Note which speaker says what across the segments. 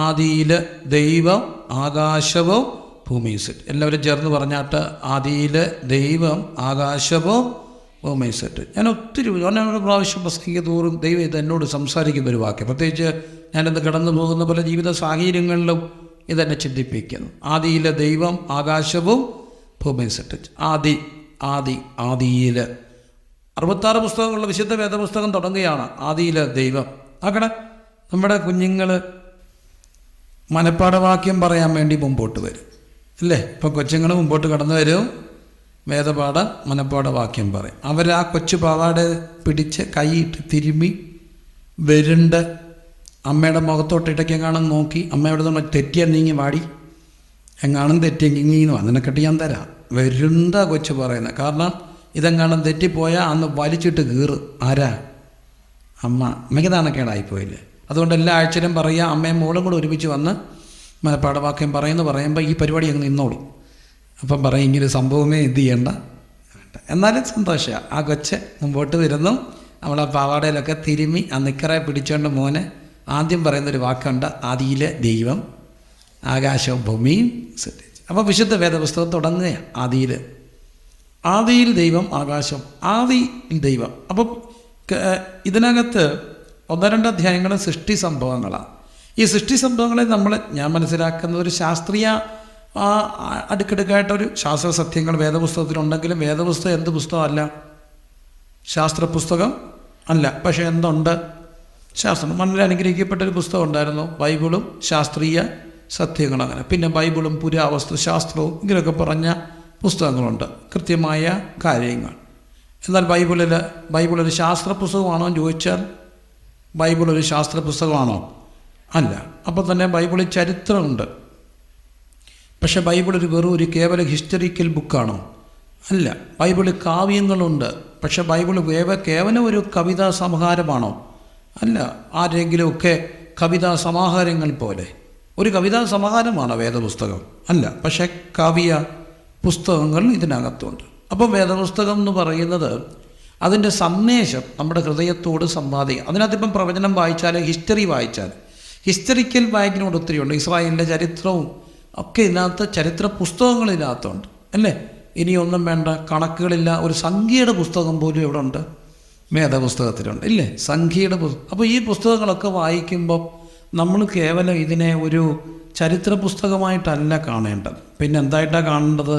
Speaker 1: ആദിയിൽ ദൈവം ആകാശവും ഭൂമിയും സെറ്റ്. എല്ലാവരും ചേർന്ന് പറഞ്ഞാട്ട്, ആദിയിൽ ദൈവം ആകാശവും ഭൂമിയും സെറ്റ്. ഞാൻ ഒത്തിരി ഒരു പ്രാവശ്യം പ്രസംഗിക്കുക തോറും ദൈവം ഇത് എന്നോട് സംസാരിക്കുന്ന ഒരു വാക്യം. പ്രത്യേകിച്ച് ഞാനിത് കടന്നു പോകുന്ന പല ജീവിത സാഹചര്യങ്ങളിലും ഇതെന്നെ ചിന്തിപ്പിക്കുന്നു. ആദിയിൽ ദൈവം ആകാശവും ഭൂമിയും സെറ്റ്. ആദിയിൽ 66 പുസ്തകങ്ങളുള്ള വിശുദ്ധ വേദപുസ്തകം തുടങ്ങുകയാണ് ആദിയിൽ ദൈവം. ആക്കണേ, നമ്മുടെ കുഞ്ഞുങ്ങൾ മനപ്പാഠവാക്യം പറയാൻ വേണ്ടി മുമ്പോട്ട് വരും അല്ലേ? ഇപ്പം കൊച്ചുങ്ങൾ മുമ്പോട്ട് കടന്നു വരും, വേദപാഠം മനപ്പാഠവാക്യം പറയും. അവർ ആ കൊച്ചു പാവാട പിടിച്ച് കൈയിട്ട് തിരുമ്മി വരുണ്ട് അമ്മയുടെ മുഖത്തോട്ടിട്ടൊക്കെങ്ങാനും നോക്കി, അമ്മയോട് നമ്മൾ തെറ്റിയാൽ നീങ്ങി വാടി, എങ്ങാനും തെറ്റിയെങ്കിന്ന് നിനക്കെട്ട് ഞാൻ തരാം. വരുണ്ട കൊച്ചു പറയുന്നത്. കാരണം ഇതെങ്ങാനും തെറ്റിപ്പോയാൽ അന്ന് വലിച്ചിട്ട് കീറും. ആരാ? അമ്മയ്ക്ക് നാണക്കേടായിപ്പോയില്ലേ? അതുകൊണ്ട് എല്ലാ ആഴ്ചയിലും പറയുക, അമ്മയും മോളും കൂടെ ഒരുമിച്ച് വന്ന് മനപ്പാഠവാക്യം പറയുമ്പോൾ ഈ പരിപാടി അങ്ങ് നിന്നോളൂ. അപ്പം പറയും, ഇങ്ങനെ സംഭവമേ എന്ത് ചെയ്യണ്ട. എന്നാലും സന്തോഷമാണ്. ആ കൊച്ച് മുമ്പോട്ട് വരുന്നു, അവളെ പാവാടയിലൊക്കെ തിരുമ്മി ആ നിക്കറെ പിടിച്ചുകൊണ്ട് മോനെ ആദ്യം പറയുന്നൊരു വാക്കുണ്ട്, ആദിയിലെ ദൈവം ആകാശവും ഭൂമിയും സൃഷ്ടിച്ചു. അപ്പോൾ വിശുദ്ധ വേദപുസ്തകം തുടങ്ങുകയാണ് ആദിയിൽ ദൈവം ആകാശം, ആദിയിൽ ദൈവം. അപ്പം ഇതിനകത്ത് 1-2 അധ്യായങ്ങൾ സൃഷ്ടി സംഭവങ്ങളാണ്. ഈ സൃഷ്ടി സംഭവങ്ങളെ ഞാൻ മനസ്സിലാക്കുന്നത് ഒരു ശാസ്ത്രീയ അടുക്കടുക്കായിട്ടൊരു ശാസ്ത്ര സത്യങ്ങൾ വേദപുസ്തകത്തിലുണ്ടെങ്കിലും വേദപുസ്തകം എന്ത് പുസ്തകമല്ല? ശാസ്ത്ര പുസ്തകം അല്ല. പക്ഷേ എന്തുണ്ട്? ശാസ്ത്രം. മണ്ണിൽ അനുഗ്രഹിക്കപ്പെട്ടൊരു പുസ്തകം ഉണ്ടായിരുന്നു, ബൈബിളും ശാസ്ത്രീയ സത്യങ്ങളും. അങ്ങനെ പിന്നെ ബൈബിളും പുരാവസ്തു ശാസ്ത്രവും ഇങ്ങനെയൊക്കെ പറഞ്ഞ പുസ്തകങ്ങളുണ്ട്, കൃത്യമായ കാര്യങ്ങൾ. എന്നാൽ ബൈബിളൊരു ശാസ്ത്ര പുസ്തകമാണോ എന്ന് ചോദിച്ചാൽ ബൈബിളൊരു ശാസ്ത്ര പുസ്തകമാണോ? അല്ല. അപ്പോൾ തന്നെ ബൈബിളിൽ ചരിത്രമുണ്ട്. പക്ഷെ ബൈബിൾ ഒരു കേവല ഹിസ്റ്ററിക്കൽ ബുക്കാണോ? അല്ല. ബൈബിളിൽ കാവ്യങ്ങളുണ്ട്. പക്ഷെ ബൈബിൾ കേവലം ഒരു കവിതാ സമാഹാരമാണോ? അല്ല. ആരെങ്കിലുമൊക്കെ കവിതാ സമാഹാരങ്ങൾ പോലെ ഒരു കവിതാ സമാഹാരമാണോ വേദപുസ്തകം? അല്ല. പക്ഷെ കാവ്യ പുസ്തകങ്ങൾ ഇതിനകത്തുണ്ട്. അപ്പോൾ വേദപുസ്തകം എന്ന് പറയുന്നത് അതിൻ്റെ സന്ദേശം നമ്മുടെ ഹൃദയത്തോട് സംവാദിക്കുക. അതിനകത്തിപ്പം പ്രവചനം വായിച്ചാൽ, ഹിസ്റ്ററി വായിച്ചാൽ, ഹിസ്റ്ററിക്കൽ വായിക്കുന്നോട് ഒത്തിരിയുണ്ട്. ഇസ്രായേലിൻ്റെ ചരിത്രവും ഒക്കെ ഇതിനകത്ത് ചരിത്ര പുസ്തകങ്ങൾ ഇതിനകത്തുണ്ട് അല്ലേ? ഇനിയൊന്നും വേണ്ട, കണക്കുകളില്ല. ഒരു സംഖ്യയുടെ പുസ്തകം പോലും ഇവിടെ ഉണ്ട്, വേദപുസ്തകത്തിലുണ്ട് ഇല്ലേ? സംഖ്യയുടെ പുസ്തകം. അപ്പോൾ ഈ പുസ്തകങ്ങളൊക്കെ വായിക്കുമ്പോൾ നമ്മൾ കേവലം ഇതിനെ ഒരു ചരിത്ര പുസ്തകമായിട്ടല്ല കാണേണ്ടത്. പിന്നെ എന്തായിട്ടാണ് കാണേണ്ടത്?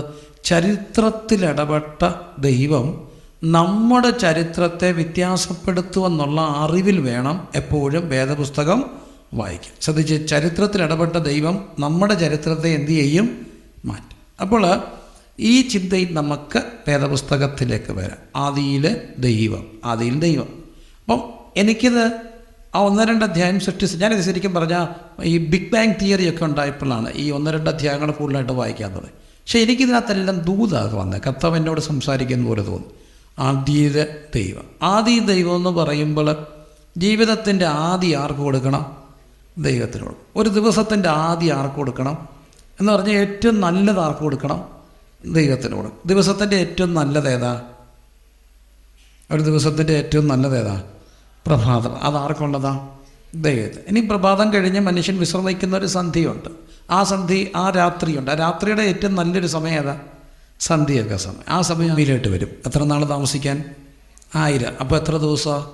Speaker 1: ചരിത്രത്തിലിടപെട്ട ദൈവം നമ്മുടെ ചരിത്രത്തെ വ്യത്യാസപ്പെടുത്തുമെന്നുള്ള അറിവിൽ വേണം എപ്പോഴും വേദപുസ്തകം വായിക്കും. ശ്രദ്ധിച്ച്, ചരിത്രത്തിലിടപെട്ട ദൈവം നമ്മുടെ ചരിത്രത്തെ എന്തു ചെയ്യും? മാറ്റും. അപ്പോൾ ഈ ചിന്തയിൽ നമുക്ക് വേദപുസ്തകത്തിലേക്ക് വരാം. ആദിയിൽ ദൈവം. അപ്പം എനിക്കിത് ആ 1-2 അധ്യായം സൃഷ്ടിച്ച്, ഞാനിത് ശരിക്കും പറഞ്ഞാൽ ഈ ബിഗ് ബാങ് തിയറിയൊക്കെ ഉണ്ടായപ്പോഴാണ് ഈ 1-2 അധ്യായങ്ങൾ കൂടുതലായിട്ട് വായിക്കാൻ തുടങ്ങി. പക്ഷേ എനിക്കിതിനകത്തെല്ലാം ദൂതാകെ വന്നത്. കർത്താവ് എന്നോട് സംസാരിക്കുന്ന പോലെ തോന്നി. ആദിയിലെ ദൈവം. ആദി ദൈവം എന്ന് പറയുമ്പോൾ ജീവിതത്തിൻ്റെ ആദി ആർക്ക് കൊടുക്കണം? ദൈവത്തിനോട്. ഒരു ദിവസത്തിൻ്റെ ആദി ആർക്ക് കൊടുക്കണം എന്ന് പറഞ്ഞാൽ ഏറ്റവും നല്ലത് ആർക്ക് കൊടുക്കണം? ദൈവത്തിനോട്. ദിവസത്തിൻ്റെ ഏറ്റവും നല്ലത് ഏതാ? ഒരു ദിവസത്തിൻ്റെ ഏറ്റവും നല്ലത് ഏതാ? പ്രഭാതം. അതാർക്കുള്ളതാ? ദൈവത്തിന്. ഇനി പ്രഭാതം കഴിഞ്ഞ് മനുഷ്യൻ വിശ്രമിക്കുന്ന ഒരു സന്ധ്യയുണ്ട്. ആ രാത്രിയുണ്ട്. ആ രാത്രിയുടെ ഏറ്റവും നല്ലൊരു സമയം ഏതാ? സന്ധ്യയൊക്കെ സമയം. ആ സമയം വീട്ടിലോട്ട് വരും. എത്ര നാൾ താമസിക്കാൻ? 1000. അപ്പോൾ എത്ര ദിവസമാണ്?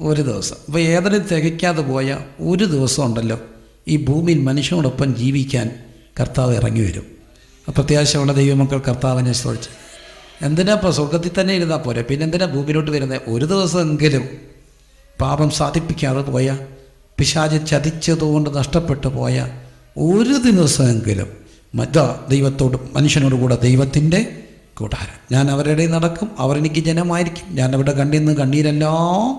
Speaker 1: ഒരു ദിവസം. അപ്പോൾ ഏതൊരു തികയ്ക്കാതെ പോയ ഒരു ദിവസം ഉണ്ടല്ലോ ഈ ഭൂമിയിൽ മനുഷ്യനോടൊപ്പം ജീവിക്കാൻ കർത്താവ് ഇറങ്ങി വരും. പ്രത്യാശയുള്ള ദൈവമക്കൾ കർത്താവിനെ സ്തുതിച്ച്. എന്തിനാ ഇപ്പോൾ സ്വർഗത്തിൽ തന്നെ ഇരുന്നാൽ പോരെ, പിന്നെ എന്തിനാ ഭൂമിയിലോട്ട് വരുന്നത്? ഒരു ദിവസമെങ്കിലും പാപം സാധിപ്പിക്കാതെ പോയ, പിശാച് ചതിച്ചതുകൊണ്ട് നഷ്ടപ്പെട്ടു പോയ ഒരു ദിവസമെങ്കിലും ദൈവത്തോട്, മനുഷ്യനോട് കൂടെ ദൈവത്തിൻ്റെ കൂടാരം. ഞാൻ അവരുടെ ഇടയിൽ നടക്കും, അവർ എനിക്ക് ജനമായിരിക്കും, ഞാൻ അവരുടെ കണ്ണിൽ നിന്ന് കണ്ണീരെല്ലാം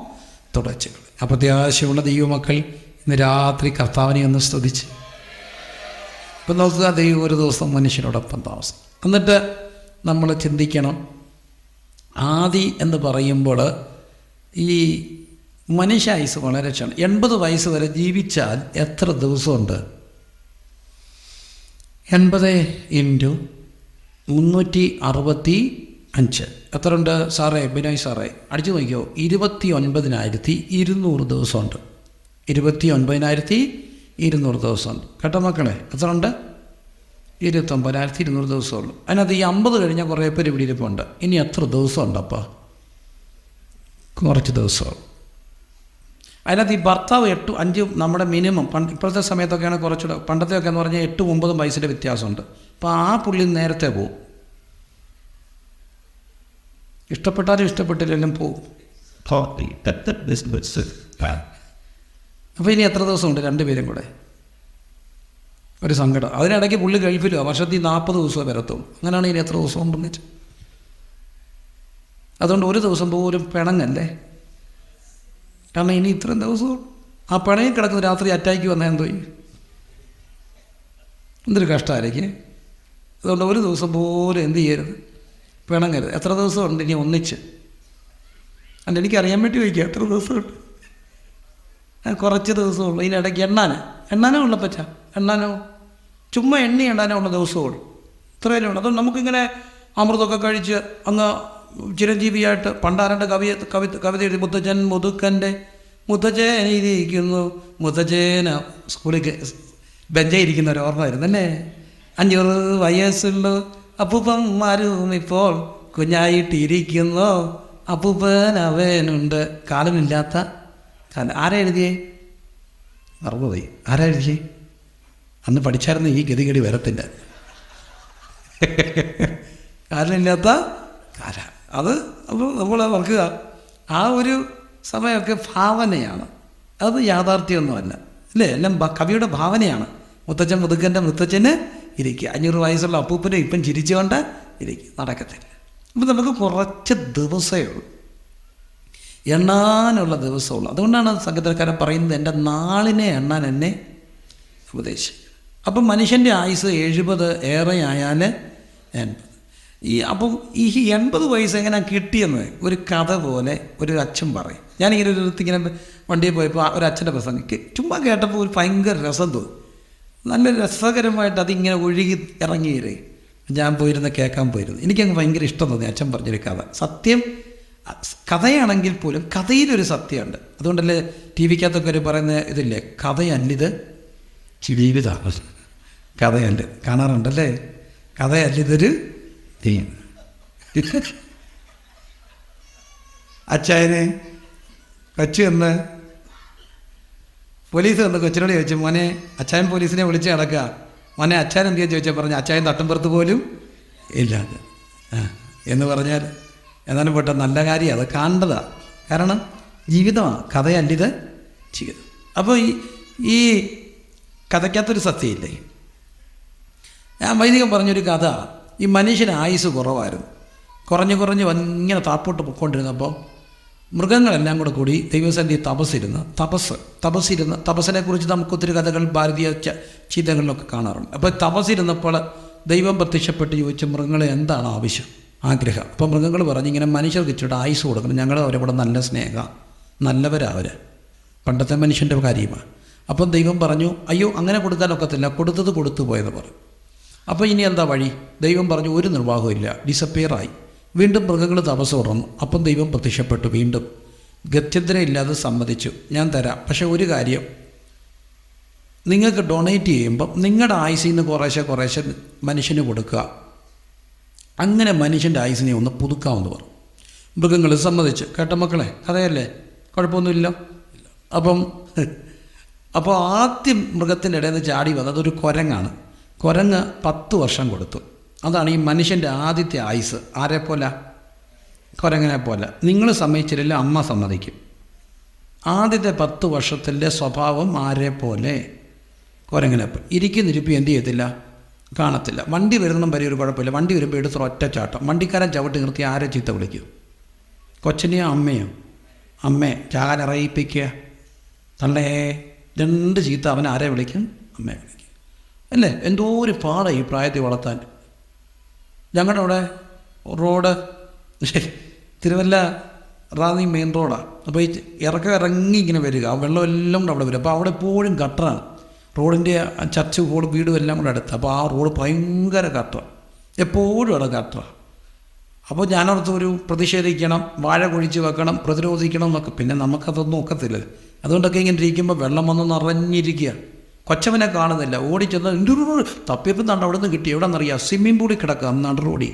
Speaker 1: തുടച്ചു. പ്രത്യാശയുള്ള ദൈവമക്കൾ ഇന്ന് രാത്രി കർത്താവിനെ ഒന്ന് സ്തുതിച്ച്. ഇപ്പം നോക്കുക, ദൈവം ഒരു ദിവസം മനുഷ്യനോടൊപ്പം താമസം. എന്നിട്ട് നമ്മൾ ചിന്തിക്കണം, ആദി എന്ന് പറയുമ്പോൾ ഈ മനുഷ്യായുസ് വളരെ ക്ഷണം. 80 വയസ്സ് വരെ ജീവിച്ചാൽ എത്ര ദിവസമുണ്ട്? 80 × 365 എത്ര ഉണ്ട് സാറേ? ബിനോയ് സാറേ അടിച്ചു നോക്കിയോ? 29,200 ദിവസമുണ്ട്. 29,200 200 ദിവസമുണ്ട്. കേട്ടോ മക്കളെ, എത്ര ഉണ്ട്? 29,200 ദിവസമുള്ളൂ. അതിനകത്ത് ഈ 50 കഴിഞ്ഞാൽ കുറേ പേര് ഇവിടെ ഇരിപ്പുണ്ട്. ഇനി എത്ര ദിവസമുണ്ടപ്പോൾ? കുറച്ച് ദിവസമാണ്. അതിനകത്ത് ഈ ഭർത്താവ് 8-5 നമ്മുടെ മിനിമം ഇപ്പോഴത്തെ സമയത്തൊക്കെയാണ് കുറച്ചുകൂടെ, പണ്ടത്തെയൊക്കെ എന്ന് പറഞ്ഞാൽ 8-9 വയസ്സിൻ്റെ വ്യത്യാസമുണ്ട്. അപ്പോൾ ആ പുള്ളി നേരത്തെ പോവും. ഇഷ്ടപ്പെട്ടാലും ഇഷ്ടപ്പെട്ടില്ലെങ്കിലും പോവും. അപ്പോൾ ഇനി എത്ര ദിവസമുണ്ട്? 2 പേരും കൂടെ ഒരു സങ്കടം. അതിനിടയ്ക്ക് പുള്ളി ഗൾഫിലോ വർഷത്തിൽ 40 ദിവസമേ വരത്തുള്ളൂ. അങ്ങനെയാണ് ഇനി എത്ര ദിവസം ഉണ്ടെന്ന് വെച്ചാൽ. അതുകൊണ്ട് ഒരു ദിവസം പോലും പിണങ്ങല്ലേ. കാരണം ഇനി ഇത്രയും ദിവസവും ആ പിണങ്ങി കിടക്കുന്ന രാത്രി അറ്റാക്ക് വന്നാൽ എന്തോ എന്തൊരു കഷ്ടമായിരിക്കും. അതുകൊണ്ട് ഒരു ദിവസം പോലും എന്ത് ചെയ്യരുത്, പിണങ്ങരുത്. എത്ര ദിവസമുണ്ട് ഇനി ഒന്നിച്ച്? അല്ല, എനിക്കറിയാൻ വേണ്ടി ചോദിക്കുക എത്ര ദിവസമുണ്ട്. കുറച്ച് ദിവസമുള്ളൂ. ഇതിനിടയ്ക്ക് എണ്ണാനോ ഉള്ള പറ്റ എണ്ണാനോ ചുമ്മാ എണ്ണാനോ ഉള്ള ദിവസമുള്ളൂ. ഇത്രയല്ലേ ഉള്ളൂ. അതുകൊണ്ട് നമുക്കിങ്ങനെ അമൃതമൊക്കെ കഴിച്ച് അങ്ങ് ചിരഞ്ജീവിയായിട്ട് പണ്ടാരൻ്റെ കവിത എഴുതി, മുത്തച്ഛൻ ഇരിക്കുന്നു, മുത്തച്ഛന സ്കൂളിൽ ബെഞ്ചായിരിക്കുന്ന ഒരു ഓർമ്മയായിരുന്നു അല്ലേ. 500 വയസ്സുള്ള അപ്പൂപ്പന്മാരും ഇപ്പോൾ കുഞ്ഞായിട്ടിരിക്കുന്നു, അപ്പൂപ്പൻ അവനുണ്ട് കാലമില്ലാത്ത കാലം. ആരാ എഴുതിയേ? മറന്നുപോയി. ആരാ എഴുതിയേ? അന്ന് പഠിച്ചായിരുന്നു ഈ ഗതികേടി വരത്തില്ല. കാലമില്ലാത്ത കാലം. അത് അപ്പോൾ നമ്മൾ ഓർക്കുക, ആ ഒരു സമയമൊക്കെ ഭാവനയാണ്, അത് യാഥാർത്ഥ്യമൊന്നുമല്ല അല്ലേ. എല്ലാം കവിയുടെ ഭാവനയാണ്. മുത്തച്ഛൻ മുതുക്കൻ്റെ മുത്തച്ഛന് ഇരിക്കുക, 500 വയസ്സുള്ള അപ്പൂപ്പനെ ഇപ്പം ചിരിച്ചുകൊണ്ട് ഇരിക്കുക, നടക്കത്തില്ല. അപ്പം നമുക്ക് കുറച്ച് ദിവസമേ ഉള്ളൂ, എണ്ണാനുള്ള ദിവസമുള്ളൂ. അതുകൊണ്ടാണ് സംഗീതക്കാരൻ പറയുന്നത്, എൻ്റെ നാളിനെ എണ്ണാൻ എന്നെ ഉപദേശിക്കും. അപ്പം മനുഷ്യൻ്റെ ആയുസ് 70 ഏറെ ആയാൽ 80. അപ്പം ഈ 80 വയസ്സ് എങ്ങനെ കിട്ടിയെന്ന് ഒരു കഥ പോലെ ഒരു അച്ഛൻ പറയും. ഞാനിങ്ങനെ ഒരു ഇങ്ങനെ വണ്ടിയിൽ പോയപ്പോൾ ഒരു അച്ഛൻ്റെ പ്രസംഗം ചുമ്മാ കേട്ടപ്പോൾ ഒരു ഭയങ്കര രസം തോന്നി. നല്ല രസകരമായിട്ട് അതിങ്ങനെ ഒഴുകി ഇറങ്ങിയിരേ. ഞാൻ കേൾക്കാൻ പോയിരുന്നു. എനിക്കങ്ങ് ഭയങ്കര ഇഷ്ടം തോന്നി അച്ഛൻ പറഞ്ഞൊരു കഥ. സത്യം കഥയാണെങ്കിൽ പോലും കഥയിലൊരു സത്യമുണ്ട്. അതുകൊണ്ടല്ലേ ടി വിക്കകത്തൊക്കെ ഒരു പറയുന്ന ഇതില്ലേ, കഥയല്ലിത് ജീവിതമാണ്. കഥയല്ല കാണാറുണ്ടല്ലേ, കഥയല്ലിതൊരു അച്ചായനെ കൊച്ചു എന്ന് പോലീസ് വന്ന് കൊച്ചിനോട് ചോദിച്ചു, മോനെ അച്ചായൻ പോലീസിനെ വിളിച്ച് കിടക്കുക, മോനെ അച്ചായൻ എന്തിയാ ചോദിച്ചാൽ പറഞ്ഞു, അച്ചായൻ തട്ടുംപുറത്ത് പോലും ഇല്ലാതെ എന്ന് പറഞ്ഞാൽ എന്നാലും പെട്ട നല്ല കാര്യം. അത് കാണേണ്ടതാണ്. കാരണം ജീവിതമാണ്, കഥയല്ലിത് ജീവിതം. അപ്പോൾ ഈ കഥയ്ക്കകത്തൊരു സത്യമില്ലേ. ഞാൻ വൈദികം പറഞ്ഞൊരു കഥ, ഈ മനുഷ്യന് ആയുസ് കുറവായിരുന്നു. കുറഞ്ഞ് ഇങ്ങനെ താപ്പോട്ട് പൊയ്ക്കൊണ്ടിരുന്നപ്പോൾ മൃഗങ്ങളെല്ലാം കൂടി ദൈവസന്ധി തപസ്സിനെക്കുറിച്ച് നമുക്കൊത്തിരി കഥകൾ ഭാരതീയ ചീതകളിലൊക്കെ കാണാറുണ്ട്. അപ്പോൾ തപസ്സിരുന്നപ്പോൾ ദൈവം പ്രത്യക്ഷപ്പെട്ട് ചോദിച്ചു, മൃഗങ്ങളെ എന്താണ് ആവശ്യം, ആഗ്രഹം? അപ്പോൾ മൃഗങ്ങൾ പറഞ്ഞു, ഇങ്ങനെ മനുഷ്യർക്ക് ഇച്ചിട്ട് ആയുസ് കൊടുക്കണം, ഞങ്ങൾ അവരെ നല്ല സ്നേഹം, നല്ലവരവർ, പണ്ടത്തെ മനുഷ്യൻ്റെ കാര്യമാണ്. അപ്പം ദൈവം പറഞ്ഞു, അയ്യോ അങ്ങനെ കൊടുക്കാനൊക്കത്തില്ല, കൊടുത്തത് കൊടുത്തു പോയെന്ന് പറഞ്ഞു. അപ്പോൾ ഇനി എന്താ വഴി? ദൈവം പറഞ്ഞു, ഒരു നിർവാഹമില്ല, ഡിസപ്പിയറായി. വീണ്ടും മൃഗങ്ങൾ തപസ് തുറന്നു. അപ്പം ദൈവം പ്രത്യക്ഷപ്പെട്ടു, വീണ്ടും ഗത്യന്തരമില്ലാതെ സമ്മതിച്ചു, ഞാൻ തരാം, പക്ഷേ ഒരു കാര്യം, നിങ്ങൾക്ക് ഡൊണേറ്റ് ചെയ്യുമ്പം നിങ്ങളുടെ ആയുസിൽ നിന്ന് കുറേശ്ശെ മനുഷ്യന് കൊടുക്കുക, അങ്ങനെ മനുഷ്യൻ്റെ ആയുസിനെ ഒന്ന് പുതുക്കാമെന്ന് പറഞ്ഞു. മൃഗങ്ങൾ സമ്മതിച്ചു. കേട്ട മക്കളെ, കഥയല്ലേ, കുഴപ്പമൊന്നുമില്ല. അപ്പോൾ ആദ്യം മൃഗത്തിൻ്റെ ഇടയിൽ നിന്ന് ചാടി വന്നത് ഒരു കുരങ്ങാണ്. കുരങ്ങ് 10 വർഷം കൊടുത്തു. അതാണ് ഈ മനുഷ്യൻ്റെ ആദ്യത്തെ ആയുസ്. ആരെപ്പോലെ? കുരങ്ങനെ പോലെ. നിങ്ങൾ സമ്മതിച്ചില്ല, അമ്മ സമ്മതിക്കും. ആദ്യത്തെ 10 വർഷത്തിൻ്റെ സ്വഭാവം ആരെപ്പോലെ? കുരങ്ങനെപ്പോൾ. ഇരിക്കുന്നിരിപ്പ് എന്ത് ചെയ്യത്തില്ല, കാണത്തില്ല. വണ്ടി വരുന്നതും വരെ ഒരു കുഴപ്പമില്ല. വണ്ടി വരുമ്പോൾ എടുത്തൊരു ഒറ്റച്ചാട്ടം. വണ്ടിക്കാരൻ ചവിട്ടി നിർത്തി ആരെ ചീത്ത വിളിക്കും? കൊച്ചിനെയോ അമ്മയോ? അമ്മേ ചാകാനിറയിപ്പിക്കുക, തള്ളേ 2 ചീത്ത അവൻ ആരെ വിളിക്കും? അമ്മയെ വിളിക്കും അല്ലേ. എന്തോ ഒരു പാടാണ് ഈ പ്രായത്തിൽ വളർത്താൻ. ഞങ്ങളുടെ അവിടെ റോഡ് തിരുവല്ല റാന്നി മെയിൻ റോഡാണ്. അപ്പോൾ ഈ ഇറങ്ങി ഇങ്ങനെ വരിക, ആ വെള്ളമെല്ലാം കൂടെ അവിടെ വരും. അപ്പോൾ അവിടെ എപ്പോഴും ഗട്ടറാണ്. റോഡിൻ്റെ ചർച്ച് വീടും എല്ലാം കൂടെ അടുത്ത്. അപ്പോൾ ആ റോഡ് ഭയങ്കര ഗട്ടറാണ്, എപ്പോഴും അവിടെ ഗട്ടറാണ്. അപ്പോൾ ഞാനവിടുത്തെ ഒരു പ്രതിഷേധിക്കണം, വാഴ കുഴിച്ച് വെക്കണം, പ്രതിരോധിക്കണം എന്നൊക്കെ. പിന്നെ നമുക്കതൊന്നും ഒക്കത്തില്ല. അതുകൊണ്ടൊക്കെ ഇങ്ങനെ ഇരിക്കുമ്പോൾ വെള്ളം വന്ന് നിറഞ്ഞിരിക്കുക. കൊച്ചവനെ കാണുന്നില്ല. ഓടിച്ചെന്ന് തപ്പിയപ്പം തണ്ട് അവിടെ നിന്ന് കിട്ടി. എവിടെ നിന്നറിയാം? സ്വിമ്മിംഗ് പൂളിൽ കിടക്കുക നടു റോഡി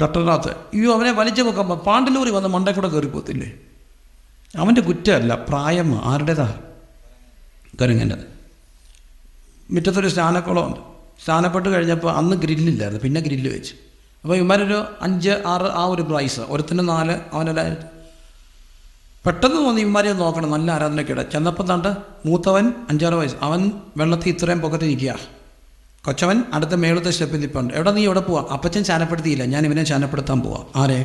Speaker 1: ഡോക്ടറിനകത്ത്. അയ്യോ, അവനെ വലിച്ചു നോക്കുമ്പോൾ പാണ്ടിലൂരി വന്ന് മണ്ടേ കൂടെ കയറിപ്പോത്തില്ലേ. അവൻ്റെ കുറ്റമല്ല, പ്രായം ആരുടേതാ? കുരങ്ങൻ്റെത്. മുറ്റത്തൊരു സ്നാനക്കുളമുണ്ട്. സ്നാനപ്പെട്ട് കഴിഞ്ഞപ്പോൾ അന്ന് ഗ്രില്ലില്ലായിരുന്നു, പിന്നെ ഗ്രില്ല് വെച്ച്. അപ്പോൾ ഇവന്മാരൊരു 5, 6 ആ ഒരു പ്രൈസ്, ഒരുത്തിന് 4, അവനെല്ലായിരുന്നു. പെട്ടെന്ന് തോന്നി ഇവന്മാരെ നോക്കണം, നല്ല ആരാധനയ്ക്കിടെ. ചെന്നപ്പം തണ്ട് മൂത്തവൻ 5-6 വയസ്സ്, അവൻ വെള്ളത്തിൽ ഇത്രയും പൊക്കത്തിൽ നിൽക്കുക. കൊച്ചവൻ അടുത്ത മേളത്തെ സ്റ്റെപ്പിൽ നിൽപ്പുണ്ട്. എവിടെ നീ എവിടെ പോവാ? അപ്പച്ചൻ സ്നാനപ്പെടുത്തിയില്ല, ഞാൻ ഇവനെ സ്നാനപ്പെടുത്താൻ പോവാം. ആരെ?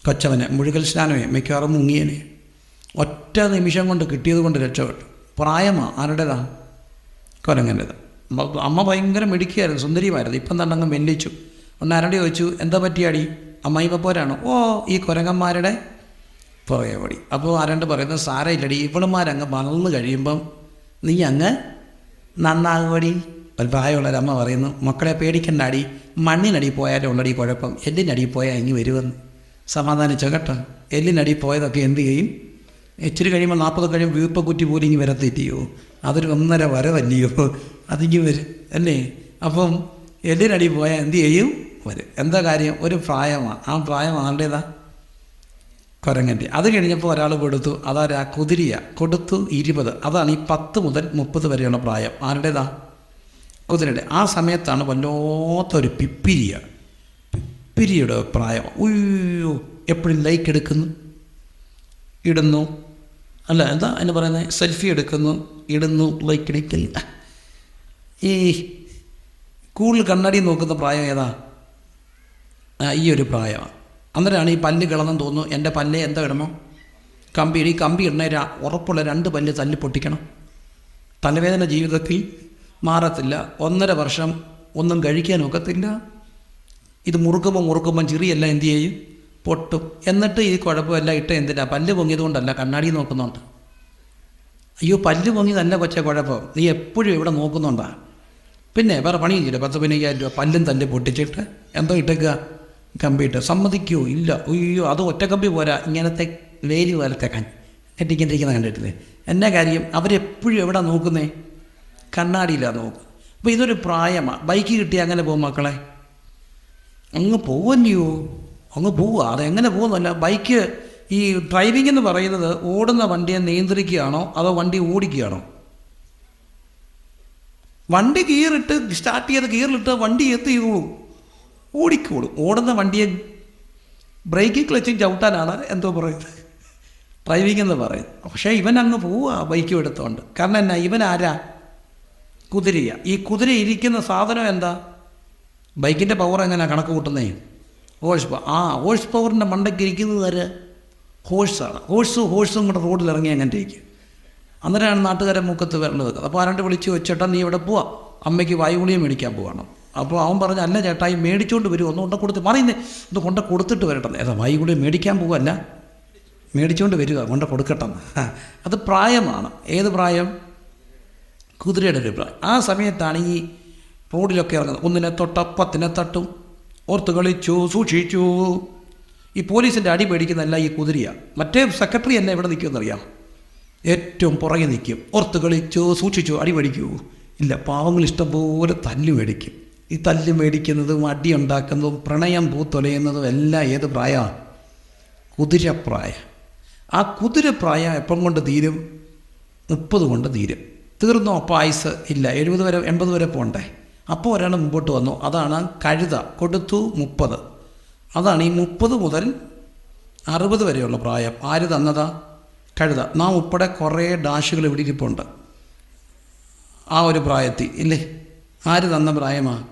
Speaker 1: കൊച്ചവനെ. മുഴുകൽ സ്നാനമേ, മിക്കവാറും മുങ്ങിയനെ. ഒറ്റ നിമിഷം കൊണ്ട് കിട്ടിയത് കൊണ്ട് രക്ഷപ്പെട്ടു. പ്രായമാണ് ആരുടേതാ? കുരങ്ങൻ്റേത്. അമ്മ ഭയങ്കര മിടുക്കിയായിരുന്നു, സുന്ദരിയുമായിരുന്നു. ഇപ്പം തന്നെ അങ്ങ് വെല്ലിച്ചു. ഒന്ന് ആരോട് ചോദിച്ചു, എന്താ പറ്റിയാടി? അമ്മായിമ്മ പോരാണോ? ഓ, ഈ കുരങ്ങന്മാരുടെ പുറകെ ഓടി. അപ്പോൾ ആരാണ്ട് പറയുന്നത്, സാരയില്ലടി, ഇവളുമാരങ്ങ് വളർന്നു കഴിയുമ്പം നീ അങ്ങ് നന്നാകുമടി. ഒരു പ്രായമുള്ളൊരമ്മ പറയുന്നു, മക്കളെ പേടിക്കണ്ടാടി, മണ്ണിനടി പോയാലും ഉള്ളടി കുഴപ്പം, എല്ലിനടി പോയാൽ ഇങ്ങ് വരുമെന്ന്. സമാധാനിച്ചോ കേട്ടോ. എല്ലിനടി പോയതൊക്കെ എന്ത് ചെയ്യും? ഇച്ചിരി കഴിയുമ്പോൾ 40 കഴിയുമ്പോൾ വീപ്പക്കുറ്റി പോലും ഇങ്ങ് വരത്തില്ലയോ? അതൊരു 1.5 വരവല്ലയോ? അതിങ്ങ് വരും അല്ലേ? അപ്പം എല്ലിനടി പോയാൽ എന്ത് ചെയ്യും? വരും. എന്താ കാര്യം? ഒരു പ്രായമാണ്. ആ പ്രായം ആരുടേതാ? കുരങ്ങൻ്റെ. അത് കഴിഞ്ഞപ്പോൾ ഒരാൾ കൊടുത്തു, അതാരാ? കുതിരിയ. കൊടുത്തു 20. അതാണ് ഈ 10 മുതൽ 30 വരെയുള്ള പ്രായം. ആരുടേതാ? കുതിരയുടെ. ആ സമയത്താണ് വല്ലാത്തൊരു പിപ്പിരിയുടെ പ്രായം. ഉയ്യോ, എപ്പോഴും ലൈക്ക് എടുക്കുന്നു, ഇടുന്നു, അല്ല എന്താ അതിന് പറയുന്നത്, സെൽഫി എടുക്കുന്നു, ഇടുന്നു, ലൈക്ക് എടുക്കില്ല. ഈ കൂടുതൽ കണ്ണാടി നോക്കുന്ന പ്രായം ഏതാ? ഈ ഒരു പ്രായമാണ്. അന്നേരമാണ് ഈ പല്ല് കിളന്നെന്ന് തോന്നുന്നു, എൻ്റെ പല്ല് എന്താ ഇടണോ? കമ്പി. ഈ കമ്പി ഇടണ ഉറപ്പുള്ള 2 പല്ല് തല്ലി പൊട്ടിക്കണം. തലവേദന ജീവിതത്തിൽ മാറത്തില്ല. 1.5 വർഷം ഒന്നും കഴിക്കാൻ ഒക്കത്തില്ല. ഇത് മുറുക്കുമ്പം ചിറിയെല്ലാം എന്തു ചെയ്യും? പൊട്ടും. എന്നിട്ട് ഈ കുഴപ്പമെല്ലാം ഇട്ട് എന്തിനാ? പല്ല് പൊങ്ങിയത് കൊണ്ടല്ല, കണ്ണാടി നോക്കുന്നുണ്ട്. അയ്യോ, പല്ല് പൊങ്ങിയതല്ല കൊച്ചേ കുഴപ്പം, നീ എപ്പോഴും ഇവിടെ നോക്കുന്നുണ്ടാ. പിന്നെ വേറെ പണിയും ചെയ്യില്ല. 10-15,000 രൂപ പല്ലും തല്ലി പൊട്ടിച്ചിട്ട് എന്തോ ഇട്ടേക്കുക? കമ്പിയിട്ട്. സമ്മതിക്കുമോ? ഇല്ല. അയ്യോ, അത് ഒറ്റ കമ്പി പോരാ, ഇങ്ങനത്തെ വേലി പോലത്തേക്കാൻ കെട്ടിക്കൊണ്ടിരിക്കുന്ന കണ്ടിട്ടില്ലേ? എന്നാ കാര്യം? അവരെപ്പോഴും എവിടെ നോക്കുന്നേ? കണ്ണാടിയിലാണ് നോക്കും. അപ്പോൾ ഇതൊരു പ്രായമാണ്. ബൈക്ക് കിട്ടി അങ്ങനെ പോകും മക്കളെ, അങ്ങ് പോവല്ലയോ, അങ്ങ് പോവുക. അതെങ്ങനെ പോകുന്നല്ല. ബൈക്ക്, ഈ ഡ്രൈവിംഗ് എന്ന് പറയുന്നത് ഓടുന്ന വണ്ടിയെ നിയന്ത്രിക്കുകയാണോ അതോ വണ്ടി ഓടിക്കുകയാണോ? വണ്ടി ഗിയറിട്ട് സ്റ്റാർട്ട് ചെയ്ത് ഗിയറിലിട്ട് വണ്ടി എത്തിയോളൂ, ഓടിക്കോളും. ഓടുന്ന വണ്ടിയെ ബ്രേക്കും ക്ലച്ചും ചവിട്ടാനാണ് എന്തോ പറയുന്നത്, ഡ്രൈവിംഗ് എന്ന് പറയുന്നത്. പക്ഷേ ഇവൻ അങ്ങ് പോവുക ബൈക്കും എടുത്തോണ്ട്. കാരണം എന്നാ? ഇവൻ ആരാ? കുതിരയ. ഈ കുതിര ഇരിക്കുന്ന സാധനം എന്താ? ബൈക്കിൻ്റെ പവർ എങ്ങനെയാണ് കണക്ക് കൂട്ടുന്നേ? Horse power. ആ ഹോഴ്സ് പവറിൻ്റെ മണ്ടയ്ക്ക് ഇരിക്കുന്നത് ആര്? ഹോഴ്സാണ്. ഹോഴ്സും കൂടെ റോഡിൽ ഇറങ്ങി അങ്ങനെ ഇരിക്കും. അന്നേരമാണ് നാട്ടുകാരെ മുക്കത്ത് വരേണ്ടത് വെക്കുന്നത്. അപ്പോൾ ആരാണ്ട് വിളിച്ച് വെച്ചേട്ടാ നീ ഇവിടെ പോവാ, അമ്മയ്ക്ക് വായുഗുളിയും മേടിക്കാൻ പോകണം. അപ്പോൾ അവൻ പറഞ്ഞ, അല്ല ചേട്ടായി മേടിച്ചുകൊണ്ട് വരും, ഒന്ന് കൊണ്ട കൊടുത്ത് പറയുന്നേ, ഒന്ന് കൊണ്ട കൊടുത്തിട്ട് വരട്ടെ. ഏതാ വായുഗുളിയും മേടിക്കാൻ പോവല്ല, മേടിച്ചുകൊണ്ട് വരിക, കൊണ്ട് കൊടുക്കട്ടെന്ന്. അത് പ്രായമാണ്. ഏത് പ്രായം? കുതിരയുടെ ഒരു പ്രായം. ആ സമയത്താണ് ഈ റോഡിലൊക്കെ ഇറങ്ങുന്നത്. 1 തൊട്ട 10 തട്ടും, ഓർത്ത് കളിച്ചു, സൂക്ഷിച്ചു. ഈ പോലീസിൻ്റെ അടി പേടിക്കുന്നതല്ല ഈ കുതിരയാണ്. മറ്റേ സെക്രട്ടറി എന്നെ എവിടെ നിൽക്കുമെന്നറിയാം? ഏറ്റവും പുറകെ നിൽക്കും. ഓർത്ത് കളിച്ചു, സൂക്ഷിച്ചു, അടി മേടിക്കൂ? ഇല്ല. പാവങ്ങൾ ഇഷ്ടംപോലെ തല്ല് മേടിക്കും. ഈ തല്ല് മേടിക്കുന്നതും അടി ഉണ്ടാക്കുന്നതും പ്രണയം പൂത്തൊലയുന്നതും എല്ലാം ഏത് പ്രായമാണ്? കുതിരപ്രായം. ആ കുതിരപ്രായം എപ്പം കൊണ്ട് തീരും? 30 കൊണ്ട് തീരും. തീർന്നോ? അപ്പോൾ ആയുസ് ഇല്ല, 70 വരെ 80 വരെ പോകണ്ടേ. അപ്പോൾ ഒരാൾ മുമ്പോട്ട് വന്നു, അതാണ് കഴുത. കൊടുത്തു 30. അതാണ് ഈ 30 മുതൽ 60 വരെയുള്ള പ്രായം. ആര് തന്നതാ? കഴുത. നാം ഉൾപ്പെടെ കുറേ ഡാഷുകൾ ഇവിടെ ഇരിപ്പുണ്ട് ആ ഒരു പ്രായത്തിൽ ഇല്ലേ? ആര് തന്ന പ്രായമാണ്?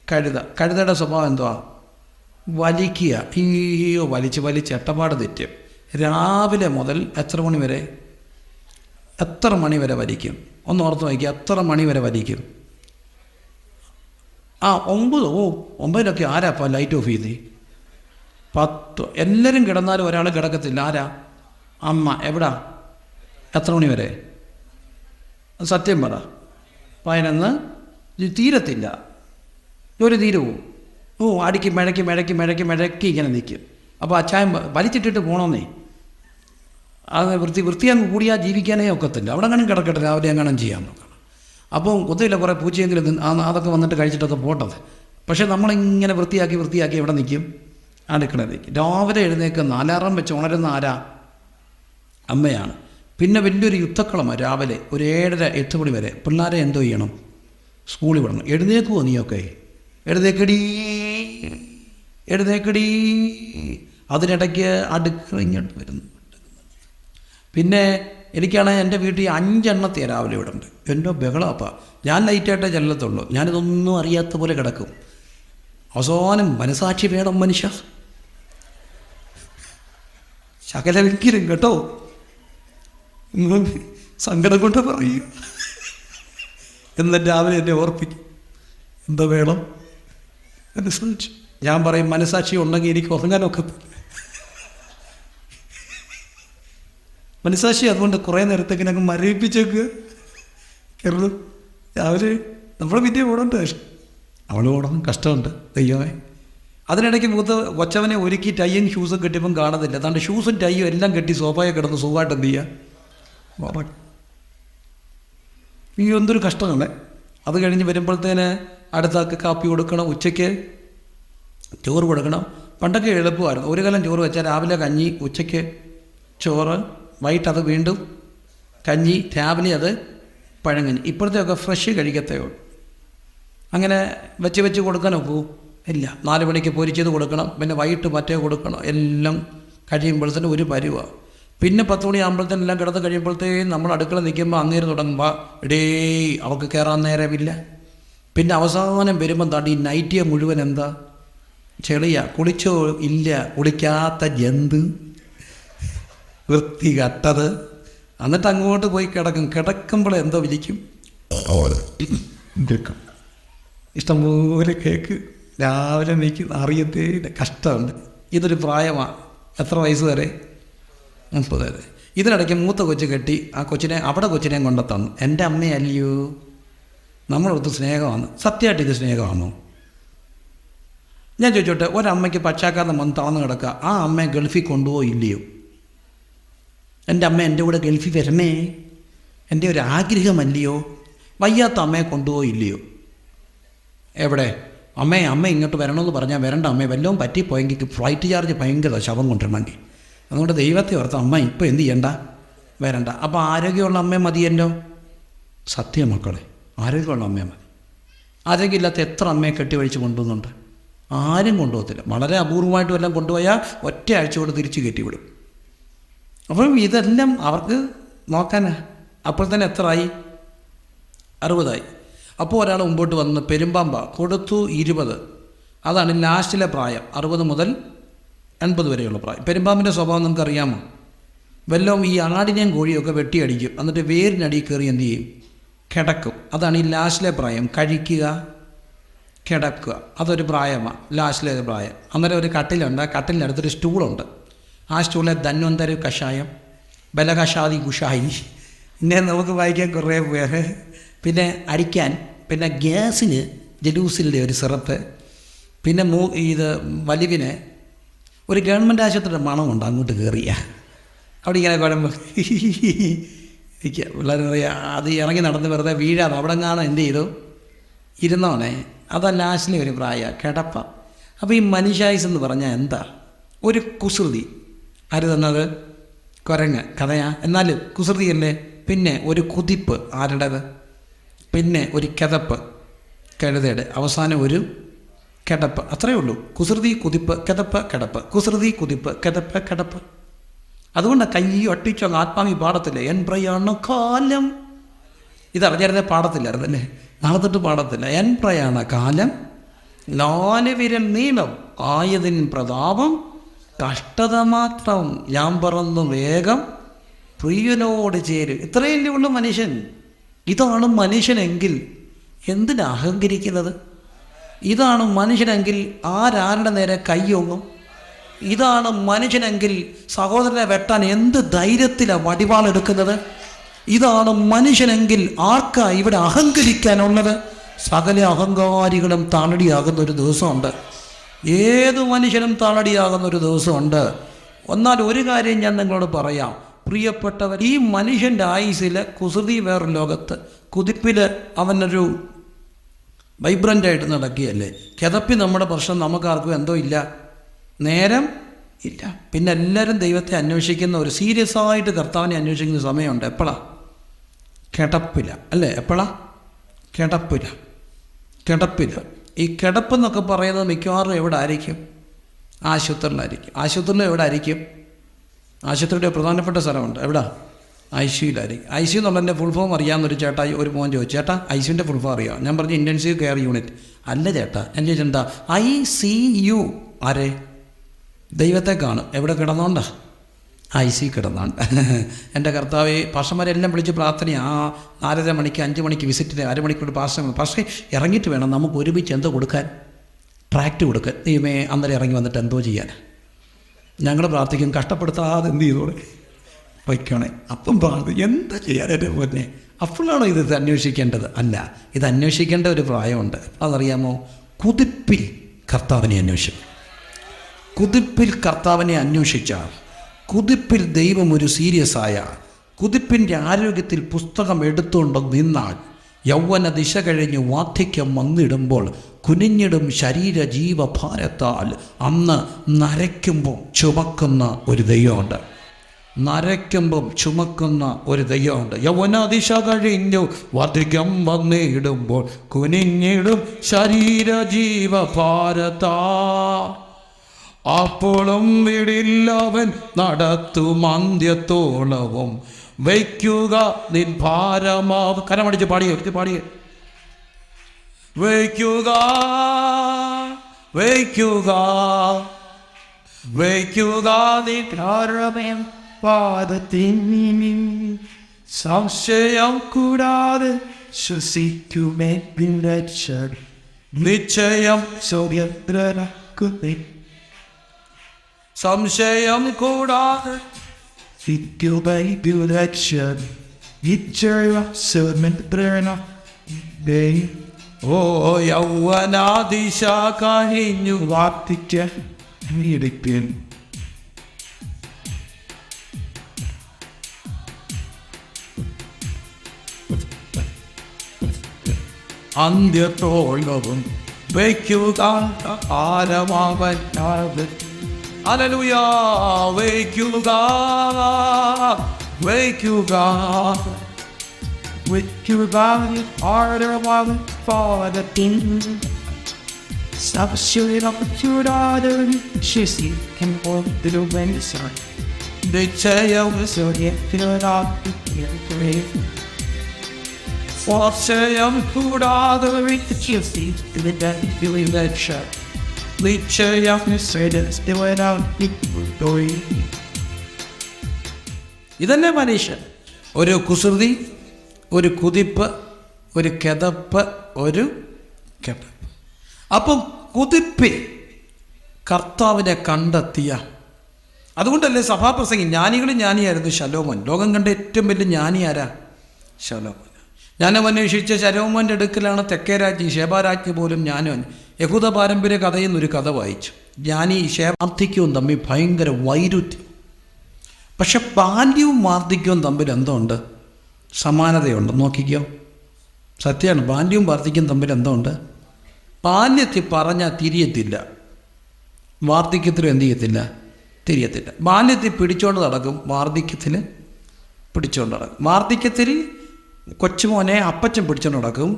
Speaker 1: കഴുത. കഴുതയുടെ സ്വഭാവം എന്തുവാ? വലിക്കുക. അയ്യോ, വലിച്ച് എട്ടപ്പാട് തെറ്റും. രാവിലെ മുതൽ എത്ര മണി വരെ? എത്ര മണി വരെ വലിക്കും? ഒന്ന് ഓർത്ത് നോക്കിക്കുക, എത്ര മണി വരെ വലിക്കും? 9 ആരാപ്പാ ലൈറ്റ് ഓഫ് ചെയ്തേ? 10. എല്ലാവരും കിടന്നാലും ഒരാൾ കിടക്കത്തില്ല. ആരാ? അമ്മ. എവിടാ? എത്ര മണി വരെ? സത്യം പറ. 11. തീരത്തില്ല. ഒരു തീരവും. അടിക്ക് മഴയ്ക്ക് ഇങ്ങനെ നിൽക്കും. അപ്പോൾ അച്ചായൻ വലിച്ചിട്ടിട്ട് പോകണമെന്നേ. അത് വൃത്തിയാൻ കൂടിയാൽ ജീവിക്കാനേ ഒക്കത്തില്ല. അവിടെ എങ്ങനെ കിടക്കട്ടെ, രാവിലെ എങ്ങനെ ചെയ്യാൻ നോക്കണം. അപ്പോൾ ഒന്നുമില്ല, കുറേ പൂച്ചയെങ്കിലും അതൊക്കെ വന്നിട്ട് കഴിച്ചിട്ടൊക്കെ പോട്ടത്. പക്ഷേ നമ്മളിങ്ങനെ വൃത്തിയാക്കി എവിടെ നിൽക്കും? അടുക്കള നിൽക്കും. രാവിലെ എഴുന്നേൽക്കുന്ന അലാറം വെച്ച് ഉണരുന്ന ആരാ? അമ്മയാണ്. പിന്നെ വലിയൊരു യുദ്ധക്കളമാണ് രാവിലെ ഒരു 7:30-8 മണി വരെ. പിള്ളേരെ എന്തോ ചെയ്യണം? സ്കൂളിൽ വിടണം. എഴുന്നേക്കുമോ നീയൊക്കെ? എഴുന്നേക്കടി. അതിനിടയ്ക്ക് അടുക്കള ഇങ്ങോട്ട് വരുന്നു. പിന്നെ എനിക്കാണെങ്കിൽ എൻ്റെ വീട്ടിൽ 5 എണ്ണത്തെ രാവിലെ ഇവിടെ ഉണ്ട്. എൻ്റെ ബഹളപ്പാ. ഞാൻ ലൈറ്റായിട്ടേ ചെല്ലത്തുള്ളൂ. ഞാനിതൊന്നും അറിയാത്ത പോലെ കിടക്കും. അവസാനം മനസാക്ഷി വേണം മനുഷ്യ, ശകലമെങ്കിലും കേട്ടോ. സങ്കടം കൊണ്ട് പറയും. എന്നിട്ട് രാവിലെ എന്നെ ഓർപ്പിക്കും, എന്താ വേണം? മനസാക്ഷി. ഞാൻ പറയും, മനസാക്ഷി ഉണ്ടെങ്കിൽ എനിക്ക് ഉറങ്ങാനൊക്കെ. മനസാക്ഷി അതുകൊണ്ട് കുറേ നേരത്തേക്ക് ഞങ്ങൾ മരവിപ്പിച്ചേക്കുക. കേരളം രാവിലെ നമ്മുടെ വിദ്യ ഓടണ്ട, അവൾ ഓടണം, കഷ്ടമുണ്ട് ദൈവമേ. അതിനിടയ്ക്ക് കൊച്ചവനെ ഒരുക്കി ടൈയും ഷൂസും കെട്ടിയപ്പം കാണുന്നില്ല. അതാണ്ട് ഷൂസും ടൈയും എല്ലാം കെട്ടി സോഫയെ കിടന്ന് സുഖമായിട്ട് എന്ത് ചെയ്യുക? ഈ എന്തൊരു കഷ്ടമാണ്. അത് കഴിഞ്ഞ് വരുമ്പോഴത്തേന് അടുത്താൾക്ക് കാപ്പി കൊടുക്കണം, ഉച്ചയ്ക്ക് ചോറ് കൊടുക്കണം. പണ്ടൊക്കെ എളുപ്പമായിരുന്നു. ഒരു കലം ചോറ് വെച്ചാൽ രാവിലെ കഞ്ഞി, ഉച്ചയ്ക്ക് ചോറ്, വൈകിട്ടത് വീണ്ടും കഞ്ഞി, രാവിലെ അത് പഴങ്കഞ്ഞി. ഇപ്പോഴത്തെയൊക്കെ ഫ്രഷ് കഴിക്കത്തേ ഉള്ളൂ. അങ്ങനെ വെച്ച് കൊടുക്കാൻ ഒക്കുമോ? ഇല്ല. 4 മണിക്ക് പൊരിച്ചത് കൊടുക്കണം, പിന്നെ വൈകിട്ട് മറ്റേ കൊടുക്കണം. എല്ലാം കഴിയുമ്പോഴത്തേന് ഒരു പരുവാണ്. പിന്നെ 10 മണി ആകുമ്പോഴത്തേനും എല്ലാം കിടന്ന് കഴിയുമ്പോഴത്തേക്കും നമ്മൾ അടുക്കള നിൽക്കുമ്പോൾ അങ്ങേര് തുടങ്ങുമ്പോൾ അവർക്ക് കയറാൻ നേരമില്ല. പിന്നെ അവസാനം വരുമ്പം താണ്ടി നൈറ്റിയെ മുഴുവൻ എന്താ ചെളിയാ. കുളിച്ചോ? ഇല്ല. കുളിക്കാത്ത ജന്തു, വൃത്തി കട്ടത്. എന്നിട്ട് അങ്ങോട്ട് പോയി കിടക്കുമ്പോൾ എന്തോ വിളിക്കും, ഇഷ്ടംപോലെ കേക്ക് രാവിലെ നീക്കി അറിയത്തേ. കഷ്ടമുണ്ട്. ഇതൊരു പ്രായമാണ്. എത്ര വയസ്സ് വരെ? 30 വരെ. ഇതിനിടയ്ക്ക് മൂത്ത കൊച്ചു കെട്ടി ആ കൊച്ചിനെ കൊച്ചിനെയും കൊണ്ടെത്തന്നു. എൻ്റെ അമ്മയല്ലയോ. നമ്മളടുത്ത് സ്നേഹമാണ്. സത്യമായിട്ട് ഇത് സ്നേഹമാണോ? ഞാൻ ചോദിച്ചോട്ടെ, ഒരമ്മയ്ക്ക് പക്ഷാഘാതം വന്ന് തളർന്ന് കിടക്കുക, ആ അമ്മയെ ഗൾഫിൽ കൊണ്ടുപോയില്ലയോ? എൻ്റെ അമ്മ എൻ്റെ കൂടെ ഗൾഫിൽ വരണേ, എൻ്റെ ഒരു ആഗ്രഹമല്ലയോ? വയ്യാത്ത അമ്മയെ കൊണ്ടുപോയില്ലയോ? എവിടെ? അമ്മ ഇങ്ങോട്ട് വരണമെന്ന് പറഞ്ഞാൽ വരണ്ട. അമ്മയെ വല്ലതും പറ്റിപ്പോയെങ്കിൽ ഫ്ലൈറ്റ് ചാർജ് ഭയങ്കര, ശവം കൊണ്ടിരണമെങ്കിൽ. അതുകൊണ്ട് ദൈവത്തെ ഓർത്ത് അമ്മ ഇപ്പോൾ എന്ത് ചെയ്യണ്ട, വരണ്ട. അപ്പോൾ ആരോഗ്യമുള്ള അമ്മ മതിയല്ലോ. സത്യം മക്കളെ, ആരോഗ്യമുള്ള അമ്മയെ മതി. ആരോഗ്യമില്ലാത്ത എത്ര അമ്മയെ കെട്ടിവഴിച്ച് കൊണ്ടുവന്നുണ്ട്? ആരും കൊണ്ടുപോകത്തില്ല. വളരെ അപൂർവമായിട്ടും എല്ലാം കൊണ്ടുപോയാൽ ഒറ്റ ആഴ്ച കൊണ്ട് തിരിച്ച് കയറ്റിവിടും. അപ്പം ഇതെല്ലാം അവർക്ക് നോക്കാനാ. അപ്പോൾ തന്നെ എത്രയായി? 60ആയി. അപ്പോൾ ഒരാൾ മുമ്പോട്ട് വന്ന് പെരുമ്പാമ്പ കൊടുത്തു 20. അതാണ് ലാസ്റ്റിലെ പ്രായം. 60 മുതൽ 80 വരെയുള്ള പ്രായം. പെരുമ്പാമ്പിൻ്റെ സ്വഭാവം നമുക്കറിയാമോ? വല്ലതും ഈ ആടിനെയും കോഴിയൊക്കെ വെട്ടിയടിക്കും. എന്നിട്ട് വേരിനടിയിൽ കയറി എന്ത് ചെയ്യും? കിടക്കും. അതാണ് ഈ ലാസ്റ്റിലെ പ്രായം. കഴിക്കുക, കിടക്കുക, അതൊരു പ്രായമാണ്. ലാസ്റ്റിലെ പ്രായം. അന്നേരം ഒരു കട്ടിലുണ്ട്. ആ കട്ടിലിനടുത്തൊരു സ്റ്റൂളുണ്ട്. ആ സ്റ്റൂളിലെ ധന്വന്തര കഷായം, ബലകഷാദി കുഷായി, പിന്നെ നമുക്ക് വായിക്കാൻ കുറേ പേര്. പിന്നെ അടിക്കാൻ, പിന്നെ ഗ്യാസിന് ജലൂസിൻ്റെ ഒരു സിറപ്പ്, പിന്നെ ഇത് വലിവിന് ഒരു ഗവൺമെൻറ് ആശുപത്രിയുടെ മണമുണ്ട്. അങ്ങോട്ട് കയറിയ അവിടെ ഇങ്ങനെ കുഴമ്പ് ഇരിക്കുക. പിള്ളേർ പറയാം, അത് ഇറങ്ങി നടന്ന് വെറുതെ വീഴാതെ അവിടെ കാണാൻ എന്ത് ചെയ്തു? ഇരുന്നോണേ. അതാ ലാസ്റ്റിലെ ഒരു പ്രായം, കിടപ്പ. അപ്പോൾ ഈ മനുഷ്യായുസ് എന്ന് പറഞ്ഞാൽ എന്താ? ഒരു കുസൃതി. ആര് തന്നത്? കുരങ്ങ്. കഥയാ? എന്നാലും കുസൃതിയല്ലേ. പിന്നെ ഒരു കുതിപ്പ് ആരുടേത്? പിന്നെ ഒരു കിതപ്പ് കഴുതയുടെ. അവസാനം ഒരു കിടപ്പ്. അത്രയേ ഉള്ളൂ. കുസൃതി, കുതിപ്പ്, കിതപ്പ്, കിടപ്പ്. കുസൃതി, കുതിപ്പ്, കിതപ്പ്, കിടപ്പ്. അതുകൊണ്ട് കൈ ഒട്ടിച്ചോ ആത്മാവി പാടത്തില്ലേ? എൻ പ്രയാണ കാലം. ഇതറിഞ്ഞായിരുന്നേ പാടത്തില്ലായിരുന്നല്ലേ? നാളെ തൊട്ട് പാടത്തില്ല. എൻ പ്രയാണ കാലം 4 വിരൽ നീളം ആയതിൻ പ്രതാപം കഷ്ടത മാത്രം ഞാൻ പറന്നു വേഗം പ്രിയനോട് ചേരും. ഇത്രയല്ലേ ഉള്ളൂ മനുഷ്യൻ. ഇതാണ് മനുഷ്യനെങ്കിൽ എന്തിനാ അഹങ്കരിക്കുന്നത്? ഇതാണ് മനുഷ്യനെങ്കിൽ ആരാരുടെ നേരെ കൈയൊങ്ങും? ഇതാണ് മനുഷ്യനെങ്കിൽ സഹോദരനെ വെട്ടാൻ എന്ത് ധൈര്യത്തിലാണ് വടിവാളെടുക്കുന്നത്? ഇതാണ് മനുഷ്യനെങ്കിൽ ആർക്കാ ഇവിടെ അഹങ്കരിക്കാനുള്ളത്? സകല അഹങ്കാരികളും താളടിയാകുന്ന ഒരു ദിവസമുണ്ട്. ഏതു മനുഷ്യനും താളടിയാകുന്ന ഒരു ദിവസമുണ്ട്. എന്നാൽ ഒരു കാര്യം ഞാൻ നിങ്ങളോട് പറയാം പ്രിയപ്പെട്ടവർ, ഈ മനുഷ്യൻ്റെ ആയുസ്സിൽ കുസൃതി വേറെ ലോകത്ത്, കുതിപ്പിൽ അവനൊരു വൈബ്രൻ്റായിട്ട് നടക്കുകയല്ലേ. കിതപ്പി നമ്മുടെ പ്രശ്നം നമുക്കാർക്കും എന്തോ ഇല്ല, നേരം ഇല്ല. പിന്നെ എല്ലാവരും ദൈവത്തെ അന്വേഷിക്കുന്ന ഒരു സീരിയസ് ആയിട്ട് കർത്താവിനെ അന്വേഷിക്കുന്ന സമയമുണ്ട്. എപ്പോഴാണ്? കിടപ്പില്ല അല്ലേ? എപ്പോഴാണ്? കിടപ്പില്ല. ഈ കിടപ്പെന്നൊക്കെ പറയുന്നത് മിക്കവാറും എവിടെ ആയിരിക്കും? ആശുപത്രിയിലായിരിക്കും. ആശുപത്രിയിൽ എവിടെ ആയിരിക്കും? ആശുപത്രിയുടെ പ്രധാനപ്പെട്ട സ്ഥലമുണ്ട്. എവിടെ? ICUയിലായിരിക്കും. ICU എന്നുള്ളതിൻ്റെ ഫുൾ ഫോം അറിയാമെന്നൊരു ചേട്ടാ, ഒരു മോൻ ചോദിച്ചു, ചേട്ടാ ICUവിൻ്റെ ഫുൾ ഫോം അറിയാം? ഞാൻ പറഞ്ഞു ഇൻറ്റൻസീവ് കെയർ യൂണിറ്റ്. അല്ല ചേട്ടാ. ഞാൻ ചോദിച്ചെന്താ? ICU. ആരെ? ദൈവത്തെ കാണും. എവിടെ കിടന്നോണ്ടാ? ICU കിടന്നോണ്ട്. എൻ്റെ കർത്താവ് പാസ്റ്റർമാരെല്ലാം വിളിച്ച് പ്രാർത്ഥനയാണ്. 4:30 മണിക്ക് 5 മണിക്ക് വിസിറ്റിന് അരമണിക്കൂർ പക്ഷേ ഇറങ്ങിയിട്ട് വേണം നമുക്ക് ഒരുമിച്ച് എന്തോ കൊടുക്കാൻ, ട്രാക്റ്റ് കൊടുക്കാൻ. ദൈവമേ, അന്നേരം ഇറങ്ങി വന്നിട്ട് എന്തോ ചെയ്യാൻ? ഞങ്ങൾ പ്രാർത്ഥിക്കും, കഷ്ടപ്പെടുത്താതെ എന്ത് ചെയ്തോടെ വയ്ക്കണേ. അപ്പം എന്താ ചെയ്യാൻ പോലെ? അപ്പോഴാണോ ഇത് അന്വേഷിക്കേണ്ടത്? അല്ല, ഇത് അന്വേഷിക്കേണ്ട ഒരു പ്രായമുണ്ട്. അതറിയാമോ? കുതിപ്പിൽ കർത്താവിനെ അന്വേഷിക്കും. കുതിപ്പിൽ കർത്താവിനെ അന്വേഷിച്ചാൽ, കുതിപ്പിൽ ദൈവം ഒരു സീരിയസ് ആയാൽ, കുതിപ്പിൻ്റെ ആരോഗ്യത്തിൽ പുസ്തകം എടുത്തുകൊണ്ട് നിന്നാൽ, യൗവന ദിശ കഴിഞ്ഞ് വാർദ്ധക്യം വന്നിടുമ്പോൾ കുനിഞ്ഞിടും ശരീരജീവഭാരത്താൽ അന്ന് നരയ്ക്കുമ്പോൾ ചുമക്കുന്ന ഒരു ദൈവമുണ്ട്. നരയ്ക്കുമ്പം ചുമക്കുന്ന ഒരു ദൈവമുണ്ട്. യൗവന ദിശ കഴിഞ്ഞു വാർദ്ധക്യം വന്നിടുമ്പോൾ കുനിഞ്ഞിടും ശരീരജീവഭാരത്താ, അപ്പോഴും വിടില്ലവൻ നടത്തും അന്ത്യത്തോളവും വയ്ക്കുക നിൻ ഭാരമാവ്. കരമടിച്ച് പാടിയേ വയ്ക്കുക നിൻ ഭാരമേം പാദത്തിൻ, സംശയം കൂടാതെ ശ്വസിക്കുമേ നിശ്ചയം സംശയം കൂടാതെ ഓ യൗവനാദിശ കഴിഞ്ഞു വാർദ്ധക്യം അന്ത്യത്തോളവും വയ്ക്കുക ആരമാവൻ. ഹല്ലേലൂയ. വയ്ക്കുക ആരമാവൻ പാദത്തിൻ, സംശയം കൂടാതെ ശ്വസിക്കുമ്പോൾ നിശ്ചയം സംശയം കൂടാതെ ഇതന്നെ മനുഷ്യൻ. ഒരു കുസൃതി, ഒരു കുതിപ്പ്, ഒരു കിതപ്പ്, ഒരു കിടപ്പ്. അപ്പം കുതിപ്പിൽ കർത്താവിനെ കണ്ടെത്തിയ, അതുകൊണ്ടല്ലേ സഭാപ്രസംഗി ജ്ഞാനികളും ജ്ഞാനിയായിരുന്നു ശലോമോൻ. ലോകം കണ്ട ഏറ്റവും വലിയ ജ്ഞാനി ആരാ? ശലോമോൻ. ജ്ഞാനം അന്വേഷിച്ച ശലോമോൻ്റെ അടുക്കലാണ് തെക്കേ രാജ്ഞി ശേബാരാജ്ഞി പോലും ജ്ഞാനം. യഹൂദ പാരമ്പര്യ കഥയിൽ നിന്നൊരു കഥ വായിച്ചു. ജ്ഞാനി വാർദ്ധക്യവും തമ്മിൽ ഭയങ്കര വൈരുദ്ധ്യം. പക്ഷെ ബാല്യവും വാർദ്ധക്യവും തമ്മിൽ എന്തോ ഉണ്ട്? സമാനതയുണ്ട്. നോക്കിക്കോ, സത്യമാണ്. ബാല്യവും വാർദ്ധക്യവും തമ്മിൽ എന്തോ ഉണ്ട്? ബാല്യത്തിൽ പറഞ്ഞാൽ തിരിയത്തില്ല, വാർദ്ധക്യത്തിലും എന്ത് ചെയ്യത്തില്ല? തിരിയത്തില്ല. ബാല്യത്തിൽ പിടിച്ചോണ്ട് നടക്കും, വാർദ്ധക്യത്തിൽ പിടിച്ചോണ്ട് നടക്കും. വാർദ്ധക്യത്തിൽ കൊച്ചുമോനെ അപ്പച്ചൻ പിടിച്ചോണ്ട് നടക്കും,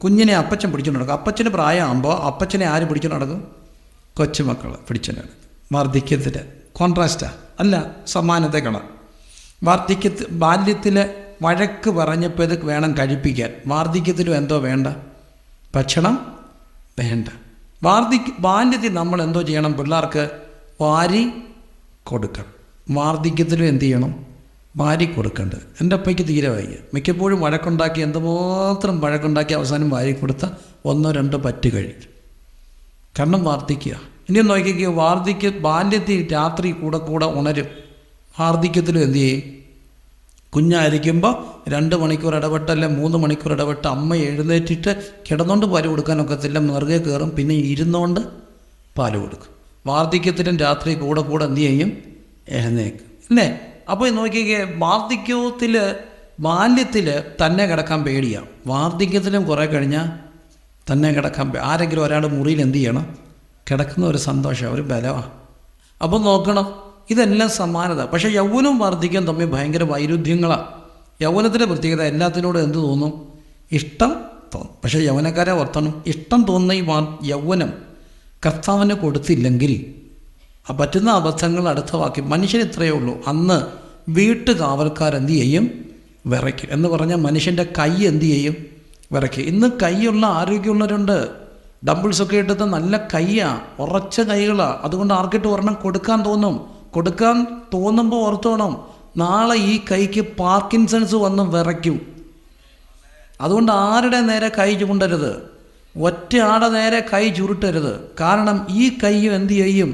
Speaker 1: കുഞ്ഞിനെ അപ്പച്ചൻ പിടിച്ചോണ്ട് നടക്കും. അപ്പച്ചന് പ്രായമാകുമ്പോൾ അപ്പച്ചനെ ആര് പിടിച്ചോണ്ട് നടക്കും? കൊച്ചുമക്കൾ പിടിച്ചോണ്ട് നടക്കും. വാർദ്ധക്യത്തിൽ കോൺട്രാസ്റ്റാ? അല്ല, സമാനതകളാണ്. ബാല്യത്തിൽ വഴക്ക് പറഞ്ഞപ്പോൾ ഇത് വേണം കഴിപ്പിക്കാൻ, വാർദ്ധക്യത്തിലും എന്തോ വേണ്ട? ഭക്ഷണം വേണ്ട. ബാല്യത്തിൽ നമ്മൾ എന്തോ ചെയ്യണം? പിള്ളേർക്ക് വാരി കൊടുക്കണം. വാർദ്ധക്യത്തിലും എന്ത് ചെയ്യണം? വാരി കൊടുക്കേണ്ടത്. എൻ്റെ അപ്പയ്ക്ക് തീരെ വയ്യ. മിക്കപ്പോഴും വഴക്കുണ്ടാക്കി, എന്തുമാത്രം വഴക്കുണ്ടാക്കി അവസാനം വാരി കൊടുത്ത 1-2 പറ്റ് കഴിയും. കാരണം വാർദ്ധക്യ. ഇനി നോക്കിക്കുക, ബാല്യത്തിൽ രാത്രി കൂടെ ഉണരും, വാർദ്ധക്യത്തിലും എന്ത് ചെയ്യും? കുഞ്ഞായിരിക്കുമ്പോൾ 2 മണിക്കൂർ ഇടപെട്ടല്ലേ 3 മണിക്കൂർ ഇടപെട്ട് അമ്മ എഴുന്നേറ്റിട്ട് കിടന്നുകൊണ്ട് പാല് കൊടുക്കാനൊക്കത്തില്ല, നെറുകെ കയറും, പിന്നെ ഇരുന്നുകൊണ്ട് പാല് കൊടുക്കും. വാർദ്ധക്യത്തിലും രാത്രി കൂടെ എന്ത് ചെയ്യും? എഴുന്നേക്കും അല്ലേ? അപ്പോൾ നോക്കിക്കേ, വാർദ്ധക്യത്തിൽ ബാല്യത്തിൽ തന്നെ കിടക്കാൻ പേടിയാണ്, വാർദ്ധക്യത്തിലും കുറേ കഴിഞ്ഞാൽ തന്നെ കിടക്കാൻ ആരെങ്കിലും ഒരാൾ മുറിയിൽ എന്ത് ചെയ്യണം, കിടക്കുന്ന ഒരു സന്തോഷം, ഒരു ബലമാണ്. അപ്പം നോക്കണം, ഇതെല്ലാം സമാനത. പക്ഷേ യൗവനവും വാർദ്ധക്യവും തമ്മിൽ ഭയങ്കര വൈരുദ്ധ്യങ്ങളാണ്. യൗവനത്തിൻ്റെ പ്രത്യേകത എല്ലാത്തിനോടും എന്ത് തോന്നും, ഇഷ്ടം തോന്നും. പക്ഷേ യൗവനക്കാരെ ഓർത്തണം, ഇഷ്ടം തോന്നുന്ന ഈ യൗവനം കർത്താവിന് കൊടുത്തില്ലെങ്കിൽ പറ്റുന്ന അബദ്ധങ്ങൾ അടുത്ത വാക്കി. മനുഷ്യൻ ഇത്രയേ ഉള്ളൂ, അന്ന് വീട്ടുകാവൽക്കാരെന്ത് ചെയ്യും, വിറയ്ക്കും. എന്ന് പറഞ്ഞാൽ മനുഷ്യൻ്റെ കൈ എന്ത് ചെയ്യും, വിറയ്ക്കും. ഇന്ന് കൈയുള്ള ആരോഗ്യമുള്ളവരുണ്ട്, ഡംബിൾസൊക്കെ ഇട്ടത് നല്ല കൈയാണ്, ഉറച്ച കൈകളാണ്. അതുകൊണ്ട് ആർക്കിട്ട് ഒരെണ്ണം കൊടുക്കാൻ തോന്നും. കൊടുക്കാൻ തോന്നുമ്പോൾ ഓർത്തോണം, നാളെ ഈ കൈക്ക് പാർക്കിൻസൺസ് വന്ന് വിറയ്ക്കും. അതുകൊണ്ട് ആരുടെ നേരെ കൈ ചൂണ്ടരുത്, ഒറ്റയാടെ നേരെ കൈ ചുരുട്ടരുത്. കാരണം ഈ കൈയും എന്ത് ചെയ്യും,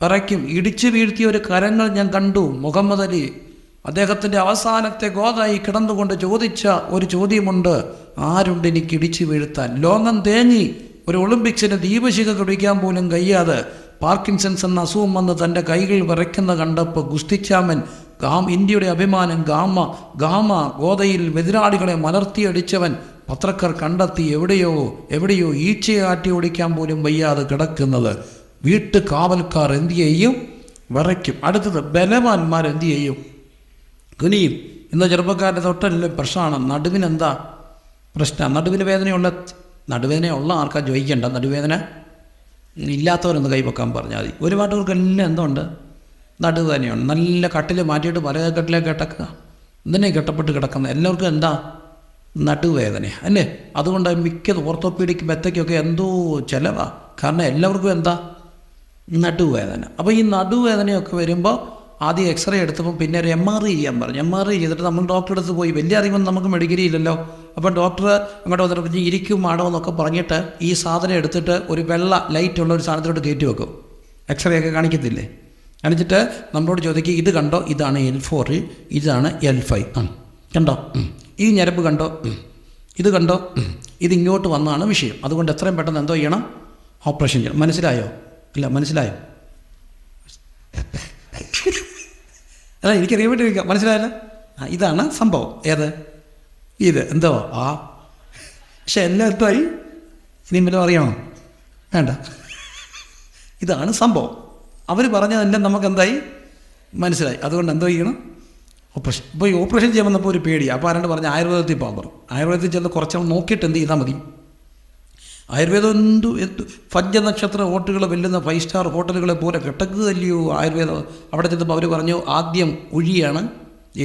Speaker 1: വിറയ്ക്കും. ഇടിച്ചു വീഴ്ത്തിയ ഒരു കരങ്ങൾ ഞാൻ കണ്ടു. മുഹമ്മദ് അലി അദ്ദേഹത്തിൻ്റെ അവസാനത്തെ ഗോതായി കിടന്നുകൊണ്ട് ചോദിച്ച ഒരു ചോദ്യമുണ്ട്, ആരുണ്ട് എനിക്ക് ഇടിച്ചു വീഴ്ത്താൻ? ലോകം തേങ്ങി ഒരു ഒളിമ്പിക്സിന് ദീപശിഖ കുടിക്കാൻ പോലും കഴിയാതെ പാർക്കിൻസൺസ് എന്ന അസുഖം വന്ന് തൻ്റെ കൈകൾ വിറയ്ക്കുന്ന കണ്ടപ്പോൾ ഗുസ്തിച്ചാമൻ, ഇന്ത്യയുടെ അഭിമാനം ഗാമ ഗോതയിൽ എതിരാളികളെ മലർത്തിയടിച്ചവൻ പത്രക്കാർ കണ്ടെത്തി എവിടെയോ ഈച്ചയെ ആട്ടി ഓടിക്കാൻ പോലും വയ്യാതെ കിടക്കുന്നത്. വീട്ടു കാവൽക്കാർ എന്തു ചെയ്യും, വിറയ്ക്കും. അടുത്തത് ബലവാന്മാർ എന്തു ചെയ്യും, കുനിയും. ഇന്ന് ചെറുപ്പക്കാരുടെ തൊട്ടല്ല പ്രശ്നമാണ്. നടുവിനെന്താ പ്രശ്നം? നടുവേദനയുള്ള ആർക്കാ ചോദിക്കേണ്ട, നടുവേദന ഇല്ലാത്തവരൊന്ന് കൈവെക്കാൻ പറഞ്ഞാൽ മതി. ഒരുപാട് പേർക്കെല്ലാം എന്തുണ്ട്, നടുവേദനയുണ്ട്. നല്ല കട്ടിൽ മാറ്റിയിട്ട് പല കട്ടിലേക്ക് കിടക്കുക, എന്തിനെ കെട്ടപ്പെട്ട് കിടക്കുന്നത്, എല്ലാവർക്കും എന്താ, നടുവേദന അല്ലേ? അതുകൊണ്ട് മിക്കത് ഓർത്തോപീഡിക് മെത്തയ്ക്കൊക്കെ എന്തോ ചിലവാണ്. കാരണം എല്ലാവർക്കും എന്താ, നടുവേദന. അപ്പോൾ ഈ നടുവേദനയൊക്കെ വരുമ്പോൾ ആദ്യം എക്സ്റേ എടുത്തപ്പോൾ പിന്നെ ഒരു MRI ചെയ്യാൻ പറഞ്ഞു. MRI ചെയ്തിട്ട് നമ്മൾ ഡോക്ടറെ അടുത്ത് പോയി. വലിയ അറിവൊന്നും നമുക്ക് മെഡിക്കലി ഇല്ലല്ലോ. അപ്പോൾ ഡോക്ടർ അങ്ങോട്ട് വന്നിട്ട് ഇരിക്കും ആടോ എന്നൊക്കെ പറഞ്ഞിട്ട് ഈ സാധനം എടുത്തിട്ട് ഒരു വെള്ള ലൈറ്റുള്ള ഒരു സാധനത്തോട്ട് കയറ്റി വെക്കും. എക്സ്റേ ഒക്കെ കാണിക്കത്തില്ലേ? കാണിച്ചിട്ട് നമ്മളോട് ചോദിക്കും, ഇത് കണ്ടോ, ഇതാണ് L4, ഇതാണ് L5, കണ്ടോ, ഈ ഞരമ്പ് കണ്ടോ, ഇത് കണ്ടോ, ഇതിങ്ങോട്ട് വന്നാണ് വിഷയം. അതുകൊണ്ട് എത്രയും പെട്ടെന്ന് എന്തോ ചെയ്യണം, ഓപ്പറേഷൻ ചെയ്യണം. മനസ്സിലായോ? ഇല്ല, മനസ്സിലായോ? അല്ല, എനിക്കറിയാൻ വേണ്ടി ചോദിക്കാം, മനസ്സിലായല്ലോ? ഇതാണ് സംഭവം. ഏത് ഇത് എന്തോ പക്ഷെ എല്ലാം എന്തായി, ഇനി വല്ലതും അറിയണോ? വേണ്ട, ഇതാണ് സംഭവം. അവർ പറഞ്ഞതെല്ലാം നമുക്ക് എന്തായി മനസ്സിലായി. അതുകൊണ്ട് എന്തോ ചെയ്യണം, ഓപ്പറേഷൻ. ഇപ്പോൾ ഈ ഓപ്പറേഷൻ ചെയ്യാൻ വന്നപ്പോൾ ഒരു പേടി. അപ്പോൾ ആരാണ്ട് പറഞ്ഞ് ആയുർവേദത്തിൽ പോകാൻ പറഞ്ഞു. ആയുർവേദത്തിൽ ചെന്ന് കുറച്ച് നോക്കിയിട്ട് എന്ത് ചെയ്താൽ മതി. ആയുർവേദം എന്തു പഞ്ചനക്ഷത്ര ഹോട്ടലുകൾ വെല്ലുന്ന 5 സ്റ്റാർ ഹോട്ടലുകളെ പോലെ കിടക്കുകയല്ലയോ ആയുർവേദം. അവിടെ ചെന്നപ്പോൾ അവർ പറഞ്ഞു, ആദ്യം ഉഴിയാണ്,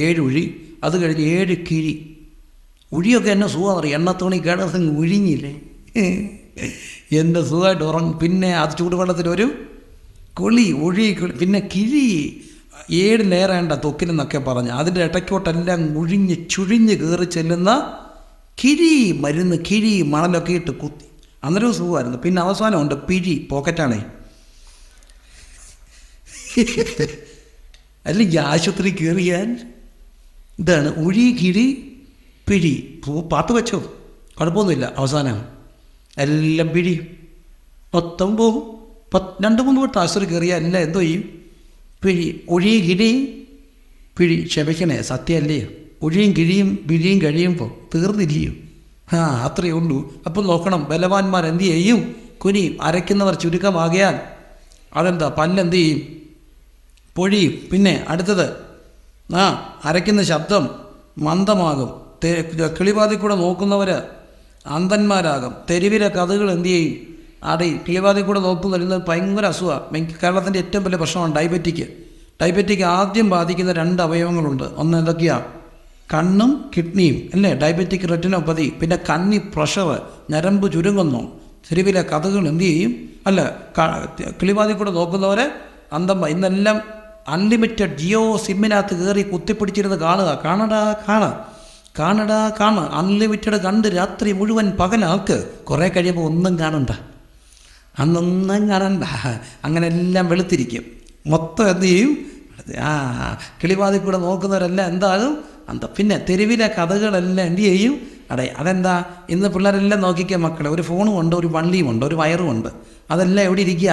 Speaker 1: 7 ഉഴി, അത് കഴിഞ്ഞ് 7 കിഴി. ഉഴിയൊക്കെ എന്നെ സുഖം അറിയാം, എണ്ണത്തോണി കിടന്ന് ഉഴിഞ്ഞില്ലേ, എൻ്റെ സുഖമായിട്ട് ഉറങ്ങും. പിന്നെ അത് ചൂടുവെള്ളത്തിലൊരു കുളി, പിന്നെ കിഴി 7 ലെയറേണ്ട തൊക്കിലെന്നൊക്കെ പറഞ്ഞ് അതിൻ്റെ ഇടയ്ക്കോട്ടെല്ലാം ചുഴിഞ്ഞ് കയറി ചെല്ലുന്ന കിഴി മരുന്ന്, കിഴി മണലൊക്കെ ഇട്ട് കുത്തി. അന്നേരവും സുഖമായിരുന്നു. പിന്നെ അവസാനമുണ്ട് പിഴി, പോക്കറ്റാണേ. അല്ലെങ്കിൽ ആശുപത്രി കയറിയാൽ ഇതാണ് ഉഴി, കിഴി, പിഴി. പാത്ത് വെച്ചോ, കുഴപ്പമൊന്നുമില്ല. അവസാനം എല്ലാം പിഴി മൊത്തം പോകും. 2-3 വട്ടം ആശുപത്രി കയറിയാൽ എല്ലാം എന്തോ ചെയ്യും, പിഴി. ഉഴി, കിഴി, പിഴി. ക്ഷമിക്കണേ, സത്യമല്ലേ? ഉഴിയും കിഴിയും പിഴിയും കഴിയുമ്പോൾ തീർന്നില്ലയോ? അത്രയേ ഉള്ളൂ. അപ്പോൾ നോക്കണം, ബലവാന്മാർ എന്ത് ചെയ്യും, കുനിയും. അരയ്ക്കുന്നവർ ചുരുക്കമാകിയാൽ അതെന്താ, പല്ലെന്ത് ചെയ്യും, പൊഴിയും. പിന്നെ അടുത്തത് അരയ്ക്കുന്ന ശബ്ദം മന്ദമാകും. കിളിവാതിൽ കൂടെ നോക്കുന്നവർ അന്ധന്മാരാകും. തെരുവിലെ കഥകൾ എന്ത് ചെയ്യും, അടയും. കിളിവാതിൽ കൂടെ നോക്കുന്നത് ഭയങ്കര അസുഖമാണ്. കേരളത്തിൻ്റെ ഏറ്റവും വലിയ പ്രശ്നമാണ് ഡയബറ്റിക് ആദ്യം ബാധിക്കുന്ന 2 അവയവങ്ങളുണ്ട്. ഒന്ന് എന്തൊക്കെയാണ്, കണ്ണും കിഡ്നിയും അല്ലേ, ഡയബറ്റിക് റെറ്റിനോപ്പതി. പിന്നെ കണ്ണി പ്രഷർ, ഞരമ്പ് ചുരുങ്ങുന്നു. തെരുവിലെ കഥകൾ എന്ത് ചെയ്യും, അല്ല കിളിവാതിൽ കൂടെ നോക്കുന്നവരെ അന്തം. ഇന്നെല്ലാം അൺലിമിറ്റഡ് ജിയോ സിമ്മിനകത്ത് കയറി കുത്തിപ്പിടിച്ചിരുന്ന് കാണുക. അൺലിമിറ്റഡ് കണ്ട് രാത്രി മുഴുവൻ പകലാൾക്ക്. കുറേ കഴിയുമ്പോൾ ഒന്നും കാണണ്ട, അങ്ങനെ എല്ലാം വെളുത്തിരിക്കും. മൊത്തം എന്ത് ചെയ്യും, കിളിവാതിൽ കൂടെ നോക്കുന്നവരെല്ലാം എന്താകും, പിന്നെ തെരുവിലെ കഥകളെല്ലാം എന്ത് ചെയ്യും, അതെന്താ. ഇന്ന് പിള്ളേരെല്ലാം നോക്കിക്കുക മക്കളെ, ഒരു ഫോണും ഉണ്ട്, ഒരു വണ്ടിയും ഉണ്ട്, ഒരു വയറും ഉണ്ട്. അതെല്ലാം എവിടെ ഇരിക്കുക,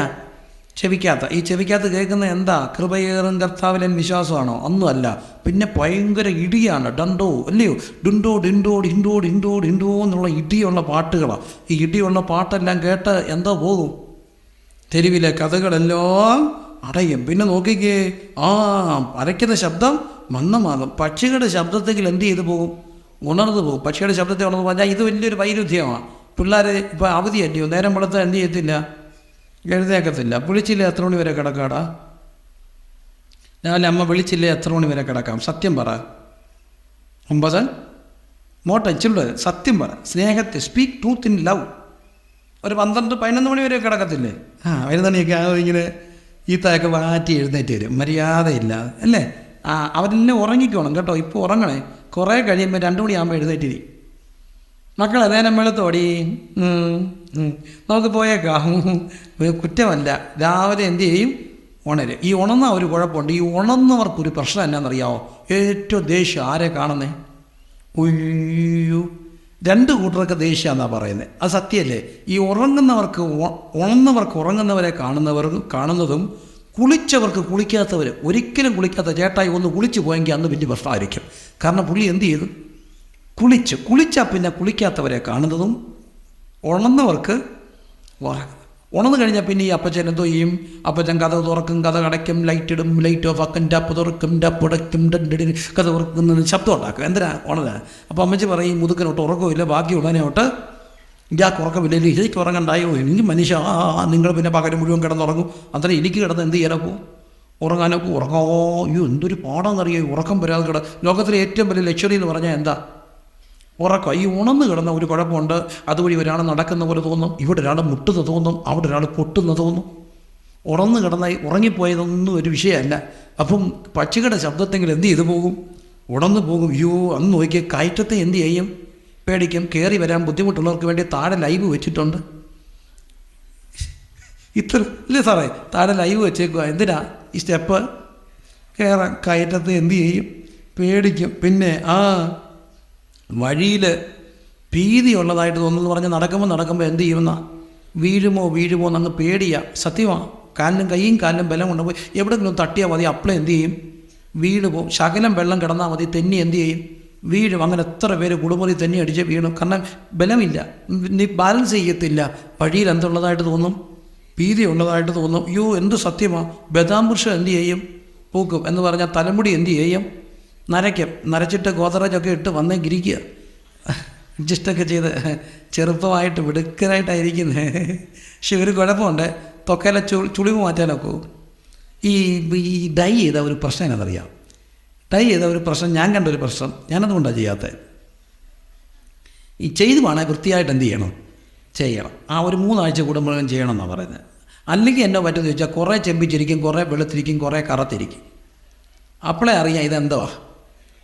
Speaker 1: ഈ ചെവിക്കകത്ത് കേൾക്കുന്ന എന്താ? കൃപയേറും കർത്താവിലെ വിശ്വാസമാണോ? ഒന്നുമല്ല. പിന്നെ ഭയങ്കര ഇടിയാണ്, ഡണ്ടോ അല്ലയോ, ഡുണ്ടോ ഡിൻഡോ ഡിൻഡോ ഡിൻഡോ ഡിൻഡോ എന്നുള്ള ഇടിയുള്ള പാട്ടുകളാണ്. ഈ ഇടിയുള്ള പാട്ടെല്ലാം കേട്ട് എന്തോ പോകും, തെരുവിലെ കഥകളെല്ലാം അടയും. പിന്നെ നോക്കിക്കേ, അരയ്ക്കുന്ന ശബ്ദം മന്ദമാകും. പക്ഷികളുടെ ശബ്ദത്തെങ്കിൽ എന്ത് ചെയ്തു പോകും? ഉണർന്നു പോകും. പക്ഷിയുടെ ശബ്ദത്തെ ഉണർന്നു പറഞ്ഞാൽ ഇത് വലിയൊരു വൈരുദ്ധ്യമാണ്. പിള്ളേർ ഇപ്പോൾ അവധിയല്ലയോ, നേരം വെളുത്താൽ എന്ത് ചെയ്യത്തില്ല? എഴുന്നേക്കത്തില്ല. വിളിച്ചില്ലേ എത്ര മണി വരെ കിടക്കാടാ? രാവിലെ അമ്മ വിളിച്ചില്ലേ എത്ര മണി വരെ കിടക്കാം? സത്യം പറ. 9 മോട്ട ഇച്ചിരി സത്യം പറ. സ്നേഹത്തെ സ്പീക്ക് ട്രൂത്ത് ഇൻ ലവ്. ഒരു 12-11 മണി വരെ കിടക്കത്തില്ലേ? 11 മണിയൊക്കെ ഇങ്ങനെ ഈത്തയൊക്കെ മാറ്റി എഴുന്നേറ്റ് വരും, മര്യാദയില്ല അല്ലേ? അവരെല്ലാം ഉറങ്ങിക്കോണം കേട്ടോ. ഇപ്പോൾ ഉറങ്ങണേ, കുറേ കഴിയുമ്പോൾ 2 മണിയാകുമ്പോൾ എഴുന്നേറ്റിരി. മക്കളെ നേരം വെളുത്തോടി, നമുക്ക് പോയേക്കാം, കുറ്റമല്ല. രാവിലെ എന്ത് ചെയ്യും? ഉണരും. ഈ ഉണർന്ന ഒരു കുഴപ്പമുണ്ട്. ഈ ഉണർന്നവർക്കൊരു പ്രശ്നം എന്നാണെന്നറിയാമോ? ഏറ്റവും ദേഷ്യം ആരെ കാണുന്നേ? ഉയ്യോ, 2 കൂട്ടർക്ക് ദേഷ്യമെന്നാണ് പറയുന്നത്. അത് സത്യമല്ലേ? ഈ ഉറങ്ങുന്നവരെ കാണുന്നതും കുളിച്ചവർക്ക് കുളിക്കാത്തവർ, ഒരിക്കലും കുളിക്കാത്ത ചേട്ടായി ഒന്ന് കുളിച്ച് പോയെങ്കിൽ അന്ന് വലിയ പ്രശ്നമായിരിക്കും. കാരണം പുള്ളി എന്ത് ചെയ്തു? കുളിച്ചാൽ പിന്നെ കുളിക്കാത്തവരെ കാണുന്നതും ഉണർന്നവർക്ക് ഉണർന്നു കഴിഞ്ഞാൽ പിന്നെ ഈ അപ്പച്ചൻ എന്തോ ചെയ്യും? അപ്പച്ചൻ കഥ തുറക്കും, കഥ അടയ്ക്കും, ലൈറ്റ് ഇടും, ലൈറ്റ് ഓഫ് ആക്കും, ടപ്പ് തുറക്കും, ടപ്പ് ഉടയ്ക്കും, കഥ തുറക്കുന്ന ശബ്ദം ഉണ്ടാക്കും. എന്തിനാ? ഉണരാ. അപ്പോൾ അമ്മച്ചി പറയും, മുതുക്കനോട്ട് ഉറക്കമില്ല, ബാക്കി ഉടനെയോട്ട് ഇയാൾക്ക് ഉറക്കമില്ല, എനിക്ക് ഉറങ്ങണ്ടായോ? എനിക്ക് മനുഷ്യ നിങ്ങൾ പിന്നെ പകരം മുഴുവൻ കിടന്നുറങ്ങും. അന്നേരം എനിക്ക് കിടന്ന് എന്ത് ചെയ്യാനൊക്കെ? ഉറങ്ങാനൊക്കെ. ഉറങ്ങാമോ? അയ്യോ എന്തൊരു പാടാന്നറിയോ ഉറക്കം വരാതെ ലോകത്തിലെ ഏറ്റവും വലിയ ലക്ഷറി എന്ന് പറഞ്ഞാൽ എന്താ? ഉറക്കം. ഈ ഉണർന്ന് കിടന്ന ഒരു കുഴപ്പമുണ്ട്. അതുവഴി ഒരാൾ നടക്കുന്ന പോലെ തോന്നും, ഇവിടെ ഒരാൾ മുട്ടുന്ന തോന്നും, അവിടെ ഒരാൾ പൊട്ടുന്ന തോന്നും. ഉണർന്ന് കിടന്ന ഉറങ്ങിപ്പോയതൊന്നും ഒരു വിഷയമല്ല. അപ്പം പക്ഷികളുടെ ശബ്ദത്തെങ്കിൽ എന്ത് ചെയ്തു പോകും? ഉണർന്നു പോകും. അയ്യോ അന്ന് നോക്കിയ കയറ്റത്തെ എന്ത് ചെയ്യും? പേടിക്കും. കയറി വരാൻ ബുദ്ധിമുട്ടുള്ളവർക്ക് വേണ്ടി താഴെ ലൈവ് വെച്ചിട്ടുണ്ട്. ഇത്ര ഇല്ലേ സാറേ? താഴെ ലൈവ് വെച്ചേക്കുക. എന്തിനാ? ഈ സ്റ്റെപ്പ് കയറാൻ. കയറ്റത്തെ എന്ത് ചെയ്യും? പേടിക്കും. പിന്നെ വഴിയിൽ ഭീതിയുള്ളതായിട്ട് തോന്നുന്നു പറഞ്ഞാൽ നടക്കുമ്പോൾ എന്ത് ചെയ്യുമെന്ന? വീഴുമോ എന്നങ്ങ് പേടിയാണ്. സത്യമാണ്. കൈയും കാലിലും ബലം കൊണ്ടുപോയി എവിടെയെങ്കിലും തട്ടിയാൽ മതി, അപ്പളെ എന്ത് ചെയ്യും? വീണ് പോകും. ശകലം വെള്ളം കിടന്നാൽ മതി, തെന്നി എന്ത് ചെയ്യും? വീഴും. അങ്ങനെ എത്ര പേര് കുടുംബത്തിൽ തെന്നി അടിച്ച് വീണു. കാരണം ബലമില്ല, നീ ബാലൻസ് ചെയ്യത്തില്ല. വഴിയിൽ എന്തുള്ളതായിട്ട് തോന്നും? ഭീതിയുള്ളതായിട്ട് തോന്നും. അയ്യോ എന്ത് സത്യമാണ്. ബദാംപുരുഷം എന്ത് ചെയ്യും? പൂക്കും. എന്ന് പറഞ്ഞാൽ തലമുടി എന്ത് ചെയ്യും? നരയ്ക്കും. നരച്ചിട്ട് ഗോതറേജൊക്കെ ഇട്ട് വന്നേ ഗിരിക്കുക, അഡ്ജസ്റ്റൊക്കെ ചെയ്ത് ചെറുപ്പമായിട്ട് മിടുക്കനായിട്ടായിരിക്കുന്നത്. പക്ഷെ ഒരു കുഴപ്പമുണ്ട്, തൊക്കയിലെ ചുളിവ് മാറ്റാനൊക്കെ ഈ ഡൈ ചെയ്ത ഒരു പ്രശ്നം എന്നറിയാം. ഡൈ ചെയ്ത ഒരു പ്രശ്നം, ഞാൻ കണ്ടൊരു പ്രശ്നം, ഞാനതുകൊണ്ടാണ് ചെയ്യാത്തത്. ഈ ചെയ്തു വേണേൽ വൃത്തിയായിട്ട് എന്ത് ചെയ്യണം? ഒരു 3 ആഴ്ച കൂടുമ്പോഴും ചെയ്യണമെന്നാണ് പറയുന്നത്. അല്ലെങ്കിൽ എന്നോ പറ്റുമെന്ന് ചോദിച്ചാൽ കുറേ ചെമ്പിച്ചിരിക്കും, കുറേ വെളുത്തിരിക്കും, കുറേ കറുത്തിരിക്കും. അപ്പോഴേ അറിയാം ഇതെന്തുവാ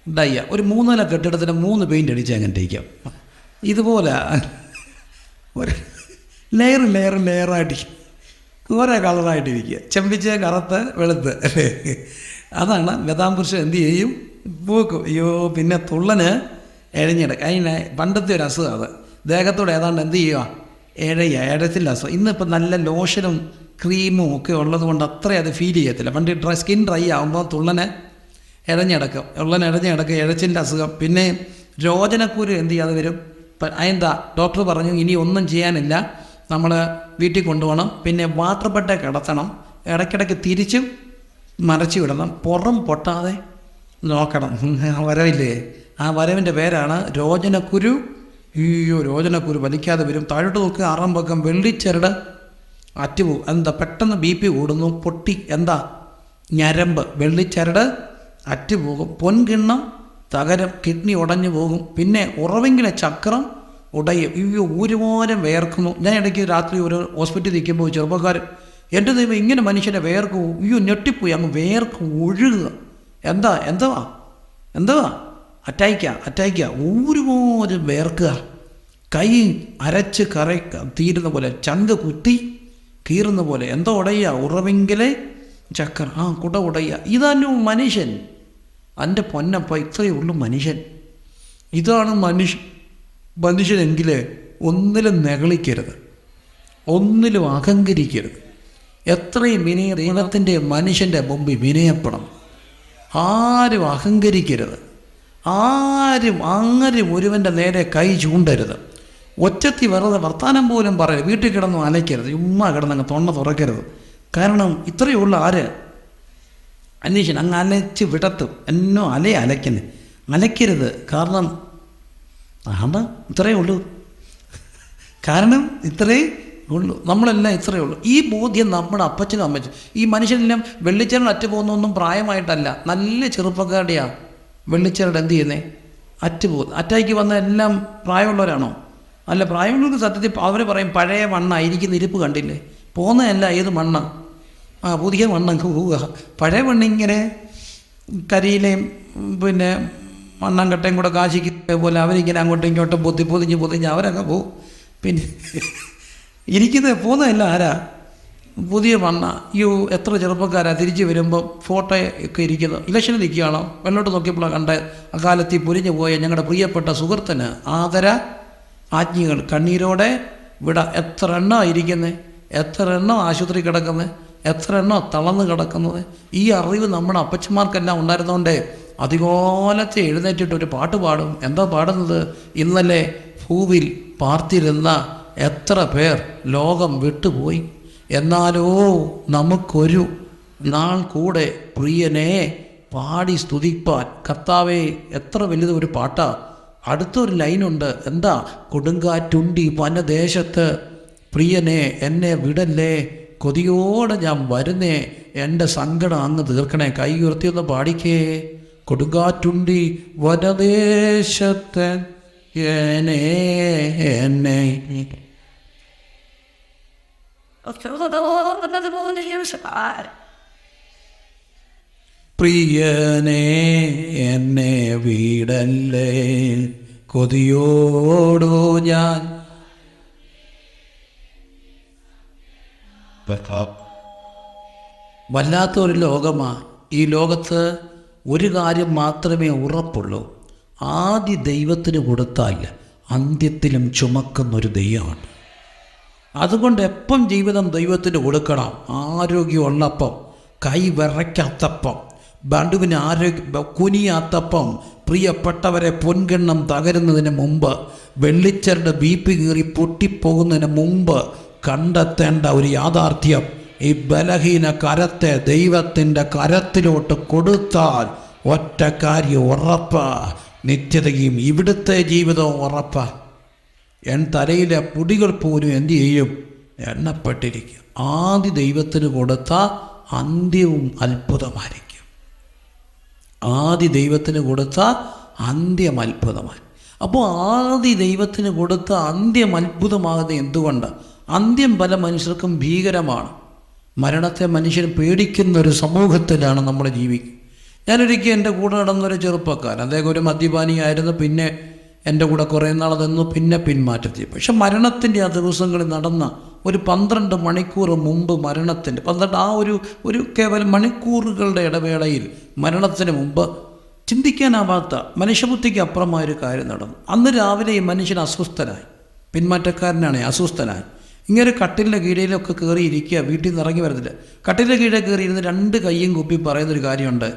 Speaker 1: ഡയ്യ. ഒരു 3 നില കെട്ടിടത്തിന് 3 പെയിൻ്റ് അടിച്ച് അങ്ങനെ ഇരിക്കാം. ഇതുപോലെ ഒരു ലെയറായിട്ട് ഓരോ കളറായിട്ടിരിക്കുക, ചെമ്പിച്ച് കറുത്ത് വെളുത്ത്. അതാണ് ബദാംപുരുഷൻ എന്ത് ചെയ്യും? പൂക്കും. അയ്യോ പിന്നെ തുള്ളന് എഴഞ്ഞെടുക്കുക. അതിന് പണ്ടത്തെ ഒരു അസുഖം അത്. ദേഹത്തോടെ ഏതാണ്ട് എന്ത് ചെയ്യുക? എഴത്തില്ല അസുഖം. ഇന്നിപ്പോൾ നല്ല ലോഷനും ക്രീമും ഒക്കെ ഉള്ളത് കൊണ്ട് അത്രയും അത് ഫീൽ ചെയ്യത്തില്ല. പണ്ട് സ്കിൻ ഡ്രൈ ആകുമ്പോൾ തുള്ളനെ ഇഴഞ്ഞടക്കും, ഇഴച്ചിൻ്റെ അസുഖം. പിന്നെ രോചനക്കൂര് എന്ത് ചെയ്യാതെ വരും. അതെന്താ? ഡോക്ടർ പറഞ്ഞു ഇനി ഒന്നും ചെയ്യാനില്ല, നമ്മൾ വീട്ടിൽ കൊണ്ടുപോകണം. പിന്നെ വാട്ടർ ബെഡ് കിടത്തണം, ഇടയ്ക്കിടയ്ക്ക് തിരിച്ചും മറച്ചു വിടണം, പുറം പൊട്ടാതെ നോക്കണം. വരവില്ലേ? ആ വരവിൻ്റെ പേരാണ് രോചനക്കുരു. അയ്യോ രോചനക്കുരു വലിക്കാതെ വരും. താഴോട്ട് നോക്കുക, 6 പക്കം വെള്ളിച്ചരട് അറ്റുപോകും. എന്താ? പെട്ടെന്ന് BP കൂടുന്നു, പൊട്ടി. എന്താ? ഞരമ്പ്, വെള്ളിച്ചരട് അറ്റുപോകും. പൊൻകിണ്ണം തകരം, കിഡ്നി ഉടഞ്ഞു പോകും. പിന്നെ ഉറവെങ്കിലെ ചക്രം ഉടയും. അയ്യോ ഒരുപാട് വേർക്കുന്നു. ഞാൻ ഇടയ്ക്ക് രാത്രി ഒരു ഹോസ്പിറ്റലിൽ നിൽക്കുമ്പോൾ ചെറുപ്പക്കാരൻ, എൻ്റെ ദൈവം ഇങ്ങനെ മനുഷ്യനെ വേർക്കും. അയ്യോ ഞെട്ടിപ്പോയി, അങ്ങ് വേർക്ക് ഒഴുകുക. എന്തുവാ അറ്റായിക്ക ഒരുപാട് വേർക്കുക. കൈ അരച്ച് തീരുന്ന പോലെ, ചങ്ക് കുത്തി കീറുന്ന പോലെ. എന്തോ ഉടയുക? ഉറവെങ്കിലെ ചക്രം, കുട ഉടയുക. ഇതാണ് മനുഷ്യൻ. എൻ്റെ പൊന്നപ്പ, ഇത്രയേ ഉള്ളൂ മനുഷ്യൻ. ഇതാണ് മനുഷ്യനെങ്കിൽ ഒന്നിലും നെകളിക്കരുത്, ഒന്നിലും അഹങ്കരിക്കരുത്. എത്രയും ദൈവത്തിൻ്റെ മനുഷ്യൻ്റെ മുമ്പിൽ വിനയപ്പെടണം. ആരും അഹങ്കരിക്കരുത്. ആരും ഒരുവൻ്റെ നേരെ കൈ ചൂണ്ടരുത്. ഒറ്റത്തി വെറുതെ വർത്താനം പോലും പറയരുത്. വീട്ടിൽ കിടന്നും അലയ്ക്കരുത്. ചുമ്മാ കിടന്നങ്ങ് തൊണ്ട തുറക്കരുത്. കാരണം ഇത്രയേ ഉള്ളൂ. അന്വേഷണം അങ്ങ് അലച്ച് വിടത്തും. എന്നോ അലയ്ക്കുന്നത് അലയ്ക്കരുത്. കാരണം ഇത്രയേ ഉള്ളൂ. കാരണം ഇത്രയേ ഉള്ളൂ. നമ്മളെല്ലാം ഇത്രയേ ഉള്ളൂ. ഈ ബോധ്യം നമ്മുടെ അപ്പച്ചനും അമ്മച്ചും. ഈ മനുഷ്യനെല്ലാം വെള്ളിച്ചേരൻ അറ്റ് പോകുന്നൊന്നും പ്രായമായിട്ടല്ല, നല്ല ചെറുപ്പക്കാരുടെയാണ് വെള്ളിച്ചേരൻ എന്ത് ചെയ്യുന്നേ? പോകുന്നത്. അറ്റാക്ക് വന്ന എല്ലാം പ്രായമുള്ളവരാണോ? അല്ല, പ്രായമുള്ളവർക്ക് സത്യത്തിൽ അവർ പറയും പഴയ മണ്ണ ഇരിക്കുന്ന ഇരിപ്പ് കണ്ടില്ലേ, പോകുന്നതല്ല ഏത് മണ്ണ, പുതിയ മണ്ണങ്ങ് പോവുക. പഴയ മണ്ണിങ്ങനെ കരിയിലെയും പിന്നെ മണ്ണാങ്കട്ടയും കൂടെ കാശിക്ക് പോലെ അവരിങ്ങനെ അങ്ങോട്ടും ഇങ്ങോട്ടും പൊതിഞ്ഞ് അവരങ്ങ് പോവും. പിന്നെ ഇരിക്കുന്നത് പോകുന്നതല്ല പുതിയ മണ്ണ. എത്ര ചെറുപ്പക്കാരാ തിരിച്ച് വരുമ്പോൾ ഫോട്ടോ ഒക്കെ ഇരിക്കുന്നത്. ഇലക്ഷന് നിൽക്കുകയാണോ? വെള്ളോട്ട് നോക്കിയപ്പോഴാണ് കണ്ട അകാലത്തിൽ പൊരിഞ്ഞു പോയ ഞങ്ങളുടെ പ്രിയപ്പെട്ട സുഹൃത്തിന് ആജ്ഞകൾ കണ്ണീരോടെ എത്ര എണ്ണം ഇരിക്കുന്നത്, എത്ര എണ്ണം ആശുപത്രി കിടക്കുന്നത്, എത്ര എണ്ണം തളർന്ന് കിടക്കുന്നത്. ഈ അറിവ് നമ്മുടെ അപ്പച്ചന്മാർക്കെല്ലാം ഉണ്ടായിരുന്നതുകൊണ്ട് അതികാലത്തെ എഴുന്നേറ്റിട്ട് ഒരു പാട്ട് പാടും. എന്താ പാടുന്നത്? ഇന്നലെ ഭൂവിൽ പാർത്തിരുന്ന എത്ര പേർ ലോകം വിട്ടുപോയി, എന്നാലോ നമുക്കൊരു നാൾ കൂടെ പ്രിയനെ പാടി സ്തുതിപ്പാൻ. കർത്താവേ, എത്ര വലുതൊരു പാട്ടാ. അടുത്തൊരു ലൈനുണ്ട്. എന്താ? കൊടുങ്കാറ്റുണ്ടി വനദേശത്ത് പ്രിയനെ എന്നെ വിടല്ലേ, കൊതിയോടെ ഞാൻ വരുന്നേ, എൻ്റെ സങ്കടം അങ്ങ് തീർക്കണേ. കൈ ഉയർത്തിയൊന്ന് പാടിക്കേ. കൊടുങ്കാറ്റുണ്ടി വനദേശത്ത് എന്നെ പ്രിയനെ എന്നെ വീടല്ലേ, കൊതിയോടോ ഞാൻ. വല്ലാത്തൊരു ലോകമാ ഈ ലോകത്ത്. ഒരു കാര്യം മാത്രമേ ഉറപ്പുള്ളൂ, ആദ്യ ദൈവത്തിന് കൊടുത്താൽ അന്ത്യത്തിലും ചുമക്കുന്നൊരു ദൈവമാണ്. അതുകൊണ്ട് എപ്പം ജീവിതം ദൈവത്തിന് കൊടുക്കണം. ആരോഗ്യമുള്ളപ്പം, കൈ വിറയ്ക്കാത്തപ്പം, ബണ്ടുവിന് കുനിയാത്തപ്പം, പ്രിയപ്പെട്ടവരെ പൊൻകിണ്ണം തകരുന്നതിന് മുമ്പ്, വെള്ളിച്ചരുടെ BP കീറി പൊട്ടിപ്പോകുന്നതിന് മുമ്പ് കണ്ടെത്തേണ്ട ഒരു യാഥാർത്ഥ്യം, ഈ ബലഹീന കരത്തെ ദൈവത്തിൻ്റെ കരത്തിലോട്ട് കൊടുത്താൽ ഒറ്റ കാര്യം ഉറപ്പാ, നിത്യതയും ഇവിടുത്തെ ജീവിതവും ഉറപ്പാ. തലയിലെ പൊടികൾ പോലും എന്തു ചെയ്യും? എണ്ണപ്പെട്ടിരിക്കും. ആദ്യ ദൈവത്തിന് കൊടുത്ത അന്ത്യവും അത്ഭുതമായിരിക്കും. ആദ്യ ദൈവത്തിന് കൊടുത്ത അന്ത്യം അത്ഭുതമായി. അപ്പോൾ ആദ്യ ദൈവത്തിന് കൊടുത്ത അന്ത്യം അത്ഭുതമാകുന്നത് എന്തുകൊണ്ട്? അന്ത്യം പല മനുഷ്യർക്കും ഭീകരമാണ്. മരണത്തെ മനുഷ്യൻ പേടിക്കുന്നൊരു സമൂഹത്തിലാണ് നമ്മൾ ജീവിക്കുന്നത്. ഞാനൊരിക്കൽ എൻ്റെ കൂടെ നടന്നൊരു ചെറുപ്പക്കാരൻ, അദ്ദേഹം ഒരു മദ്യപാനിയായിരുന്നു. പിന്നെ എൻ്റെ കൂടെ കുറേ നാൾ നിന്നു, പിന്നെ പിന്മാറ്റത്തി. പക്ഷെ മരണത്തിൻ്റെ ആ ദിവസങ്ങളിൽ നടന്ന ഒരു 12 മണിക്കൂർ മുമ്പ് മരണത്തിൻ്റെ 12 ഒരു കേവലം മണിക്കൂറുകളുടെ ഇടവേളയിൽ മരണത്തിന് മുമ്പ് ചിന്തിക്കാനാവാത്ത മനുഷ്യബുദ്ധിക്ക് അപ്പുറമായൊരു കാര്യം നടന്നു. അന്ന് രാവിലെ ഈ മനുഷ്യൻ അസ്വസ്ഥനായി, പിന്മാറ്റക്കാരനാണ്, അസ്വസ്ഥനായി. ഇങ്ങനെ കട്ടിലിൻ്റെ കീഴയിലൊക്കെ കയറി ഇരിക്കുക, വീട്ടിൽ നിന്ന് ഇറങ്ങി വരുന്നില്ല. കട്ടിലിൻ്റെ കീഴെ കയറി ഇരുന്ന് 2 കൈയും കുപ്പി പറയുന്നൊരു കാര്യമുണ്ട്,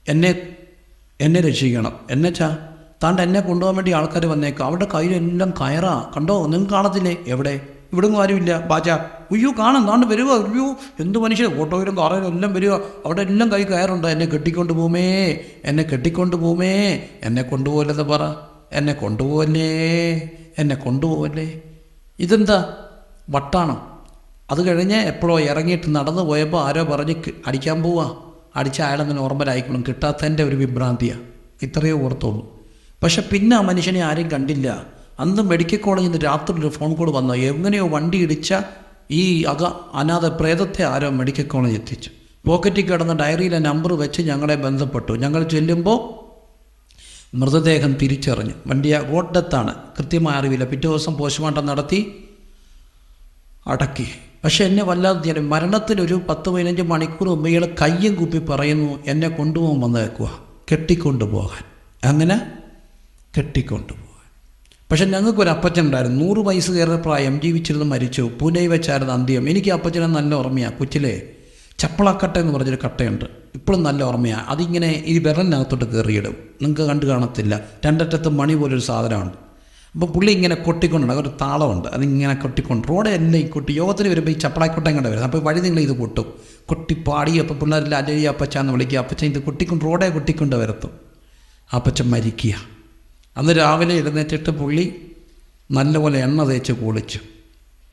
Speaker 1: എന്നെ രക്ഷിക്കണം. താണ്ട് എന്നെ കൊണ്ടുപോകാൻ വേണ്ടി ആൾക്കാർ വന്നേക്കാം. അവരുടെ കയ്യിലെല്ലാം കയറാ, കണ്ടോ? നിങ്ങൾക്ക് കാണത്തില്ലേ? എവിടെ? ഇവിടെങ്ങും ആരുമില്ല. ബാജ ഉയ്യോ കാണാം, താണ്ട് വരിക. അയ്യോ എന്ത് മനുഷ്യൻ, ഓട്ടോയിലും കാറിലും എല്ലാം വരിക. അവിടെ എല്ലാം കൈ കയറുണ്ട്. എന്നെ കെട്ടിക്കൊണ്ട് പോമേ, എന്നെ കെട്ടിക്കൊണ്ട് പോമേ. എന്നെ കൊണ്ടുപോകല്ലെന്ന് പറ, എന്നെ കൊണ്ടുപോകല്ലേ. ഇതെന്താ വട്ടാണോ? അത് കഴിഞ്ഞ് എപ്പോഴോ ഇറങ്ങിയിട്ട് നടന്നു പോയപ്പോൾ ആരോ പറഞ്ഞ് അടിക്കാൻ പോവാ. അടിച്ച അയാളെന്ന് നോർമലായിക്കണം. കിട്ടാത്തതിൻ്റെ ഒരു വിഭ്രാന്തിയാണ്. ഇത്രയേ ഓർത്തുള്ളൂ. പക്ഷെ പിന്നെ ആ മനുഷ്യനെ ആരും കണ്ടില്ല. അന്ന് മെഡിക്കൽ കോളേജിൽ നിന്ന് രാത്രി ഒരു ഫോൺ കോൾ വന്നു. എങ്ങനെയോ വണ്ടി ഇടിച്ച ഈ അനാഥ പ്രേതത്തെ ആരോ മെഡിക്കൽ കോളേജ് എത്തിച്ചു. പോക്കറ്റിൽ കിടന്ന ഡയറിയിലെ നമ്പർ വെച്ച് ഞങ്ങളെ ബന്ധപ്പെട്ടു. ഞങ്ങൾ ചെല്ലുമ്പോൾ മൃതദേഹം തിരിച്ചറിഞ്ഞു. വണ്ടി ഓട്ടത്താണ്, കൃത്യമായ അറിവില്ല. പിറ്റേ ദിവസം പോസ്റ്റ്മോർട്ടം നടത്തി അടക്കി. പക്ഷെ എന്നെ വല്ലാതെ മരണത്തിനൊരു 10-15 മണിക്കൂർ മുമ്പ് ഇയാൾ കയ്യും കുപ്പി പറയുന്നു, എന്നെ കൊണ്ടുപോകാൻ വന്നേക്കുക, കെട്ടിക്കൊണ്ടുപോകാൻ. അങ്ങനെ കെട്ടിക്കൊണ്ടുപോകാൻ. പക്ഷെ ഞങ്ങൾക്കൊരു അപ്പച്ചൻ ഉണ്ടായിരുന്നു, 100 വയസ്സ് കയറുന്ന പ്രായം, ജീവിച്ചിരുന്ന് മരിച്ചു. പൂനെ വെച്ചായിരുന്നു അന്ത്യം. എനിക്ക് അപ്പച്ചനെ നല്ല ഓർമ്മയാണ്. കൊച്ചിലെ ചപ്പളക്കട്ട എന്ന് പറഞ്ഞൊരു കട്ടയുണ്ട്, ഇപ്പോഴും നല്ല ഓർമ്മയാണ്. അതിങ്ങനെ ഈ വിരലിനകത്തോട്ട് കയറിയിടും, നിങ്ങൾക്ക് കണ്ടു കാണത്തില്ല. രണ്ടറ്റത്ത് മണി പോലൊരു സാധനമുണ്ട്. അപ്പോൾ പുള്ളി ഇങ്ങനെ കൊട്ടിക്കൊണ്ടുണ്ട്, ഒരു താളമുണ്ട്, അതിങ്ങനെ കൊട്ടിക്കൊണ്ട് റോഡെ എല്ലാം ഈ കൊട്ടി. യോഗത്തിന് വരുമ്പോൾ ഈ ചപ്പളാക്കൊട്ട ഇങ്ങോട്ട് വരുന്നത്. അപ്പോൾ വഴി നിങ്ങൾ ഇത് കൊട്ടും, കൊട്ടിപ്പാടി. അപ്പോൾ പിള്ളേരെല്ലാം അലരി അപ്പച്ചാന്ന് വിളിക്കുക. അപ്പച്ചൻ ഇത് കൊട്ടിക്കൊണ്ട് റോഡെ കൊട്ടിക്കൊണ്ട് വരത്തും. അപ്പച്ചൻ മരിക്കുക. അന്ന് രാവിലെ എഴുന്നേറ്റിട്ട് പുള്ളി നല്ലപോലെ എണ്ണ തേച്ച് കുളിച്ചു,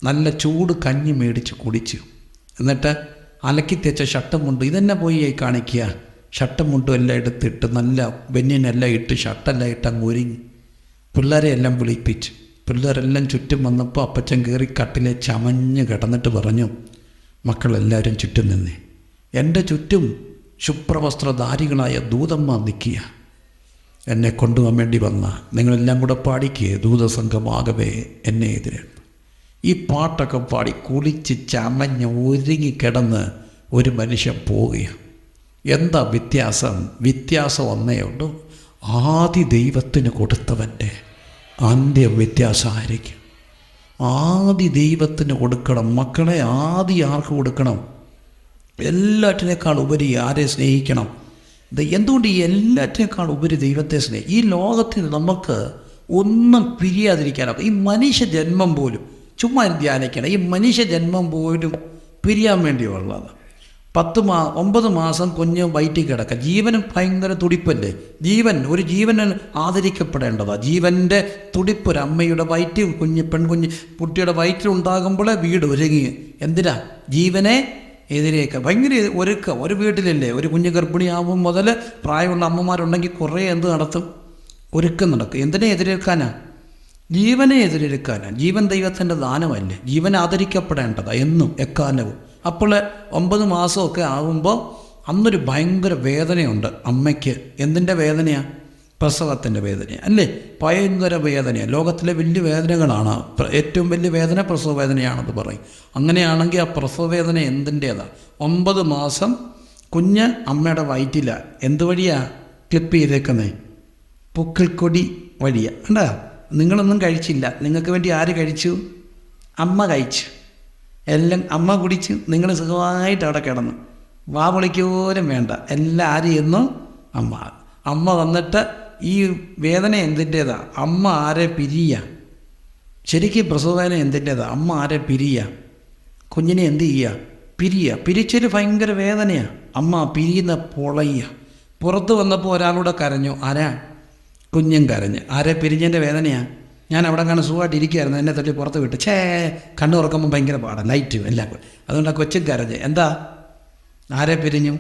Speaker 1: നല്ല ചൂട് കഞ്ഞി മേടിച്ച് കുടിച്ചു. എന്നിട്ട് അലക്കി തേച്ച ഷർട്ടും മുണ്ടും ഇതെന്നെ പോയി കാണിക്കുക. ഷർട്ടും മുണ്ടും എല്ലാം എടുത്തിട്ട് നല്ല ബനിയനെല്ലാം ഇട്ട് ഷർട്ടെല്ലാം ഇട്ട് അങ്ങ് ഒരുങ്ങി പിള്ളേരെ എല്ലാം വിളിപ്പിച്ചു. പിള്ളേരെല്ലാം ചുറ്റും വന്നപ്പോൾ അപ്പച്ചൻ കയറി കട്ടിലെ ചമഞ്ഞ് കിടന്നിട്ട് പറഞ്ഞു, മക്കളെല്ലാവരും ചുറ്റും നിന്നേ. എൻ്റെ ചുറ്റും ശുഭ്രവസ്ത്രധാരികളായ ദൂതന്മാർ നിൽക്കുക. എന്നെ കൊണ്ടുപോകാൻ വേണ്ടി വന്ന നിങ്ങളെല്ലാം കൂടെ പാടിക്കുക, ദൂതസംഘമാകവേ എന്നെ എതിരേൽപ്പ്. ഈ പാട്ടൊക്കെ പാടി കുളിച്ച് ചമഞ്ഞ് ഒരുങ്ങിക്കിടന്ന് ഒരു മനുഷ്യൻ പോവുകയാണ്. എന്താ വ്യത്യാസം? വ്യത്യാസം ഒന്നേ ഉള്ളൂ, ആദി ദൈവത്തിന് കൊടുത്തവൻ്റെ അന്ത്യം വ്യത്യാസമായിരിക്കും. ആദി ദൈവത്തിന് കൊടുക്കണം മക്കളെ. ആദി ആർക്ക് കൊടുക്കണം? എല്ലാറ്റിനേക്കാൾ ഉപരി ആരെ സ്നേഹിക്കണം? എന്തുകൊണ്ട് ഈ എല്ലാറ്റിനേക്കാൾ ഉപരി ദൈവത്തെ ഈ ലോകത്തിന് നമുക്ക് ഒന്നും പിരിയാതിരിക്കാനൊക്കെ. ഈ മനുഷ്യ ജന്മം പോലും ചുമ്മാ ധ്യാനിക്കണം. ഈ മനുഷ്യ ജന്മം പോലും പിരിയാൻ വേണ്ടിയുള്ളത്. 9 മാസം കുഞ്ഞ് വയറ്റിൽ കിടക്കുക. ജീവനും ഭയങ്കര തുടിപ്പല്ലേ. ഒരു ജീവന് ആദരിക്കപ്പെടേണ്ടതാണ്. ജീവൻ്റെ തുടിപ്പ് ഒരു അമ്മയുടെ വയറ്റിൽ പെൺകുഞ്ഞ് കുട്ടിയുടെ വയറ്റിലുണ്ടാകുമ്പോഴേ വീട് ഒരുങ്ങി. എന്തിനാ? ജീവനെ എതിരേക്കുക. ഭയങ്കര ഒരുക്കം. ഒരു വീട്ടിലല്ലേ ഒരു കുഞ്ഞ് ഗർഭിണിയാവും മുതൽ പ്രായമുള്ള അമ്മമാരുണ്ടെങ്കിൽ കുറേ എന്ത് നടത്തും? ഒരുക്കം നടക്കും. എന്തിനെ എതിരേൽക്കാനാ? ജീവനെ എതിരേൽക്കാനാ. ജീവൻ ദൈവത്തിൻ്റെ ദാനമല്ലേ. ജീവൻ ആദരിക്കപ്പെടേണ്ടതാണ് എന്നും എക്കാലവും. അപ്പോൾ 9 മാസമൊക്കെ ആകുമ്പോൾ അന്നൊരു ഭയങ്കര വേദനയുണ്ട് അമ്മയ്ക്ക്. എന്തിൻ്റെ വേദനയാണ്? പ്രസവത്തിൻ്റെ വേദനയാണ് അല്ലേ? ഭയങ്കര വേദനയാണ്. ലോകത്തിലെ വലിയ വേദനകളാണ്. ഏറ്റവും വലിയ വേദന പ്രസവ വേദനയാണെന്ന് പറയും. അങ്ങനെയാണെങ്കിൽ ആ പ്രസവ വേദന എന്തിൻ്റേതാണ്? 9 മാസം കുഞ്ഞ് അമ്മയുടെ വയറ്റിലാണ്. എന്ത് വഴിയാണ് ക്ലിപ്പ് ചെയ്തേക്കുന്നത്? പൊക്കിൾക്കൊടി വഴിയാണ്. കണ്ടാ? നിങ്ങളൊന്നും കഴിച്ചില്ല. നിങ്ങൾക്ക് വേണ്ടി ആര് കഴിച്ചു? അമ്മ കഴിച്ചു. എല്ലാം അമ്മ കുടിച്ചു. നിങ്ങൾ സുഖമായിട്ട് അവിടെ കിടന്നു. വാ പൊളിക്കോലും വേണ്ട. എല്ലാം ആര് ചെയ്യുന്നു? അമ്മ വന്നിട്ട് ഈ വേദന എന്തിൻ്റേതാണ്? അമ്മ ആരെ പിരിയുക? ശരിക്കും പ്രസവവേദന എന്തിൻ്റേതാണ്? അമ്മ ആരെ പിരിയുക? കുഞ്ഞിനെ എന്ത് ചെയ്യുക? പിരിയുക. പിരിച്ചൊരു ഭയങ്കര വേദനയാണ്. അമ്മ പിരിയുന്ന പൊളയുക. പുറത്ത് വന്നപ്പോൾ ഒരാളൂടെ കരഞ്ഞു. ആരാ? കുഞ്ഞും കരഞ്ഞ്. ആരെ പിരിഞ്ഞതിൻ്റെ വേദനയാണ്. ഞാൻ അവിടെ കാണാൻ സുഖമായിട്ട് ഇരിക്കുകയായിരുന്നു, എന്നെ തട്ടി പുറത്ത് വിട്ട്. കണ്ണു തുറക്കുമ്പോൾ ഭയങ്കര പാടാണ്, ലൈറ്റ് എല്ലാം കൂടെ. അതുകൊണ്ട് ആ കൊച്ചും കരഞ്ഞ്. എന്താ? ആരെ പിരിഞ്ഞു?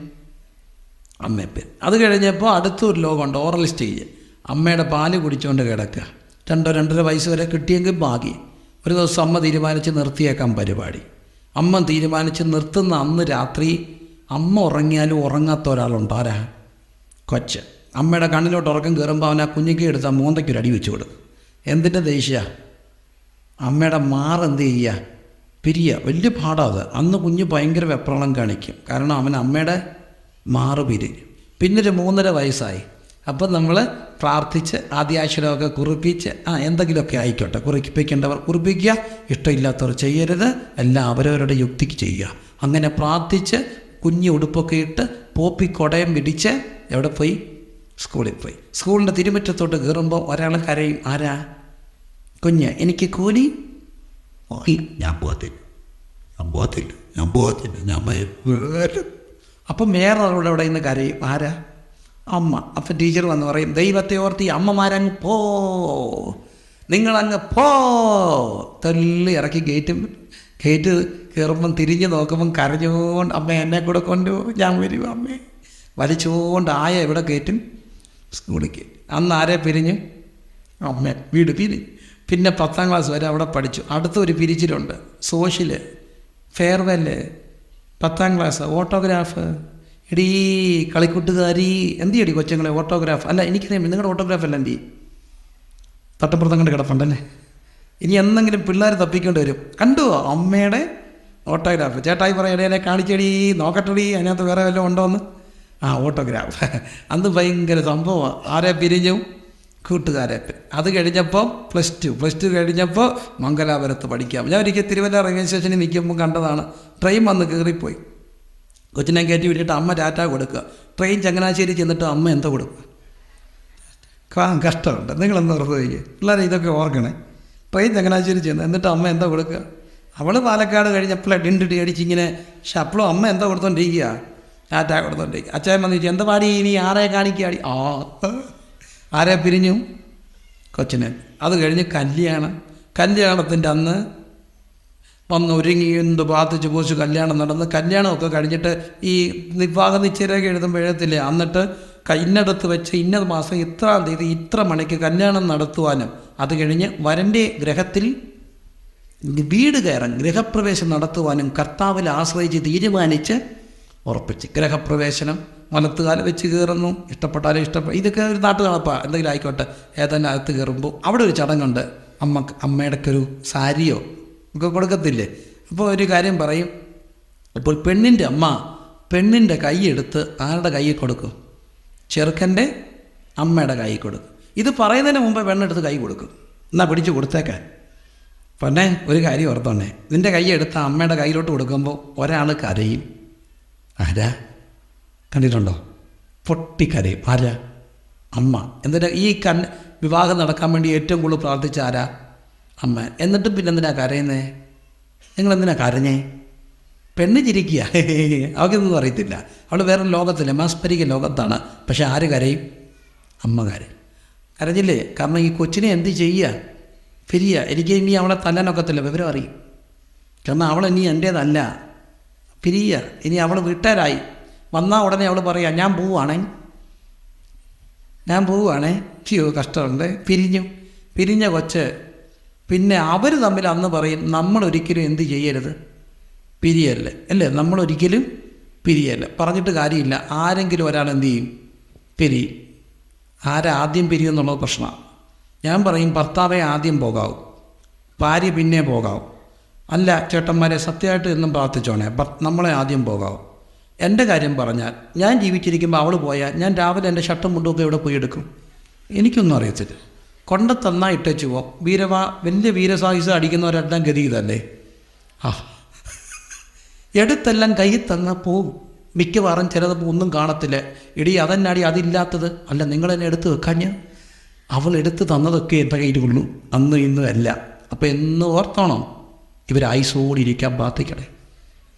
Speaker 1: അമ്മയെ പിരിഞ്ഞു. അത് കഴിഞ്ഞപ്പോൾ അടുത്തൊരു ലോകമുണ്ട്, ഓറൽ സ്റ്റേജ്. അമ്മയുടെ പാല് കുടിച്ചുകൊണ്ട് കിടക്കുക. 2-2.5 വയസ്സ് വരെ കിട്ടിയെങ്കിൽ ഭാഗ്യം. ഒരു ദിവസം അമ്മ തീരുമാനിച്ച് നിർത്തിയേക്കാൻ പരിപാടി. അമ്മ തീരുമാനിച്ച് നിർത്തുന്ന അന്ന് രാത്രി അമ്മ ഉറങ്ങിയാലും ഉറങ്ങാത്ത ഒരാളുണ്ട്. ആരാ? കൊച്ച്. അമ്മയുടെ കണ്ണിലോട്ട് ഉറക്കം കയറുമ്പോൾ അവൻ ആ കുഞ്ഞിക്ക് എടുത്ത് ആ മോന്തയ്ക്കൊരു അടി വെച്ച് കൊടുക്കും. എന്തിൻ്റെ ദേഷ്യ? അമ്മയുടെ മാറെന്ത് ചെയ്യുക? പിരിയുക. വലിയ പാടാത്. അന്ന് കുഞ്ഞ് ഭയങ്കര വെപ്രാളം കാണിക്കും. കാരണം അവൻ അമ്മയുടെ മാറ് പിരിഞ്ഞു. പിന്നൊരു 3.5 വയസ്സായി. അപ്പം നമ്മൾ പ്രാർത്ഥിച്ച് ആദ്യാക്ഷരമൊക്കെ കുറിപ്പിച്ച് എന്തെങ്കിലുമൊക്കെ ആയിക്കോട്ടെ, കുറിപ്പിക്കേണ്ടവർ കുറിപ്പിക്കുക, ഇഷ്ടമില്ലാത്തവർ ചെയ്യരുത്, എല്ലാം അവരവരുടെ യുക്തിക്ക് ചെയ്യുക. അങ്ങനെ പ്രാർത്ഥിച്ച് കുഞ്ഞ് ഉടുപ്പൊക്കെ ഇട്ട് പോപ്പി കൊടയം പിടിച്ച് എവിടെ പോയി? സ്കൂളിൽ പോയി. സ്കൂളിൻ്റെ തിരുമുറ്റത്തോട്ട് കയറുമ്പോൾ ഒരാൾ കരയും. ആരാ? കുഞ്ഞ്. എനിക്ക് കൂലി? ഞാൻ പോകത്തില്ല. അപ്പം വേറൊരാളുടെ അവിടെ നിന്ന് കരയും. ആരാ? അമ്മ. അപ്പം ടീച്ചർ വന്ന് പറയും, ദൈവത്തെ ഓർത്തി അമ്മമാരങ്ങ് പോ, നിങ്ങളങ്ങ് പോ. തള്ളി ഇറക്കി ഗേറ്റ് കയറുമ്പം തിരിഞ്ഞ് നോക്കുമ്പം കരഞ്ഞുകൊണ്ട് അമ്മ എന്നെ കൂടെ കൊണ്ടുപോകും, ഞാൻ വരും അമ്മേ. വലിച്ചുകൊണ്ട് ആയ എവിടെ കയറ്റും? സ്കൂളിലേക്ക്. അന്ന് ആരെ പിരിഞ്ഞു? അമ്മ. വീട് പിരിഞ്ഞു. പിന്നെ 10ാം ക്ലാസ് വരെ അവിടെ പഠിച്ചു. അടുത്തൊരു പിരിച്ചിലുണ്ട്, സോഷ്യല്, ഫെയർവെല്, 10ാം ക്ലാസ്, ഓട്ടോഗ്രാഫ്. എടീ കളിക്കൂട്ടുകാരി, എന്ത് ചെയ്യടി കൊച്ചുങ്ങളെ ഓട്ടോഗ്രാഫ്? അല്ല, എനിക്കറിയാം നിങ്ങളുടെ ഓട്ടോഗ്രാഫ് അല്ല എന്ത് തട്ടപ്പുറത്തം കണ്ട് കിടപ്പുണ്ടല്ലേ. ഇനി എന്തെങ്കിലും പിള്ളേർ തപ്പിക്കൊണ്ട് വരും. കണ്ടുവോ അമ്മയുടെ ഓട്ടോഗ്രാഫ്? ചേട്ടായി പറയടേ കാണിച്ചടി നോക്കട്ടടി, അതിനകത്ത് വേറെ വല്ലതും ഉണ്ടോയെന്ന്. ഓട്ടോഗ്രാഫ്. അന്ന് ഭയങ്കര സംഭവമാണ്. ആരെ പിരിഞ്ഞു? കൂട്ടുകാരെ. അത് കഴിഞ്ഞപ്പോൾ പ്ലസ് ടു കഴിഞ്ഞപ്പോൾ മംഗലാപുരത്ത് പഠിക്കാം. ഞാൻ ഒരിക്കൽ തിരുവല്ല റെയിൽവേ സ്റ്റേഷനിൽ നിൽക്കുമ്പോൾ കണ്ടതാണ്. ട്രെയിൻ വന്ന് കയറിപ്പോയി. കൊച്ചിനെ കയറ്റി വിട്ടിട്ട് അമ്മ ടാറ്റ കൊടുക്കുക. ട്രെയിൻ ചങ്ങനാശ്ശേരി ചെന്നിട്ട് അമ്മ എന്താ കൊടുക്കുക? കഷ്ടമുണ്ട്. നിങ്ങളൊന്ന് ഓർത്ത് വയ്ക്കുക പിള്ളേരെ, ഇതൊക്കെ ഓർക്കണേ. ട്രെയിൻ ചങ്ങനാശ്ശേരി ചെന്ന് എന്നിട്ട് അമ്മ എന്താ കൊടുക്കുക? അവൾ പാലക്കാട് കഴിഞ്ഞപ്പോൾ ഡിണ്ടിട്ട് അടിച്ചിങ്ങനെ. പക്ഷെ അപ്പോഴും അമ്മ എന്താ കൊടുത്തോണ്ടിരിക്കുക? ടാറ്റ കൊടുത്തോണ്ടിരിക്കുക. അച്ചായൻ വന്നിട്ട് എന്താ പാടി, ഇനി ആരെ കാണിക്കാടി? ആരെ പിരിഞ്ഞു? കൊച്ചിനെ. അത് കഴിഞ്ഞ് കല്യാണത്തിൻ്റെ അന്ന് വന്ന് ഒരുങ്ങി എന്ത് പ്രാർത്ഥിച്ച് പോസ്റ്റ് കല്യാണം നടന്ന്. കല്യാണമൊക്കെ കഴിഞ്ഞിട്ട് ഈ വിവാഹ നിശ്ചയമൊക്കെ എഴുതുമ്പോഴത്തില്ലേ, എന്നിട്ട് ഇന്നടത്ത് വെച്ച് ഇന്നത് മാസം ഇത്രാം തീയതി ഇത്ര മണിക്ക് കല്യാണം നടത്തുവാനും അത് കഴിഞ്ഞ് വരൻ്റെ ഗ്രഹത്തിൽ വീട് കയറാൻ ഗൃഹപ്രവേശം നടത്തുവാനും കർത്താവിൽ ആശ്രയിച്ച് തീരുമാനിച്ച് ഉറപ്പിച്ച് ഗൃഹപ്രവേശനം വലത്തുകാല വെച്ച് കയറുന്നു. ഇഷ്ടപ്പെട്ടാലും ഇതൊക്കെ ഒരു നാട്ടു നടപ്പാണ്. എന്തെങ്കിലും ആയിക്കോട്ടെ. ഏതെങ്കിലും അകത്ത് കയറുമ്പോൾ അവിടെ ഒരു ചടങ്ങുണ്ട്. അമ്മയുടെക്കൊരു സാരിയോ ഒക്കെ കൊടുക്കത്തില്ലേ. അപ്പോൾ ഒരു കാര്യം പറയും. ഇപ്പോൾ പെണ്ണിൻ്റെ അമ്മ പെണ്ണിൻ്റെ കൈയെടുത്ത് ആരുടെ കയ്യിൽ കൊടുക്കും? ചെറുക്കൻ്റെ അമ്മയുടെ കൈ കൊടുക്കും. ഇത് പറയുന്നതിന് മുമ്പ് പെണ്ണെടുത്ത് കൈ കൊടുക്കും. എന്നാൽ പിടിച്ച് കൊടുത്തേക്കാൻ. പിന്നെ ഒരു കാര്യം ഓർത്തോണേ, നിൻ്റെ കൈ എടുത്ത് അമ്മയുടെ കയ്യിലോട്ട് കൊടുക്കുമ്പോൾ ഒരാൾ കരയും. ആരാ കണ്ടിട്ടുണ്ടോ? പൊട്ടിക്കരയും. ആരാ? അമ്മ. എന്നിട്ട് ഈ വിവാഹം നടക്കാൻ വേണ്ടി ഏറ്റവും കൂടുതൽ പ്രാർത്ഥിച്ച ആരാ? അമ്മ. എന്നിട്ടും പിന്നെ എന്തിനാ കരയുന്നേ? നിങ്ങളെന്തിനാ കരഞ്ഞേ? പെണ്ണ് ചിരിക്കുക. അവൾക്കൊന്നും അറിയത്തില്ല. അവൾ വേറെ ലോകത്തില്ല, മാസ്പരിക ലോകത്താണ്. പക്ഷെ ആര് കരയും? അമ്മ കരയും. കരഞ്ഞില്ലേ? കാരണം ഈ കൊച്ചിനെ എന്ത് ചെയ്യുക? പിരിയുക. എനിക്ക് ഇനി അവളെ തല്ലാനൊക്കത്തില്ല, വിവരം അറിയും. കാരണം അവൾ ഇനി എൻ്റേതല്ല. പിരിയുക. ഇനി അവൾ വീട്ടുകാരായി. വന്നാൽ ഉടനെ അവൾ പറയുക ഞാൻ പോവുകയാണേ. ചെയ്യോ കഷ്ടമുണ്ട്. പിരിഞ്ഞ കൊച്ച്. പിന്നെ അവർ തമ്മിൽ അന്ന് പറയും നമ്മളൊരിക്കലും എന്ത് ചെയ്യരുത്? പിരിയല്ലേ. അല്ലേ? നമ്മളൊരിക്കലും പിരിയല്ല. പറഞ്ഞിട്ട് കാര്യമില്ല. ആരെങ്കിലും ഒരാൾ എന്ത് ചെയ്യും? പിരിയും. ആദ്യം പിരിയുമെന്നുള്ളത് പ്രശ്നമാണ്. ഞാൻ പറയും ഭർത്താവെ ആദ്യം പോകാവൂ, ഭാര്യ പിന്നെ പോകാവൂ. അല്ല ചേട്ടന്മാരെ സത്യമായിട്ട് എന്നും പ്രാർത്ഥിച്ചോണേ, നമ്മളെ ആദ്യം പോകാവൂ. എൻ്റെ കാര്യം പറഞ്ഞാൽ ഞാൻ ജീവിച്ചിരിക്കുമ്പോൾ അവൾ പോയാൽ ഞാൻ രാവിലെ എൻ്റെ ഷർട്ടും മുണ്ടുമൊക്കെ ഇവിടെ പോയി എടുക്കും. എനിക്കൊന്നും അറിയത്തില്ല. കൊണ്ടത്തന്നാ ഇട്ടേച്ചു പോവും. വലിയ വീരസാഹിസ് അടിക്കുന്നവരെല്ലാം ഗതി ഇതല്ലേ. എടുത്തെല്ലാം കയ്യിൽ തന്നാൽ പോവും. മിക്കവാറും ചിലതപ്പോൾ ഒന്നും കാണത്തില്ല. ഇടി അതെന്നാടി അതില്ലാത്തത്. അല്ല നിങ്ങളെന്നെ എടുത്ത് വെക്കാഞ്ഞ്. അവൾ എടുത്ത് തന്നതൊക്കെ എൻ്റെ കയ്യിലുള്ളൂ, അന്നും ഇന്നും അല്ല. അപ്പോൾ എന്ന് ഓർത്തോണം, ഇവരായിസോടിയിരിക്കാൻ പ്രാർത്ഥിക്കണേ.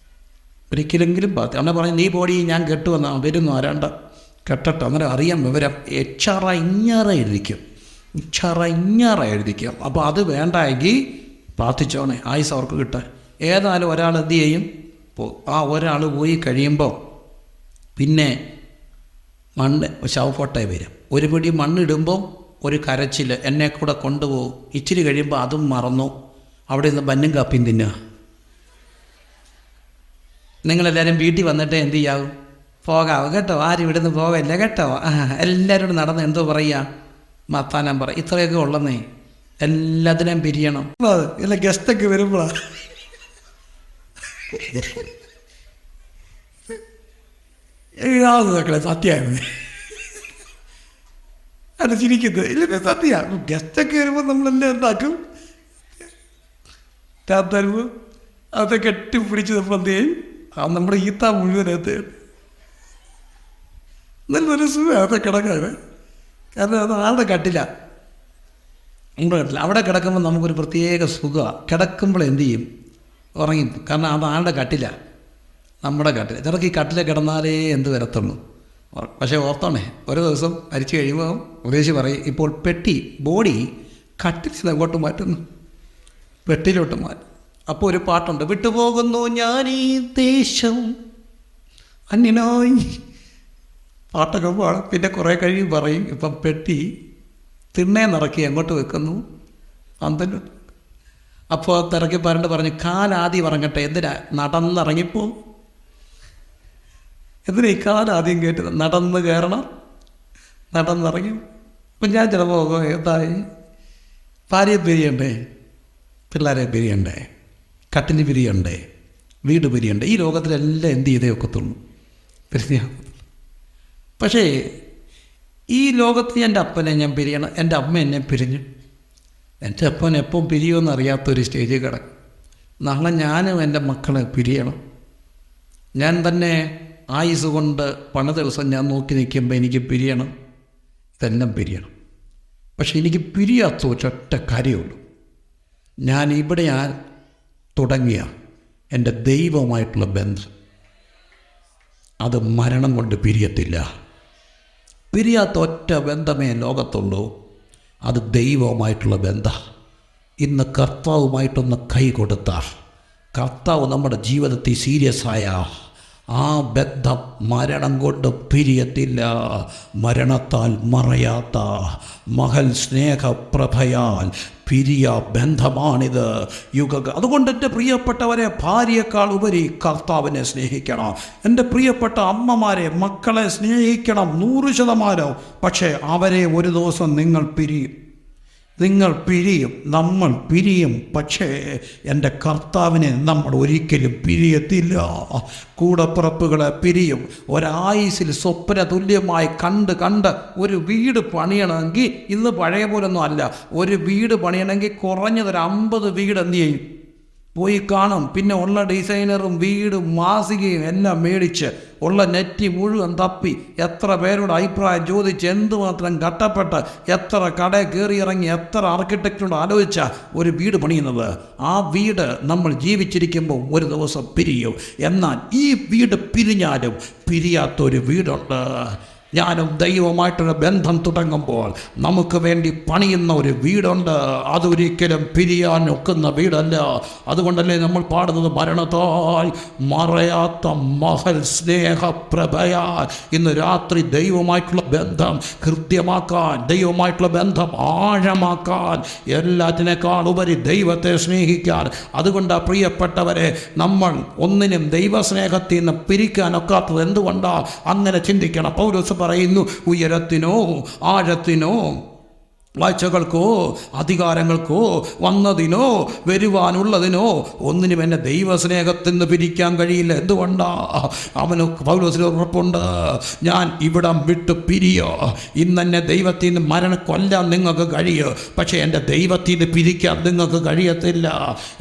Speaker 1: ഒരിക്കലെങ്കിലും അങ്ങനെ പറഞ്ഞ് നീ പോടി ഞാൻ കെട്ടുവന്നാ വരുന്നു ആരാണ്ട കെട്ടട്ടെ. അന്നേരം അറിയാം വിവരം. ഇഞ്ഞാറ എഴുതിക്കും. അപ്പോൾ അത് വേണ്ടെങ്കിൽ പ്രാർത്ഥിച്ചോണേ ആയുസ് അവർക്ക് കിട്ടാൻ. ഏതായാലും ഒരാൾ എന്ത് ചെയ്യും? ആ ഒരാൾ പോയി കഴിയുമ്പോൾ പിന്നെ മണ്ണ് ശവഫോട്ടോയിൽ വരും. ഒരു പിടി മണ്ണിടുമ്പോൾ ഒരു കരച്ചിൽ, എന്നെ കൂടെ കൊണ്ടുപോകും. ഇച്ചിരി കഴിയുമ്പോൾ അതും മറന്നു. അവിടെ നിന്ന് ബന്നും കാപ്പിയും തിന്നുക. നിങ്ങളെല്ലാവരും വീട്ടിൽ വന്നിട്ട് എന്ത് ചെയ്യാവും? പോകാവും കേട്ടോ. ആരും ഇവിടെ നിന്ന് പോകില്ല കേട്ടോ. എല്ലാവരോടും നടന്ന് എന്തോ പറയുക? മത്താനം പറ. ഇത്രയൊക്കെ ഉള്ളന്നേ. എല്ലാത്തിനെയും പിരിയണം. ഇല്ല ഗസ്റ്റൊക്കെ വരുമ്പോഴാണ് മക്കളെ സത്യമായിരുന്നു അത് ചിരിക്കുന്നത്. ഇല്ല സത്യമാണ്. ഗസ്റ്റൊക്കെ വരുമ്പോൾ നമ്മളെല്ലാം എന്താക്കും? തരുമ്പോൾ അതൊക്കെ കെട്ടിപ്പിടിച്ച് നമ്മൾ എന്ത് ചെയ്യും? നമ്മുടെ ഈത്ത മുഴുവനകത്ത് നല്ലൊരു സുഖം അതൊക്കെ കിടക്കാതെ. കാരണം അത് ആളുടെ കട്ടില്ല, നമ്മുടെ കട്ടില്ല. അവിടെ കിടക്കുമ്പോൾ നമുക്കൊരു പ്രത്യേക സുഖമാണ്. കിടക്കുമ്പോൾ എന്ത് ചെയ്യും? ഉറങ്ങി. കാരണം അത് ആളുടെ കട്ടില്ല, നമ്മുടെ കട്ടില്ല. ചിലർക്ക് ഈ കട്ടിലെ കിടന്നാലേ എന്ത് വരത്തുള്ളൂ. പക്ഷേ ഓർത്തോണേ, ഒരു ദിവസം മരിച്ചു കഴിയുമ്പോൾ ഉപദേശി പറയും ഇപ്പോൾ ബോഡി കട്ടിൽ അങ്ങോട്ട് മാറ്റുന്നു, പെട്ടിലോട്ട് മാറ്റും. അപ്പോൾ ഒരു പാട്ടുണ്ട്, വിട്ടുപോകുന്നു ഞാൻ ഈ ദേശം അന്യനായി. പാട്ടൊക്കെ പാടും. പിന്നെ കുറേ കഴിയും പറയും ഇപ്പം പെട്ടി തിണ്ണേ നിറക്കി എങ്ങോട്ട് വെക്കുന്നു? പന്തല്. അപ്പോൾ തിറക്കി പറഞ്ഞു കാലാദ്യം ഇറങ്ങട്ടെ. എന്തിനാ? നടന്നിറങ്ങിപ്പോ. എന്തിനാ ഈ കാലാദ്യം കേട്ടത്? നടന്ന് കയറണം, നടന്നിറങ്ങി. അപ്പം ഞാൻ ചിലപ്പോൾ എന്തായി, ഭാര്യയെ പിരിയണ്ടേ, പിള്ളേരെ പിരിയണ്ടേ, കട്ടിന് പിരിയണ്ടേ, വീട് പിരിയണ്ടേ. ഈ ലോകത്തിലെല്ലാം എന്ത് ചെയ്തേ ഒക്കത്തുള്ളൂ, പിരിഞ്ഞ. പക്ഷേ ഈ ലോകത്ത് എൻ്റെ അപ്പനെ ഞാൻ പിരിയണം, എൻ്റെ അമ്മ എന്നെ പിരിഞ്ഞു, എൻ്റെ അപ്പൻ എപ്പം പിരിയുമെന്ന് അറിയാത്തൊരു സ്റ്റേജിൽ കിടക്കും. നാളെ ഞാനും എൻ്റെ മക്കളെ പിരിയണം. ഞാൻ തന്നെ ആയുസ് കൊണ്ട് പല ദിവസം ഞാൻ നോക്കി നിൽക്കുമ്പോൾ എനിക്ക് പിരിയണം, ഇതെല്ലാം പിരിയണം. പക്ഷെ എനിക്ക് പിരിയാത്ത ഒരൊറ്റ കാര്യമുള്ളൂ. ഞാൻ ഇവിടെ തുടങ്ങിയ എൻ്റെ ദൈവവുമായിട്ടുള്ള ബന്ധം, അത് മരണം കൊണ്ട് പിരിയത്തില്ല. പിരിയാത്ത ഒറ്റ ബന്ധമേ ലോകത്തുള്ളൂ, അത് ദൈവവുമായിട്ടുള്ള ബന്ധം. ഇന്ന് കർത്താവുമായിട്ടൊന്ന് കൈ കൊടുത്താൽ, കർത്താവ് നമ്മുടെ ജീവിതത്തിൽ സീരിയസായ ആ ബന്ധം മരണം കൊണ്ട് പിരിയത്തില്ല. മരണത്താൽ മറയാത്ത മഹൽ സ്നേഹപ്രഭയാൽ പിരിയ ബന്ധമാണിത്. അതുകൊണ്ട് എൻ്റെ പ്രിയപ്പെട്ടവരെ, ഭാര്യയേക്കാൾ ഉപരി കർത്താവിനെ സ്നേഹിക്കണം. എൻ്റെ പ്രിയപ്പെട്ട അമ്മമാരെ, മക്കളെ സ്നേഹിക്കണം 100%. പക്ഷേ അവരെ ഒരു ദിവസം നിങ്ങൾ പിരിയും, നമ്മൾ പിരിയും. പക്ഷേ എൻ്റെ കർത്താവിനെ നമ്മൾ ഒരിക്കലും പിരിയത്തില്ല. കൂടപ്പിറപ്പുകളെ പിരിയും. ഒരായുസിൽ സ്വപ്ന തുല്യമായി കണ്ട് ഒരു വീട് പണിയണമെങ്കിൽ, ഇന്ന് പഴയ പോലൊന്നും അല്ല, ഒരു വീട് പണിയണമെങ്കിൽ കുറഞ്ഞതൊരു 50 വീട് എന്ത് ചെയ്യും, പോയി കാണും. പിന്നെ ഉള്ള ഡിസൈനറും വീടും മാസികയും എല്ലാം മേടിച്ച് ഉള്ള നെറ്റ് മുഴുവൻ തപ്പി എത്ര പേരോട് അഭിപ്രായം ചോദിച്ച് എന്തുമാത്രം കഷ്ടപ്പെട്ട് എത്ര കടയിൽ കയറി ഇറങ്ങി എത്ര ആർക്കിടെക്റ്റിനോട് ആലോചിച്ച ഒരു വീട് പണിയുന്നത്. ആ വീട് നമ്മൾ ജീവിച്ചിരിക്കുമ്പോൾ ഒരു ദിവസം പിരിയും. എന്നാൽ ഈ വീട് പിരിഞ്ഞാലും പിരിയാത്തൊരു വീടുണ്ട്. ഞാനും ദൈവമായിട്ടൊരു ബന്ധം തുടങ്ങുമ്പോൾ നമുക്ക് വേണ്ടി പണിയുന്ന ഒരു വീടുണ്ട്. അതൊരിക്കലും പിരിയാൻ ഒക്കുന്ന വീടല്ല. അതുകൊണ്ടല്ലേ നമ്മൾ പാടുന്നത്, മരണത്താൽ മറയാത്ത മഹൽ സ്നേഹപ്രഭയാൽ. ഇന്ന് രാത്രി ദൈവമായിട്ടുള്ള ബന്ധം കൃത്യമാക്കാൻ, ദൈവമായിട്ടുള്ള ബന്ധം ആഴമാക്കാൻ, എല്ലാറ്റിനേക്കാൾ ഉപരി ദൈവത്തെ സ്നേഹിക്കാൻ. അതുകൊണ്ടാണ് പ്രിയപ്പെട്ടവരെ, നമ്മൾ ഒന്നിനും ദൈവസ്നേഹത്തിൽ നിന്ന് പിരിക്കാനൊക്കാത്തത് എന്തുകൊണ്ടാണ്? അങ്ങനെ ചിന്തിക്കണം. പൗലോസ് പറയുന്നു, ഉയരത്തിനോ ആഴത്തിനോ വാഴ്ചകൾക്കോ അധികാരങ്ങൾക്കോ വന്നതിനോ വരുവാനുള്ളതിനോ ഒന്നിനും എന്നെ ദൈവസ്നേഹത്തിൽ നിന്ന് പിരിക്കാൻ കഴിയില്ല. എന്തുകൊണ്ടാ? പൗലോസിന് ഉറപ്പുണ്ട്, ഞാൻ ഇവിടം വിട്ട് പിരിയോ. ഇന്നെന്നെ ദൈവത്തിൽ നിന്ന് കൊല്ലാൻ നിങ്ങൾക്ക് കഴിയും, പക്ഷേ എൻ്റെ ദൈവത്തിൽ നിന്ന് പിരിക്കാൻ നിങ്ങൾക്ക് കഴിയത്തില്ല.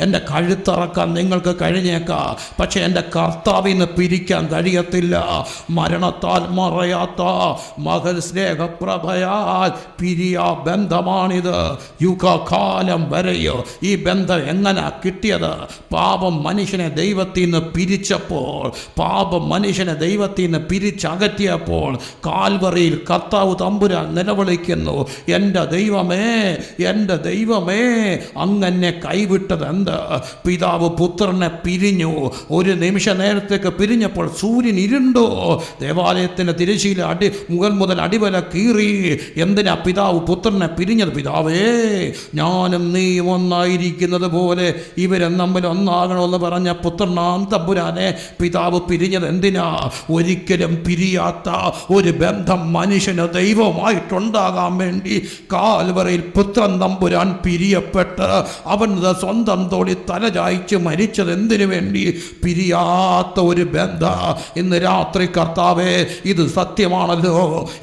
Speaker 1: എൻ്റെ കഴുത്തറക്കാൻ നിങ്ങൾക്ക് കഴിഞ്ഞേക്കാം, പക്ഷേ എൻ്റെ കർത്താവിൽ നിന്ന് പിരിക്കാൻ കഴിയത്തില്ല. മരണത്താൽ മറയാത്ത മഹൽ സ്നേഹപ്രഭയാൽ പിരിയാ ബന്ധമാണിത്. യുഗകാലം വരെയോ ഈ ബന്ധം എങ്ങനെ കിട്ടിയത്? പാപം മനുഷ്യനെ ദൈവത്തിൽ നിന്ന് പിരിച്ചപ്പോൾ, പാപം മനുഷ്യനെ ദൈവത്തിൽ നിന്ന് പിരിച്ചകറ്റിയപ്പോൾ കാൽവറിയിൽ കർത്താവ് തമ്പുരാൻ നിലവിളിക്കുന്നു, എൻ്റെ ദൈവമേ, എൻ്റെ ദൈവമേ, അങ്ങനെ കൈവിട്ടത് എന്ത്? പിതാവ് പുത്രനെ പിരിഞ്ഞു. ഒരു നിമിഷ നേരത്തേക്ക് പിരിഞ്ഞപ്പോൾ സൂര്യൻ ഇരുണ്ടോ? ദേവാലയത്തിൻ്റെ തിരശ്ശീല മുകൾ മുതൽ അടിവല കീറി. എന്തിനാ പിതാവ് പുത്രനെ പിരിഞ്ഞത്? പിതാവേ, ഞാനും നീയും ഒന്നായിരിക്കുന്നത് പോലെ ഇവരെ നമ്മൾ ഒന്നാകണമെന്ന് പറഞ്ഞ പുത്രനാം തമ്പുരാനെ പിതാവ് പിരിഞ്ഞത് എന്തിനാ? ഒരിക്കലും പിരിയാത്ത ഒരു ബന്ധം മനുഷ്യന് ദൈവമായിട്ടുണ്ടാകാൻ വേണ്ടി കാൽവറിയിൽ പുത്രൻ തമ്പുരാൻ പിരിയപ്പെട്ട് അവൻ സ്വന്തം തോളി തലചായ്ച്ച് മരിച്ചത് എന്തിനു വേണ്ടി? പിരിയാത്ത ഒരു ബന്ധം. ഇന്ന് രാത്രി കർത്താവേ, ഇത് സത്യമാണല്ലോ.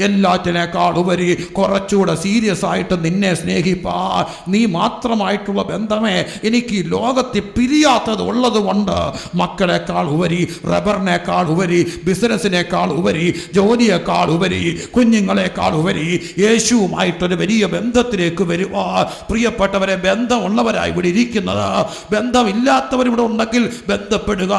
Speaker 1: എല്ലാറ്റിനേക്കാൾ ഉപരി കുറച്ചുകൂടെ സീരിയസ് ആയിട്ട് നിന്നെ സ്നേഹിപ്പാൻ, നീ മാത്രമായിട്ടുള്ള ബന്ധമേ എനിക്ക് ഈ ലോകത്തിൽ പിരിയാത്തത് ഉള്ളത് കൊണ്ട്, മക്കളെക്കാൾ ഉപരി, റബ്ബറിനേക്കാൾ ഉപരി, ബിസിനസ്സിനേക്കാൾ ഉപരി, ജോലിയേക്കാൾ ഉപരി, കുഞ്ഞുങ്ങളെക്കാൾ ഉപരി യേശുവുമായിട്ടൊരു വലിയ ബന്ധത്തിലേക്ക് വരുവാൻ പ്രിയപ്പെട്ടവരെ, ബന്ധമുള്ളവരായി ഇവിടെ ഇരിക്കുന്നത്. ബന്ധമില്ലാത്തവരിവിടെ ഉണ്ടെങ്കിൽ ബന്ധപ്പെടുക.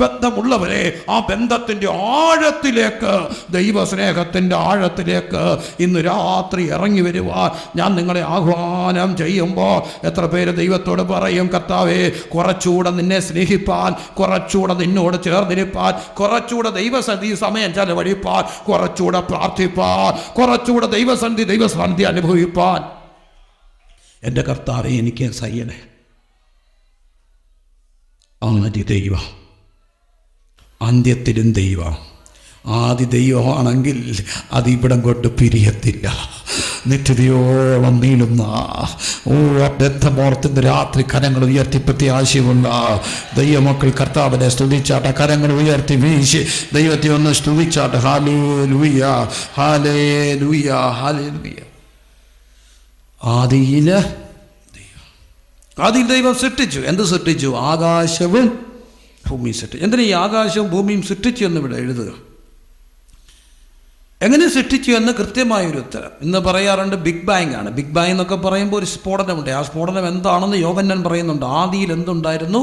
Speaker 1: ബന്ധമുള്ളവരെ ആ ബന്ധത്തിൻ്റെ ആഴത്തിലേക്ക്, ദൈവസ്നേഹത്തിൻ്റെ ആഴത്തിലേക്ക് ഇന്ന് രാത്രി ഇറങ്ങി വരുവാൻ ഞാൻ നിങ്ങളെ ആഹ്വാനം ചെയ്യുമ്പോൾ എത്ര പേര് ദൈവത്തോട് പറയും, കർത്താവേ, കുറച്ചുകൂടെ നിന്നെ സ്നേഹിപ്പാൻ, കുറച്ചുകൂടെ നിന്നോട് ചേർന്നിരിപ്പാൻ, കുറച്ചുകൂടെ ദൈവസന്ധി സമയം ചെലവഴിപ്പാൻ, കുറച്ചുകൂടെ പ്രാർത്ഥിപ്പാൻ, കുറച്ചുകൂടെ ദൈവസന്ധി അനുഭവിപ്പാൻ എൻ്റെ കർത്താവേ എനിക്ക് സയ്യനെ. ആദ്യ ദൈവം, അന്ത്യത്തിലും ദൈവം, ആദി ദൈവമാണെങ്കിൽ അതിവിടം കൊണ്ട് പിരിയത്തില്ല, നിത്യതയോളം നീളുന്ന ബന്ധമോർത്തിൻ്റെ രാത്രി കരങ്ങൾ ഉയർത്തി പ്രത്യാശയുള്ള ദൈവമക്കൾ കർത്താവിനെ സ്തുതിച്ചാട്ടെ. കരങ്ങൾ ഉയർത്തി വീശി ദൈവത്തെ ഒന്ന് സ്തുതിച്ചാട്ടെ. Hallelujah, hallelujah, hallelujah. ആദിയിൽ ദൈവം സൃഷ്ടിച്ചു. എന്ത് സൃഷ്ടിച്ചു? ആകാശവും ഭൂമിയും സൃഷ്ടിച്ചു. എന്തിനാ ഈ ആകാശവും ഭൂമിയും സൃഷ്ടിച്ചു എന്നിവിടെ എഴുതുക? എങ്ങനെ സൃഷ്ടിച്ചു എന്ന് കൃത്യമായൊരു ഉത്തരം ഇന്ന് പറയാറുണ്ട്. ബിഗ് ബാങ് ആണ്. ബിഗ് ബാങ് എന്നൊക്കെ പറയുമ്പോൾ ഒരു സ്ഫോടനമുണ്ട്. ആ സ്ഫോടനം എന്താണെന്ന് യോഹന്നാൻ പറയുന്നുണ്ട്. ആദിയിൽ എന്തുണ്ടായിരുന്നു?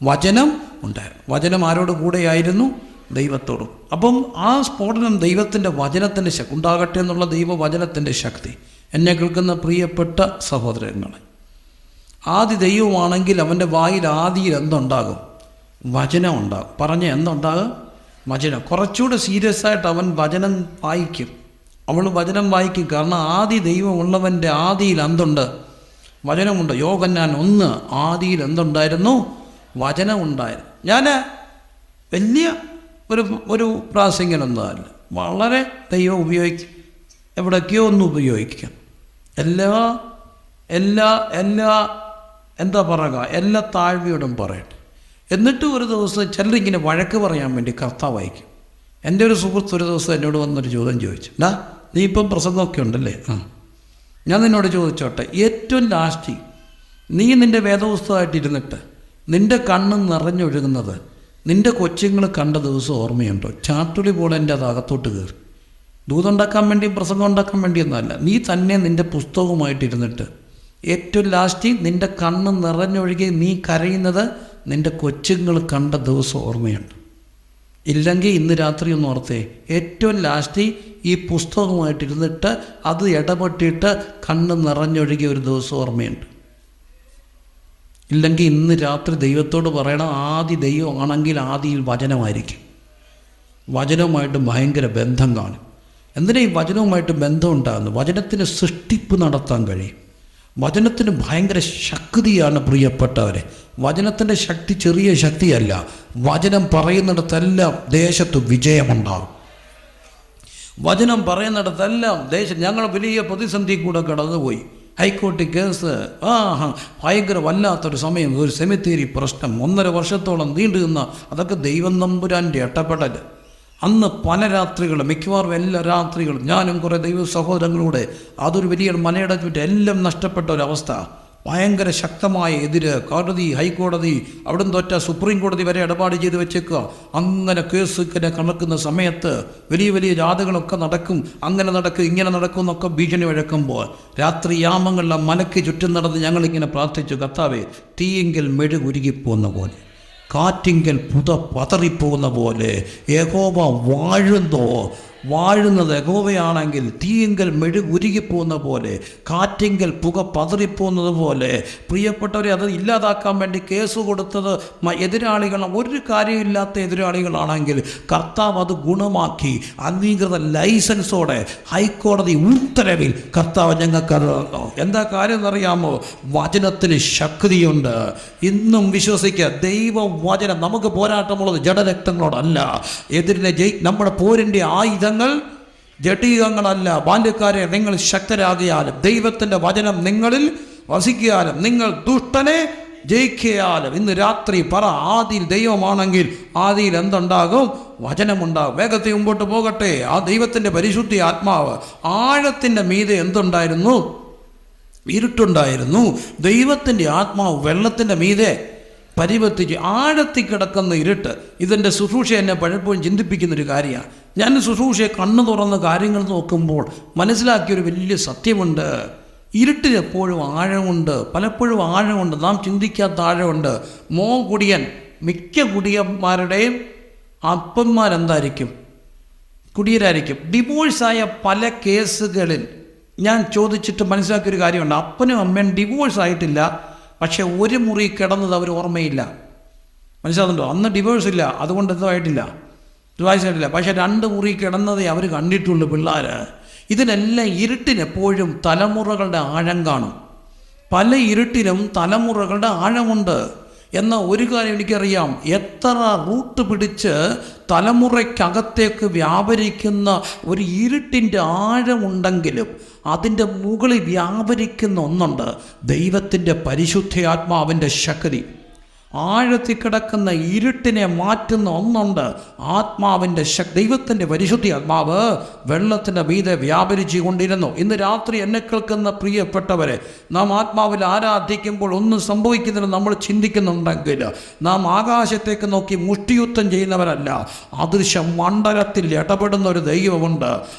Speaker 1: വചനം ഉണ്ടായിരുന്നു. വചനം ആരോട് കൂടെയായിരുന്നു? ദൈവത്തോടും. അപ്പം ആ സ്ഫോടനം ദൈവത്തിൻ്റെ വചനത്തിൻ്റെ ശക്തി ഉണ്ടാകട്ടെ എന്നുള്ള ദൈവവചനത്തിൻ്റെ ശക്തി. എന്നെ കേൾക്കുന്ന പ്രിയപ്പെട്ട സഹോദരങ്ങളെ, ആദി ദൈവമാണെങ്കിൽ അവൻ്റെ വായിൽ ആദിയിൽ എന്തുണ്ടാകും? വചനം ഉണ്ടാകും. പറഞ്ഞ എന്തുണ്ടാകും? വചനം. കുറച്ചുകൂടെ സീരിയസ് ആയിട്ട് അവൻ വചനം വായിക്കും, അവൾ വചനം വായിക്കും. കാരണം ആദി ദൈവമുള്ളവൻ്റെ ആദിയിൽ എന്തുണ്ട്? വചനമുണ്ട്. യോഹന്നാൻ 1 ആദിയിൽ എന്തുണ്ടായിരുന്നു? വചനം ഉണ്ടായിരുന്നു. ഞാൻ വലിയ ഒരു പ്രാസംഗികനൊന്നുമല്ല, വളരെ ദൈവം ഉപയോഗിക്കും, എവിടേക്കോ ഒന്ന് ഉപയോഗിക്കാം. എല്ലാ എന്താ പറയുക, എല്ലാ താഴ്മയോടും പറയട്ടെ. എന്നിട്ട് ഒരു ദിവസം ചിലരിങ്ങനെ വഴക്ക് പറയാൻ വേണ്ടി കർത്താവ് അയക്കും. എൻ്റെ ഒരു സുഹൃത്ത് ഒരു ദിവസം എന്നോട് വന്നൊരു ചോദ്യം ചോദിച്ചു. നീ ഇപ്പം പ്രസംഗമൊക്കെ ഉണ്ടല്ലേ? ഞാൻ നിന്നോട് ചോദിച്ചോട്ടെ, ഏറ്റവും ലാസ്റ്റ് നീ നിൻ്റെ വേദപുസ്തകമായിട്ടിരുന്നിട്ട് നിൻ്റെ കണ്ണ് നിറഞ്ഞൊഴുകുന്നത് നിൻ്റെ കൊച്ചുങ്ങൾ കണ്ട ദിവസം ഓർമ്മയുണ്ടോ? ചാട്ടുളി പോലെ എൻ്റെ അത് അകത്തോട്ട് കയറി. ദൂതുണ്ടാക്കാൻ വേണ്ടിയും പ്രസംഗം ഉണ്ടാക്കാൻ വേണ്ടിയൊന്നുമല്ല. നീ തന്നെ നിൻ്റെ പുസ്തകവുമായിട്ടിരുന്നിട്ട് ഏറ്റവും ലാസ്റ്റ് നിൻ്റെ കണ്ണ് നിറഞ്ഞൊഴുകി നീ കരയുന്നത് നിൻ്റെ കൊച്ചുങ്ങൾ കണ്ട ദിവസം ഓർമ്മയുണ്ട്. ഇല്ലെങ്കിൽ ഇന്ന് രാത്രി ഒന്ന് ഓർത്തേ, ഏറ്റവും ലാസ്റ്റ് ഈ പുസ്തകവുമായിട്ടിരുന്നിട്ട് അത് ഇടപെട്ടിട്ട് കണ്ണ് നിറഞ്ഞൊഴുകിയ ഒരു ദിവസം ഓർമ്മയുണ്ട്. ഇല്ലെങ്കിൽ ഇന്ന് രാത്രി ദൈവത്തോട് പറയണം, ആദി ദൈവമാണെങ്കിൽ ആദിയിൽ വചനമായിരിക്കും. വചനവുമായിട്ട് ഭയങ്കര ബന്ധം കാണും. എന്തിനാ ഈ വചനവുമായിട്ട് ബന്ധം ഉണ്ടാകുന്നത്? വചനത്തിന് സൃഷ്ടിപ്പ് നടത്താൻ കഴിയും. വചനത്തിന് ഭയങ്കര ശക്തിയാണ് പ്രിയപ്പെട്ടവരെ. വചനത്തിൻ്റെ ശക്തി ചെറിയ ശക്തിയല്ല. വചനം പറയുന്നിടത്തെല്ലാം ദേശത്ത് വിജയമുണ്ടാകും. വചനം പറയുന്നിടത്തെല്ലാം ഞങ്ങൾ വലിയ പ്രതിസന്ധി കൂടെ കടന്നുപോയി. ഹൈക്കോടതി കേസ്, ഭയങ്കര വല്ലാത്തൊരു സമയം, ഒരു സെമിത്തേരി പ്രശ്നം 1.5 വർഷത്തോളം നീണ്ടു നിന്ന, അതൊക്കെ ദൈവം തമ്പുരാൻ്റെ ഇടപെടൽ. അന്ന് പല രാത്രികളും, മിക്കവാറും എല്ലാ രാത്രികളും ഞാനും കുറേ ദൈവ സഹോദരങ്ങളൂടെ അതൊരു വലിയ മലയുടെ ചുറ്റും എല്ലാം നഷ്ടപ്പെട്ട ഒരവസ്ഥ. ഭയങ്കര ശക്തമായ എതിര്, കോടതി, ഹൈക്കോടതി, അവിടെ നിന്ന് തോറ്റ സുപ്രീം കോടതി വരെ ഇടപാട് ചെയ്ത് വെച്ചേക്കുക. അങ്ങനെ കേസ് കണക്കുന്ന സമയത്ത് വലിയ വലിയ ജാഥകളൊക്കെ നടക്കും. അങ്ങനെ നടക്കും, ഇങ്ങനെ നടക്കും എന്നൊക്കെ ഭീഷണി വഴക്കുമ്പോൾ രാത്രി യാമങ്ങളിൽ മലയ്ക്ക് ചുറ്റും നടന്ന് ഞങ്ങളിങ്ങനെ പ്രാർത്ഥിച്ചു, കർത്താവേ, തീയെങ്കിൽ മെഴുകുരുകിപ്പോകുന്ന പോലെ, കാറ്റിങ്കൽ പുത പതറിപ്പോകുന്ന പോലെ യഹോവ വാഴുന്നത് യഹോവയാണെങ്കിൽ തീയെങ്കിൽ മെഴുകുരുകിപ്പോകുന്ന പോലെ, കാറ്റിങ്കൽ പുക പതറിപ്പോകുന്നത് പോലെ. പ്രിയപ്പെട്ടവരെ, അത് ഇല്ലാതാക്കാൻ വേണ്ടി കേസ് കൊടുത്തത് എതിരാളികൾ, ഒരു കാര്യമില്ലാത്ത എതിരാളികളാണെങ്കിൽ കർത്താവ് അത് ഗുണമാക്കി അംഗീകൃത ലൈസൻസോടെ ഹൈക്കോടതി ഉത്തരവിൽ കർത്താവ് ഞങ്ങൾക്കത് തന്നു. എന്താ കാര്യം എന്നറിയാമോ? വചനത്തിന് ശക്തിയുണ്ട്. ഇന്നും വിശ്വസിക്കുക, ദൈവവചനം. നമുക്ക് പോരാട്ടമുള്ളത് ജഡരക്തങ്ങളോടല്ല. എതിരിനെ നമ്മുടെ പോരിൻ്റെ ആയുധങ്ങൾ ജഡീകങ്ങളല്ല. ബാല്യക്കാരെ, നിങ്ങൾ ശക്തരാകിയാലും ദൈവത്തിൻ്റെ വചനം നിങ്ങളിൽ വസിക്കാലും നിങ്ങൾ ദുഷ്ടനെ ജയിക്കാലും. ഇന്ന് രാത്രി പറ, ആദിയിൽ ദൈവമാണെങ്കിൽ ആദിയിൽ എന്തുണ്ടാകും? വചനമുണ്ടാകും. വേഗത്തിൽ മുമ്പോട്ട് പോകട്ടെ. ആ ദൈവത്തിൻ്റെ പരിശുദ്ധി ആത്മാവ് ആഴത്തിൻ്റെ മീതെ എന്തുണ്ടായിരുന്നു? ഇരുട്ടുണ്ടായിരുന്നു. ദൈവത്തിൻ്റെ ആത്മാവ് വെള്ളത്തിൻ്റെ മീതെ പരിവർത്തിച്ച് ആഴത്തിൽ കിടക്കുന്ന ഇരുട്ട്. ഇതിൻ്റെ ശുശ്രൂഷ എന്നെ പലപ്പോഴും ചിന്തിപ്പിക്കുന്നൊരു കാര്യമാണ്. ഞാൻ ശുശ്രൂഷയെ കണ്ണു തുറന്ന് കാര്യങ്ങൾ നോക്കുമ്പോൾ മനസ്സിലാക്കിയൊരു വലിയ സത്യമുണ്ട്. ഇരുട്ടിലെപ്പോഴും ആഴമുണ്ട്, പലപ്പോഴും ആഴമുണ്ട്, നാം ചിന്തിക്കാത്ത ആഴമുണ്ട്. മിക്ക കുടിയന്മാരുടെയും അപ്പന്മാരെന്തായിരിക്കും? കുടിയരായിരിക്കും. ഡിവോഴ്സായ പല കേസുകളിൽ ഞാൻ ചോദിച്ചിട്ട് മനസ്സിലാക്കിയൊരു കാര്യമുണ്ട്. അപ്പനും അമ്മയും ഡിവോഴ്സ് ആയിട്ടില്ല, പക്ഷെ ഒരു മുറി കിടന്നത് അവർ ഓർമ്മയില്ല. മനസ്സിലാകുന്നുണ്ടോ? അന്ന് ഡിവോഴ്സ് ഇല്ല, അതുകൊണ്ട് എന്തായിട്ടില്ല, ഡിവോഴ്സായിട്ടില്ല, പക്ഷെ 2 മുറി കിടന്നതേ അവർ കണ്ടിട്ടുള്ളൂ പിള്ളേർ. ഇതിനെല്ലാം ഇരുട്ടിനെപ്പോഴും തലമുറകളുടെ ആഴം കാണും. പല ഇരുട്ടിനും തലമുറകളുടെ ആഴമുണ്ട്. എന്നാൽ ഒരു കാര്യം എനിക്കറിയാം, എത്ര റൂട്ട് പിടിച്ച് തലമുറയ്ക്കകത്തേക്ക് വ്യാപരിക്കുന്ന ഒരു ഇരുട്ടിൻ്റെ ആഴമുണ്ടെങ്കിലും അതിൻ്റെ മുകളിൽ വ്യാപരിക്കുന്ന ഒന്നുണ്ട്, ദൈവത്തിൻ്റെ പരിശുദ്ധാത്മാവിൻ്റെ ശക്തി. ആഴത്തിൽ കിടക്കുന്ന ഇരുട്ടിനെ മാറ്റുന്ന ഒന്നുണ്ട്, ആത്മാവിൻ്റെ ദൈവത്തിൻ്റെ പരിശുദ്ധ ആത്മാവ് വെള്ളത്തിൻ്റെ മീതെ വ്യാപരിച്ചു കൊണ്ടിരുന്നു. ഇന്ന് രാത്രി എന്നെ കേൾക്കുന്ന പ്രിയപ്പെട്ടവരെ, നാം ആത്മാവിൽ ആരാധിക്കുമ്പോൾ ഒന്നും സംഭവിക്കുന്നില്ല നമ്മൾ ചിന്തിക്കുന്നുണ്ടെങ്കിൽ നാം ആകാശത്തേക്ക് നോക്കി മുഷ്ടിയുദ്ധം ചെയ്യുന്നവരല്ല. അദൃശ്യ മണ്ഡലത്തിൽ ഇടപെടുന്ന ഒരു ദൈവമുണ്ട്.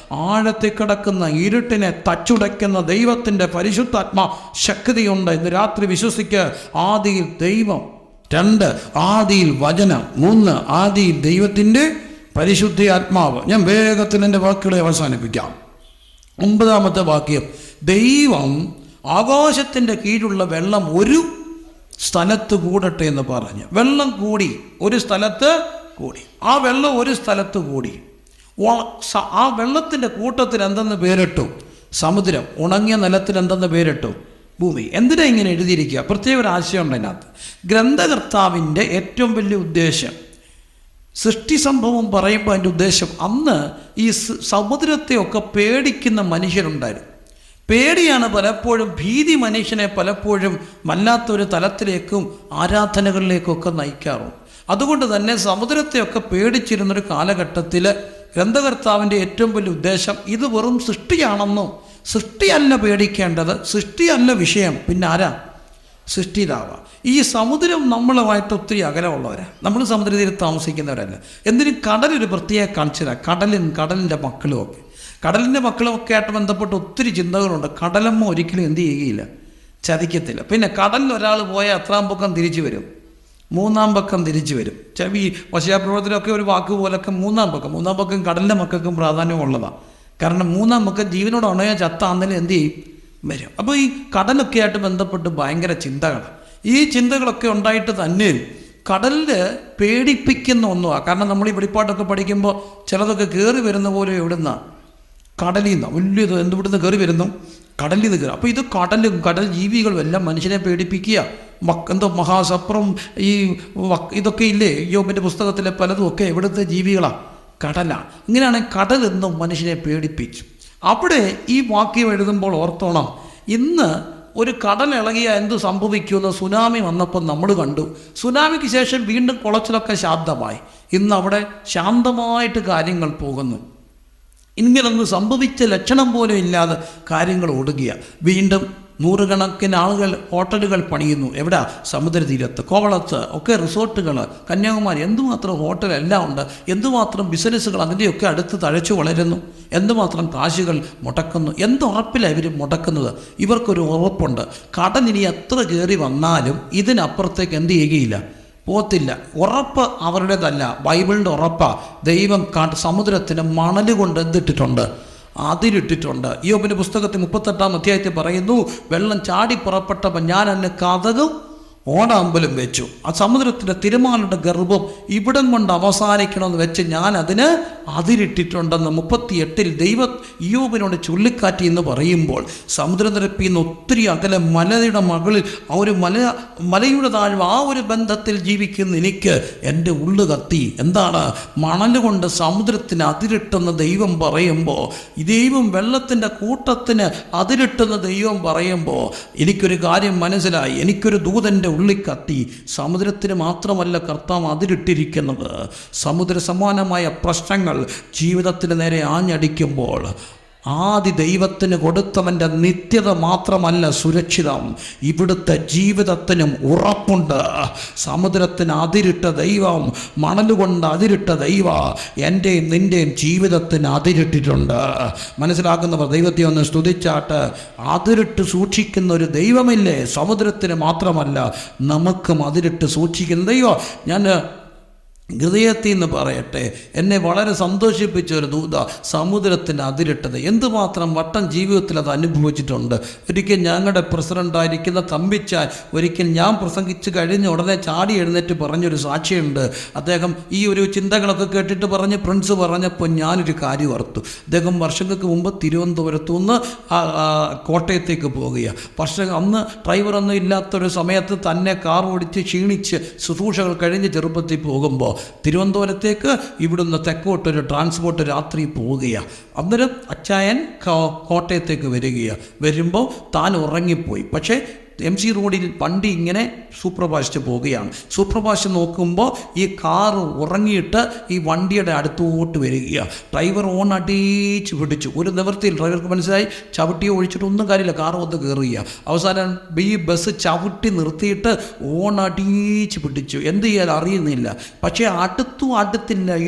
Speaker 1: ആഴത്തിൽ കിടക്കുന്ന ഇരുട്ടിനെ തച്ചുടയ്ക്കുന്ന ദൈവത്തിൻ്റെ പരിശുദ്ധാത്മാ ശക്തിയുണ്ട്. ഇന്ന് രാത്രി വിശ്വസിക്ക്. ആദിയിൽ ദൈവം, 2 ആദിയിൽ വചനം, 3 ആദിയിൽ ദൈവത്തിൻ്റെ പരിശുദ്ധ ആത്മാവ്. ഞാൻ വേഗത്തിൽ എൻ്റെ വാക്കുകളെ അവസാനിപ്പിക്കാം. 9ാമത്തെ വാക്യം, ദൈവം ആകാശത്തിൻ്റെ കീഴിലുള്ള വെള്ളം ഒരു സ്ഥലത്ത് കൂടട്ടെ എന്ന് പറഞ്ഞ്. വെള്ളം കൂടി, ഒരു സ്ഥലത്ത് കൂടി. ആ വെള്ളം ഒരു സ്ഥലത്ത് കൂടി. ആ വെള്ളത്തിൻ്റെ കൂട്ടത്തിന് എന്തെന്ന് പേരിട്ടു? സമുദ്രം. ഉണങ്ങിയ നിലത്തിന് എന്തെന്ന് പേരിട്ടു? ഭൂമി. എന്തിനാ ഇങ്ങനെ എഴുതിയിരിക്കുക? പ്രത്യേക ഒരു ആശയമുണ്ട് അതിനകത്ത്. ഗ്രന്ഥകർത്താവിൻ്റെ ഏറ്റവും വലിയ ഉദ്ദേശം, സൃഷ്ടി സംഭവം പറയുമ്പോൾ അതിൻ്റെ ഉദ്ദേശം, അന്ന് ഈ സമുദ്രത്തെയൊക്കെ പേടിക്കുന്ന മനുഷ്യരുണ്ടായിരുന്നു. പേടിയാണ് പലപ്പോഴും, ഭീതി മനുഷ്യനെ പലപ്പോഴും വല്ലാത്തൊരു തലത്തിലേക്കും ആരാധനകളിലേക്കൊക്കെ നയിക്കാറുണ്ട്. അതുകൊണ്ട് തന്നെ സമുദ്രത്തെയൊക്കെ പേടിച്ചിരുന്നൊരു കാലഘട്ടത്തിൽ ഗ്രന്ഥകർത്താവിൻ്റെ ഏറ്റവും വലിയ ഉദ്ദേശം, ഇത് വെറും സൃഷ്ടിയാണെന്നും, സൃഷ്ടിയല്ല പേടിക്കേണ്ടത്, സൃഷ്ടിയല്ല വിഷയം, പിന്നെ ആരാ? സൃഷ്ടിതാവാ. ഈ സമുദ്രം നമ്മളുമായിട്ട് ഒത്തിരി അകലമുള്ളവരാണ്. നമ്മൾ സമുദ്രതീരത്ത് താമസിക്കുന്നവരല്ല. എന്തിനും കടലൊരു പ്രത്യേക കാണിച്ചതാണ്. കടലിൻ്റെ മക്കളും ഒക്കെ, കടലിൻ്റെ മക്കളുമൊക്കെ ആയിട്ട് ബന്ധപ്പെട്ട് ഒത്തിരി ചിന്തകളുണ്ട്. കടലമ്മ ഒരിക്കലും എന്ത് ചെയ്യുകയില്ല, ചതിക്കത്തില്ല. പിന്നെ കടലിൽ ഒരാൾ പോയാൽ എത്രാം പക്കം തിരിച്ചു വരും? 3-ാം പക്കം തിരിച്ചു വരും. ഈ വശയാപ്രവർത്തനമൊക്കെ ഒരു വാക്ക് പോലൊക്കെ 3-ാം പക്കം കടലിൻ്റെ മക്കൾക്കും പ്രാധാന്യമുള്ളതാണ്. കാരണം 3-ാം പക്കം ജീവനോട് ഉണയോ ചത്താന്നേലും എന്ത് ചെയ്യും? വരും. അപ്പോൾ ഈ കടലൊക്കെ ആയിട്ട് ബന്ധപ്പെട്ട് ഭയങ്കര ചിന്തകളാണ്. ഈ ചിന്തകളൊക്കെ ഉണ്ടായിട്ട് തന്നെ കടലിൽ പേടിപ്പിക്കുന്ന ഒന്നുമാണ്. കാരണം നമ്മൾ ഈ വെളിപ്പാട്ടൊക്കെ പഠിക്കുമ്പോൾ ചിലതൊക്കെ കയറി വരുന്ന പോലെ എവിടുന്ന? കടലിൽ നിന്നാണ്. വലിയത് എന്തുവിടുന്ന് കയറി വരുന്നു? കടലിൽ നിന്ന് കയറും. അപ്പോൾ ഇത് കടലും കടൽ ജീവികളും എല്ലാം മനുഷ്യനെ പേടിപ്പിക്കുക. എന്തോ മഹാസപ്രം, ഈ ഇതൊക്കെ ഇല്ലേ യോബിൻ്റെ പുസ്തകത്തിലെ പലതും ഒക്കെ എവിടുത്തെ ജീവികളാണ്? കടലാണ്. ഇങ്ങനെയാണെങ്കിൽ കടൽ എന്നും മനുഷ്യനെ പേടിപ്പിച്ചു. അവിടെ ഈ വാക്യം എഴുതുമ്പോൾ ഓർത്തോണം, ഇന്ന് ഒരു കടൽ ഇളകിയ എന്ത് സംഭവിക്കുമെന്ന് സുനാമി വന്നപ്പോൾ നമ്മൾ കണ്ടു. സുനാമിക്ക് ശേഷം വീണ്ടും കുളച്ചിലൊക്കെ ശാന്തമായി. ഇന്ന് അവിടെ ശാന്തമായിട്ട് കാര്യങ്ങൾ പോകുന്നു. ഇങ്ങനൊന്നും സംഭവിച്ച ലക്ഷണം പോലും ഇല്ലാതെ കാര്യങ്ങൾ ഓടുകയ. വീണ്ടും നൂറുകണക്കിന് ആളുകൾ ഹോട്ടലുകൾ പണിയുന്നു. എവിടെ? സമുദ്രതീരത്ത്, കോവളത്ത് ഒക്കെ റിസോർട്ടുകൾ, കന്യാകുമാരി, എന്തുമാത്രം ഹോട്ടലെല്ലാം ഉണ്ട്. എന്തുമാത്രം ബിസിനസ്സുകൾ അതിൻ്റെയൊക്കെ അടുത്ത് തഴച്ചു വളരുന്നു. എന്തുമാത്രം കാശുകൾ മുടക്കുന്നു. എന്തുറപ്പിലാണ് ഇവർ മുടക്കുന്നത്? ഇവർക്കൊരു ഉറപ്പുണ്ട്, കടലിനി എത്ര കയറി വന്നാലും ഇതിനപ്പുറത്തേക്ക് എന്ത് ചെയ്യുകയില്ല, പോത്തില്ല. ഉറപ്പ് അവരുടേതല്ല, ബൈബിളിൻ്റെ ഉറപ്പാണ്. ദൈവം സമുദ്രത്തിന് മണൽ കൊണ്ട് എന്തിട്ടിട്ടുണ്ട്? അതിലിട്ടിട്ടുണ്ട്. യോബിൻ്റെ പുസ്തകത്തിൽ 38-ാം അധ്യായത്തിൽ പറയുന്നു, വെള്ളം ചാടി പുറപ്പെട്ടപ്പോൾ ഞാൻ അതിന് കതകും ഓടാമ്പലും വെച്ചു. ആ സമുദ്രത്തിൻ്റെ തിരമാലയുടെ ഗർഭം ഇവിടം കൊണ്ട് അവസാനിക്കണമെന്ന് വെച്ച് ഞാൻ അതിന് അതിരിട്ടിട്ടുണ്ടെന്ന് 38-ൽ ദൈവം ഇയ്യോബിനോട് ചുള്ളിക്കാറ്റി എന്ന് പറയുമ്പോൾ, സമുദ്രനിരപ്പിൽ നിന്ന് ഒത്തിരി അകലെ മലയുടെ മകളിൽ ആ ഒരു മലയുടെ താഴ്വ, ആ ഒരു ബന്ധത്തിൽ ജീവിക്കുന്ന എനിക്ക് എൻ്റെ ഉള്ളു കത്തി. എന്താണ്? മണൽ കൊണ്ട് സമുദ്രത്തിന് അതിരിട്ടെന്ന് ദൈവം പറയുമ്പോൾ, ഈ ദൈവം വെള്ളത്തിൻ്റെ കൂട്ടത്തിന് അതിരിട്ടെന്ന് ദൈവം പറയുമ്പോൾ എനിക്കൊരു കാര്യം മനസ്സിലായി. എനിക്കൊരു ദൂതൻ്റെ ഉള്ളിൽ കത്തി. സമുദ്രത്തിന് മാത്രമല്ല കർത്താവ് അതിരിട്ടിരിക്കുന്നത്. സമുദ്ര സമാനമായ പ്രശ്നങ്ങൾ ജീവിതത്തിന് നേരെ ആഞ്ഞടിക്കുമ്പോൾ ആദി ദൈവത്തിന് കൊടുത്തവൻ്റെ നിത്യത മാത്രമല്ല സുരക്ഷിതം, ഇവിടുത്തെ ജീവിതത്തിനും ഉറപ്പുണ്ട്. സമുദ്രത്തിന് അതിരിട്ട ദൈവം, മണലുകൊണ്ട് അതിരിട്ട ദൈവം എൻ്റെയും നിൻ്റെയും ജീവിതത്തിന് അതിരിട്ടിട്ടുണ്ട്. മനസ്സിലാക്കുന്നവർ ദൈവത്തെ ഒന്ന് സ്തുതിച്ചാട്ട്. അതിരിട്ട് സൂക്ഷിക്കുന്ന ഒരു ദൈവമില്ലേ? സമുദ്രത്തിന് മാത്രമല്ല നമുക്കും അതിരിട്ട് സൂക്ഷിക്കുന്ന ദൈവം. ഞാൻ ഹൃദയത്തിൽ നിന്ന് പറയട്ടെ, എന്നെ വളരെ സന്തോഷിപ്പിച്ച ഒരു ദൂത സമുദ്രത്തിൻ്റെ അതിരിട്ടത് എന്തുമാത്രം വട്ടം ജീവിതത്തിൽ അത് അനുഭവിച്ചിട്ടുണ്ട്. ഒരിക്കൽ ഞങ്ങളുടെ പ്രസിഡൻ്റായിരിക്കുന്ന തമ്പിച്ചാൻ ഒരിക്കൽ ഞാൻ പ്രസംഗിച്ച് കഴിഞ്ഞ് ഉടനെ ചാടി എഴുന്നേറ്റ് പറഞ്ഞൊരു സാക്ഷിയുണ്ട്. അദ്ദേഹം ഈ ഒരു ചിന്തകളൊക്കെ കേട്ടിട്ട് പറഞ്ഞ് പ്രിൻസ് പറഞ്ഞപ്പോൾ ഞാനൊരു കാര്യം ഓർത്തു. അദ്ദേഹം വർഷങ്ങൾക്ക് മുമ്പ് തിരുവനന്തപുരത്തു നിന്ന് കോട്ടയത്തേക്ക് പോവുകയാണ്. പക്ഷേ അന്ന് ഡ്രൈവറൊന്നും ഇല്ലാത്തൊരു സമയത്ത് തന്നെ കാർ ഓടിച്ച് ക്ഷീണിച്ച് ശുശ്രൂഷകൾ കഴിഞ്ഞ് ചെറുപ്പത്തിൽ പോകുമ്പോൾ തിരുവനന്തപുരത്തേക്ക് ഇവിടുന്ന് തെക്കോട്ടൊരു ട്രാൻസ്പോർട്ട് രാത്രി പോവുകയാണ്. അന്നേരം അച്ചായൻ കോട്ടയത്തേക്ക് വരുമ്പോൾ താൻ ഉറങ്ങിപ്പോയി. പക്ഷേ MC റോഡിൽ വണ്ടി ഇങ്ങനെ സൂപ്രഭാഷിച്ച് പോവുകയാണ്. സൂപ്രഭാഷിച്ച് നോക്കുമ്പോൾ ഈ കാറ് ഉറങ്ങിയിട്ട് ഈ വണ്ടിയുടെ അടുത്തോട്ട് വരികയാണ്. ഡ്രൈവർ ഓൺ അടിച്ച് പിടിച്ചു. ഒരു നിവൃത്തിയിൽ ഡ്രൈവർക്ക് മനസ്സിലായി ചവിട്ടി ഒഴിച്ചിട്ട് ഒന്നും കാര്യമില്ല, കാറ് വന്ന് കയറുകയാണ്. അവസാനം ഈ ബസ് ചവിട്ടി നിർത്തിയിട്ട് ഓൺ അടിച്ച് പിടിച്ചു. എന്ത് ചെയ്യാൻ അറിയുന്നില്ല. പക്ഷേ അടുത്തില്ല,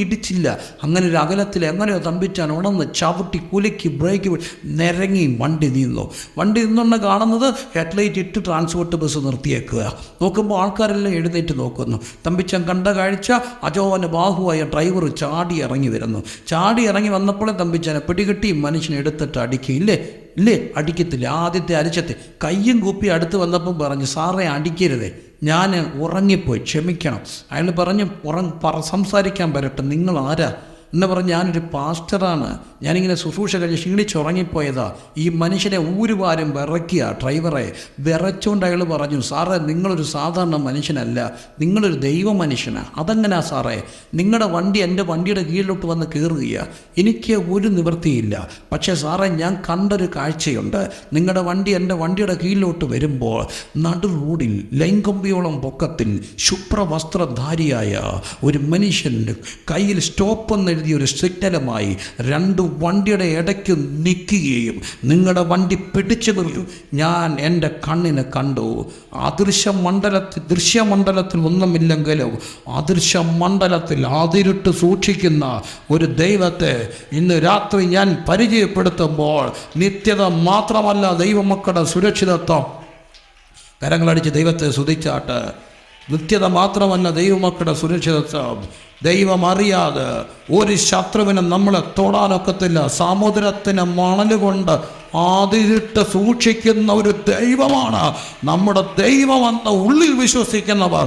Speaker 1: ഇടിച്ചില്ല. അങ്ങനെ ഒരു അകലത്തിൽ എങ്ങനെയോ തമ്പിച്ചാൻ ഉണർന്ന് ചവിട്ടി കുലുക്കി ബ്രേക്ക് നിരങ്ങി വണ്ടി നിന്നൊന്ന് കാണുന്നത് ഹെഡ്ലൈറ്റ് ഇട്ട് ട്രാൻസ്പോർട്ട് ബസ് നിർത്തിയേക്കുക. നോക്കുമ്പോൾ ആൾക്കാരെല്ലാം എഴുന്നേറ്റ് നോക്കുന്നു. തമ്പിച്ചൻ കണ്ട കാഴ്ച, അജോവന് ബാഹുവായ ഡ്രൈവർ ചാടി ഇറങ്ങി വന്നപ്പോഴേ തമ്പിച്ചനെ പിടികിട്ടി മനുഷ്യനെ എടുത്തിട്ട് ഇല്ലേ അടിക്കത്തില്ല. ആദ്യത്തെ അരിച്ചത്തെ കയ്യും കൂപ്പി അടുത്ത് വന്നപ്പം പറഞ്ഞു, സാറേ അടിക്കരുതേ, ഞാൻ ഉറങ്ങിപ്പോയി, ക്ഷമിക്കണം. അയാൾ പറഞ്ഞു, സംസാരിക്കാൻ വരട്ടെ, നിങ്ങൾ ആരാ എന്ന് പറഞ്ഞ്, ഞാനൊരു പാസ്റ്ററാണ്, ഞാനിങ്ങനെ ശുശ്രൂഷ കഴിഞ്ഞ് ക്ഷീണിച്ചുറങ്ങിപ്പോയതാ. ഈ മനുഷ്യനെ ഊരുവാരും വിറയ്ക്കുക, ഡ്രൈവറെ വിറച്ചുകൊണ്ട് അയാൾ പറഞ്ഞു, സാറേ നിങ്ങളൊരു സാധാരണ മനുഷ്യനല്ല, നിങ്ങളൊരു ദൈവ മനുഷ്യനാണ്. അതെങ്ങനെയാ സാറേ? നിങ്ങളുടെ വണ്ടി എൻ്റെ വണ്ടിയുടെ കീഴിലോട്ട് വന്ന് കയറുകയാണ്, എനിക്ക് ഒരു നിവൃത്തിയില്ല. പക്ഷേ സാറേ ഞാൻ കണ്ടൊരു കാഴ്ചയുണ്ട്. നിങ്ങളുടെ വണ്ടി എൻ്റെ വണ്ടിയുടെ കീഴിലോട്ട് വരുമ്പോൾ നടു റോഡിൽ ലൈംഗമ്പിയോളം പൊക്കത്തിൽ ശുഭ്രവസ്ത്രധാരിയായ ഒരു മനുഷ്യൻ്റെ കയ്യിൽ സ്റ്റോപ്പ് എന്നെഴുതിയ ഒരു സിഗ്നലുമായി രണ്ട് വണ്ടിയുടെ ഇടയ്ക്ക് നിൽക്കുകയും നിങ്ങളുടെ വണ്ടി പിടിച്ചു നിർത്തും ഞാൻ എൻ്റെ കണ്ണിന് കണ്ടു. ദൃശ്യമണ്ഡലത്തിൽ ഒന്നുമില്ലെങ്കിലും അദൃശ്യമണ്ഡലത്തിൽ അതിരിട്ട് സൂക്ഷിക്കുന്ന ഒരു ദൈവത്തെ ഇന്ന് രാത്രി ഞാൻ പരിചയപ്പെടുത്തുമ്പോൾ നിത്യത മാത്രമല്ല ദൈവമക്കളുടെ സുരക്ഷിതത്വം. കരങ്ങളടിച്ച് ദൈവത്തെ സ്തുതിച്ചാട്ട്. നിത്യത മാത്രമല്ല ദൈവമക്കളുടെ സുരക്ഷിതത്വം. ദൈവം അറിയാതെ ഒരു ശത്രുവിനും നമ്മളെ തൊടാനൊക്കത്തില്ല. സമുദ്രത്തിന് മണലുകൊണ്ട് അതിരിട്ട് സൂക്ഷിക്കുന്ന ഒരു ദൈവമാണ് നമ്മുടെ ദൈവമെന്ന് ഉള്ളിൽ വിശ്വസിക്കുന്നവർ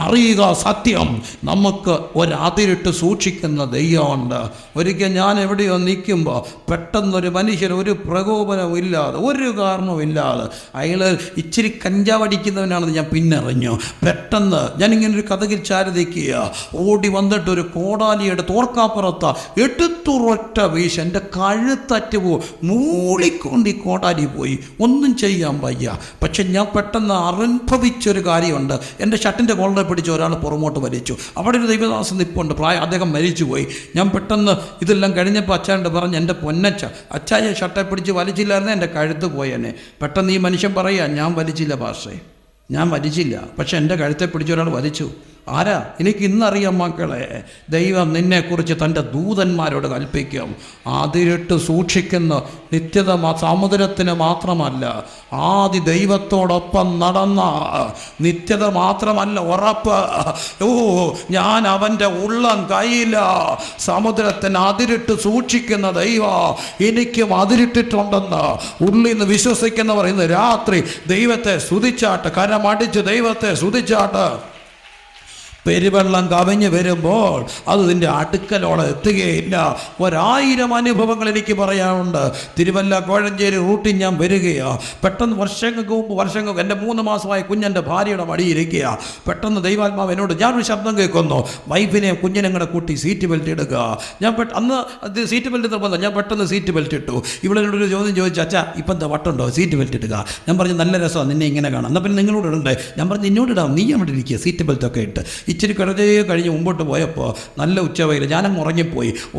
Speaker 1: അറിയുക. സത്യം, നമുക്ക് ഒരതിരിട്ട് സൂക്ഷിക്കുന്ന ദൈവമുണ്ട്. ഒരിക്കൽ ഞാൻ എവിടെയോ നിൽക്കുമ്പോൾ പെട്ടെന്നൊരു മനുഷ്യൻ ഒരു പ്രകോപനമില്ലാതെ ഒരു കാരണവുമില്ലാതെ അയാൾ ഇച്ചിരി കഞ്ചാവടിക്കുന്നവനാണെന്ന് ഞാൻ പിന്നറിഞ്ഞു. പെട്ടെന്ന് ഞാനിങ്ങനൊരു കഥകിൽ ചാരിതിക്കുക, ഓടി വന്നിട്ട് ഒരു കോടാലിയുടെ തോർക്കാപ്പുറത്ത് എടുത്തുറൊറ്റ വീശ് എൻ്റെ കഴുത്തറ്റ് മൂളിക്കൊണ്ട് ഈ കോടാലി പോയി. ഒന്നും ചെയ്യാൻ വയ്യ. പക്ഷെ ഞാൻ പെട്ടെന്ന് അനുഭവിച്ചൊരു കാര്യമുണ്ട്. എൻ്റെ ഷർട്ടിൻ്റെ കോളറെ പിടിച്ച് ഒരാൾ പുറമോട്ട് വലിച്ചു. അവിടെ ഒരു ദൈവദാസൻ നിൽപ്പുണ്ട്, അദ്ദേഹം മരിച്ചുപോയി. ഞാൻ പെട്ടെന്ന് ഇതെല്ലാം കഴിഞ്ഞപ്പോൾ അച്ചായൻ്റെ പറഞ്ഞ്, എൻ്റെ പൊന്നച്ച, അച്ചായ ഷർട്ടെ പിടിച്ച് വലിച്ചില്ലായിരുന്നേ എൻ്റെ കഴുത്ത് പോയേനെ. പെട്ടെന്ന് ഈ മനുഷ്യൻ പറയുക, ഞാൻ വലിച്ചില്ല പാസ്റ്റേ, ഞാൻ വലിച്ചില്ല, പക്ഷെ എൻ്റെ കഴുത്തെ പിടിച്ച ഒരാൾ വലിച്ചു. ആരാ? എനിക്ക് ഇന്നറിയാം മക്കളെ, ദൈവം നിന്നെക്കുറിച്ച് തൻ്റെ ദൂതന്മാരോട് കൽപ്പിക്കും. അതിരിട്ട് സൂക്ഷിക്കുന്ന നിത്യത സമുദ്രത്തിന് മാത്രമല്ല, ആദി ദൈവത്തോടൊപ്പം നടന്ന നിത്യത മാത്രമല്ല ഉറപ്പ്. ഞാൻ അവൻ്റെ ഉള്ളം കയ്യില. സമുദ്രത്തിന് അതിരിട്ട് സൂക്ഷിക്കുന്ന ദൈവം എനിക്കും അതിരിട്ടിട്ടുണ്ടെന്ന് ഉള്ളിൽ നിന്ന് വിശ്വസിക്കുന്നവർ ഇന്ന് രാത്രി ദൈവത്തെ സ്തുതിച്ചാട്ട്, കരമടിച്ച് ദൈവത്തെ സ്തുതിച്ചാട്ട്. പെരുവെള്ളം കവിഞ്ഞ് വരുമ്പോൾ അത് നിൻ്റെ അടുക്കലോളം എത്തുകയില്ല. 1000 അനുഭവങ്ങൾ എനിക്ക് പറയാനുണ്ട്. തിരുവല്ല കോഴഞ്ചേരി റൂട്ടിൽ ഞാൻ വരികയാണ്. പെട്ടെന്ന് വർഷങ്ങൾക്ക് എൻ്റെ 3 മാസമായ കുഞ്ഞെൻ്റെ ഭാര്യയുടെ മടിയിരിക്കുക. പെട്ടെന്ന് ദൈവാത്മാവ് എന്നോട്, ഞാനൊരു ശബ്ദം കേൾക്കുന്നു, വൈഫിനെ കുഞ്ഞിനെ കൂടെ കൂട്ടി സീറ്റ് ബെൽറ്റ് ഇടുക. ഞാൻ അന്ന് അത് സീറ്റ് ബെൽറ്റ് നിർബന്ധം. ഞാൻ പെട്ടെന്ന് സീറ്റ് ബെൽറ്റ് ഇട്ടു. ഇവിടെ എന്നോടൊരു ചോദ്യം ചോദിച്ചു, അച്ഛാ ഇപ്പം എന്താ വട്ടുണ്ടോ, സീറ്റ് ബെൽറ്റ് ഇടുക? ഞാൻ പറഞ്ഞു, നല്ല രസമാണ്, നിന്നെ ഇങ്ങനെ കാണാം, എന്നാൽ പിന്നെ നിങ്ങളോട് ഇടണ്ടേ? ഞാൻ പറഞ്ഞു, എന്നോട് ഇടാം, നീ അവിടെ ഇരിക്കുക, സീറ്റ് ബെൽറ്റൊക്കെ ഇട്ട്. ഇച്ചിരി കിടതേ കഴിഞ്ഞ് മുമ്പോട്ട് പോയപ്പോൾ നല്ല ഉച്ചവയിൽ ഞാനങ്ങ്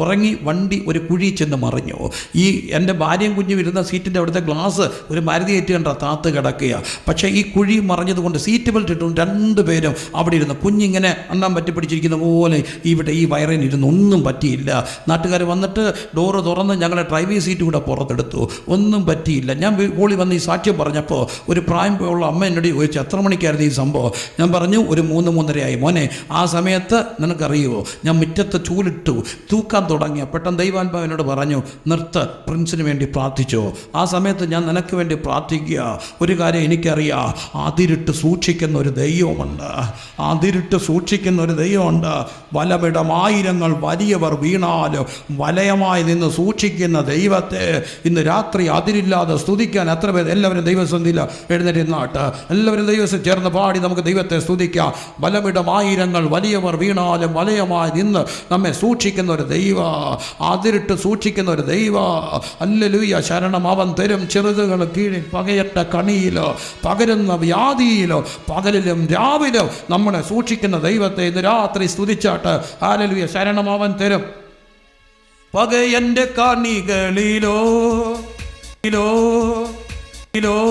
Speaker 1: ഉറങ്ങി വണ്ടി ഒരു കുഴി ചെന്ന് മറിഞ്ഞു. ഈ എൻ്റെ ഭാര്യയും കുഞ്ഞും ഇരുന്ന സീറ്റിൻ്റെ അവിടുത്തെ ഗ്ലാസ് ഒരു മരുതി ഏറ്റ് കണ്ട താത്ത് കിടക്കുക. പക്ഷേ ഈ കുഴി മറിഞ്ഞതുകൊണ്ട് സീറ്റ് ബെൽറ്റ് ഇട്ടും 2 പേരും അവിടെ ഇരുന്നു. കുഞ്ഞിങ്ങനെ അണ്ണാൻ പറ്റി പിടിച്ചിരിക്കുന്ന പോലെ ഇവിടെ ഈ വയറിനിരുന്ന് ഒന്നും പറ്റിയില്ല. നാട്ടുകാർ വന്നിട്ട് ഡോറ് തുറന്ന് ഞങ്ങളുടെ ഡ്രൈവിംഗ് സീറ്റ് കൂടെ പുറത്തെടുത്തു, ഒന്നും പറ്റിയില്ല. ഞാൻ ഓളി വന്ന് ഈ സാക്ഷ്യം പറഞ്ഞപ്പോൾ ഒരു പ്രായമുള്ള അമ്മ എന്നോട് ചോദിച്ചു, എത്ര മണിക്കായിരുന്നു ഈ സംഭവം? ഞാൻ പറഞ്ഞു, ഒരു 3-3:30 ആയി. മോനെ, ആ സമയത്ത് നിനക്കറിയുമോ, ഞാൻ മുറ്റത്ത് ചൂലിട്ടു തൂക്കാൻ തുടങ്ങിയ പെട്ടെന്ന് ദൈവാത്മാവിനോട് പറഞ്ഞു, നിർത്ത്, പ്രിൻസിന് വേണ്ടി പ്രാർത്ഥിച്ചോ. ആ സമയത്ത് ഞാൻ നിനക്ക് വേണ്ടി പ്രാർത്ഥിക്കുക. ഒരു കാര്യം എനിക്കറിയാം, അതിരിട്ട് സൂക്ഷിക്കുന്ന ഒരു ദൈവമുണ്ട്, അതിരിട്ട് സൂക്ഷിക്കുന്ന ഒരു ദൈവമുണ്ട്. വലമിടം ആയിരങ്ങൾ വലിയവർ വീണാലും വലയമായി നിന്ന് സൂക്ഷിക്കുന്ന ദൈവത്തെ ഇന്ന് രാത്രി അതിരില്ലാതെ സ്തുതിക്കാൻ എത്ര പേര്? എല്ലാവരും ദൈവസന്ധിയില്ല എഴുന്നേറ്റ് നാട്ട്, എല്ലാവരും ദൈവത്തിൽ ചേർന്ന് പാടി നമുക്ക് ദൈവത്തെ സ്തുതിക്കാം. വലമിടം ആയിരങ്ങൾ വലിയവർ വീണാലും വലയമായി നിന്ന് നമ്മെ സൂക്ഷിക്കുന്ന ഒരു ദൈവ, അതിരിട്ട് സൂക്ഷിക്കുന്ന ഒരു ദൈവ. ഹല്ലേലൂയ, ശരണം. അവൻ തരും ചെറുതുകൾ കീഴിൽ പകയറ്റ കണിയിലോ പകരുന്ന വ്യാധിയിലോ പകലിലും രാവിലും നമ്മളെ സൂക്ഷിക്കുന്ന ദൈവത്തെ ഇന്ന് രാത്രി സ്തുതിച്ചാട്ട്. ഹല്ലേലൂയ, ശരണം. അവൻ തരും പകയന്റെ കണികളിലോ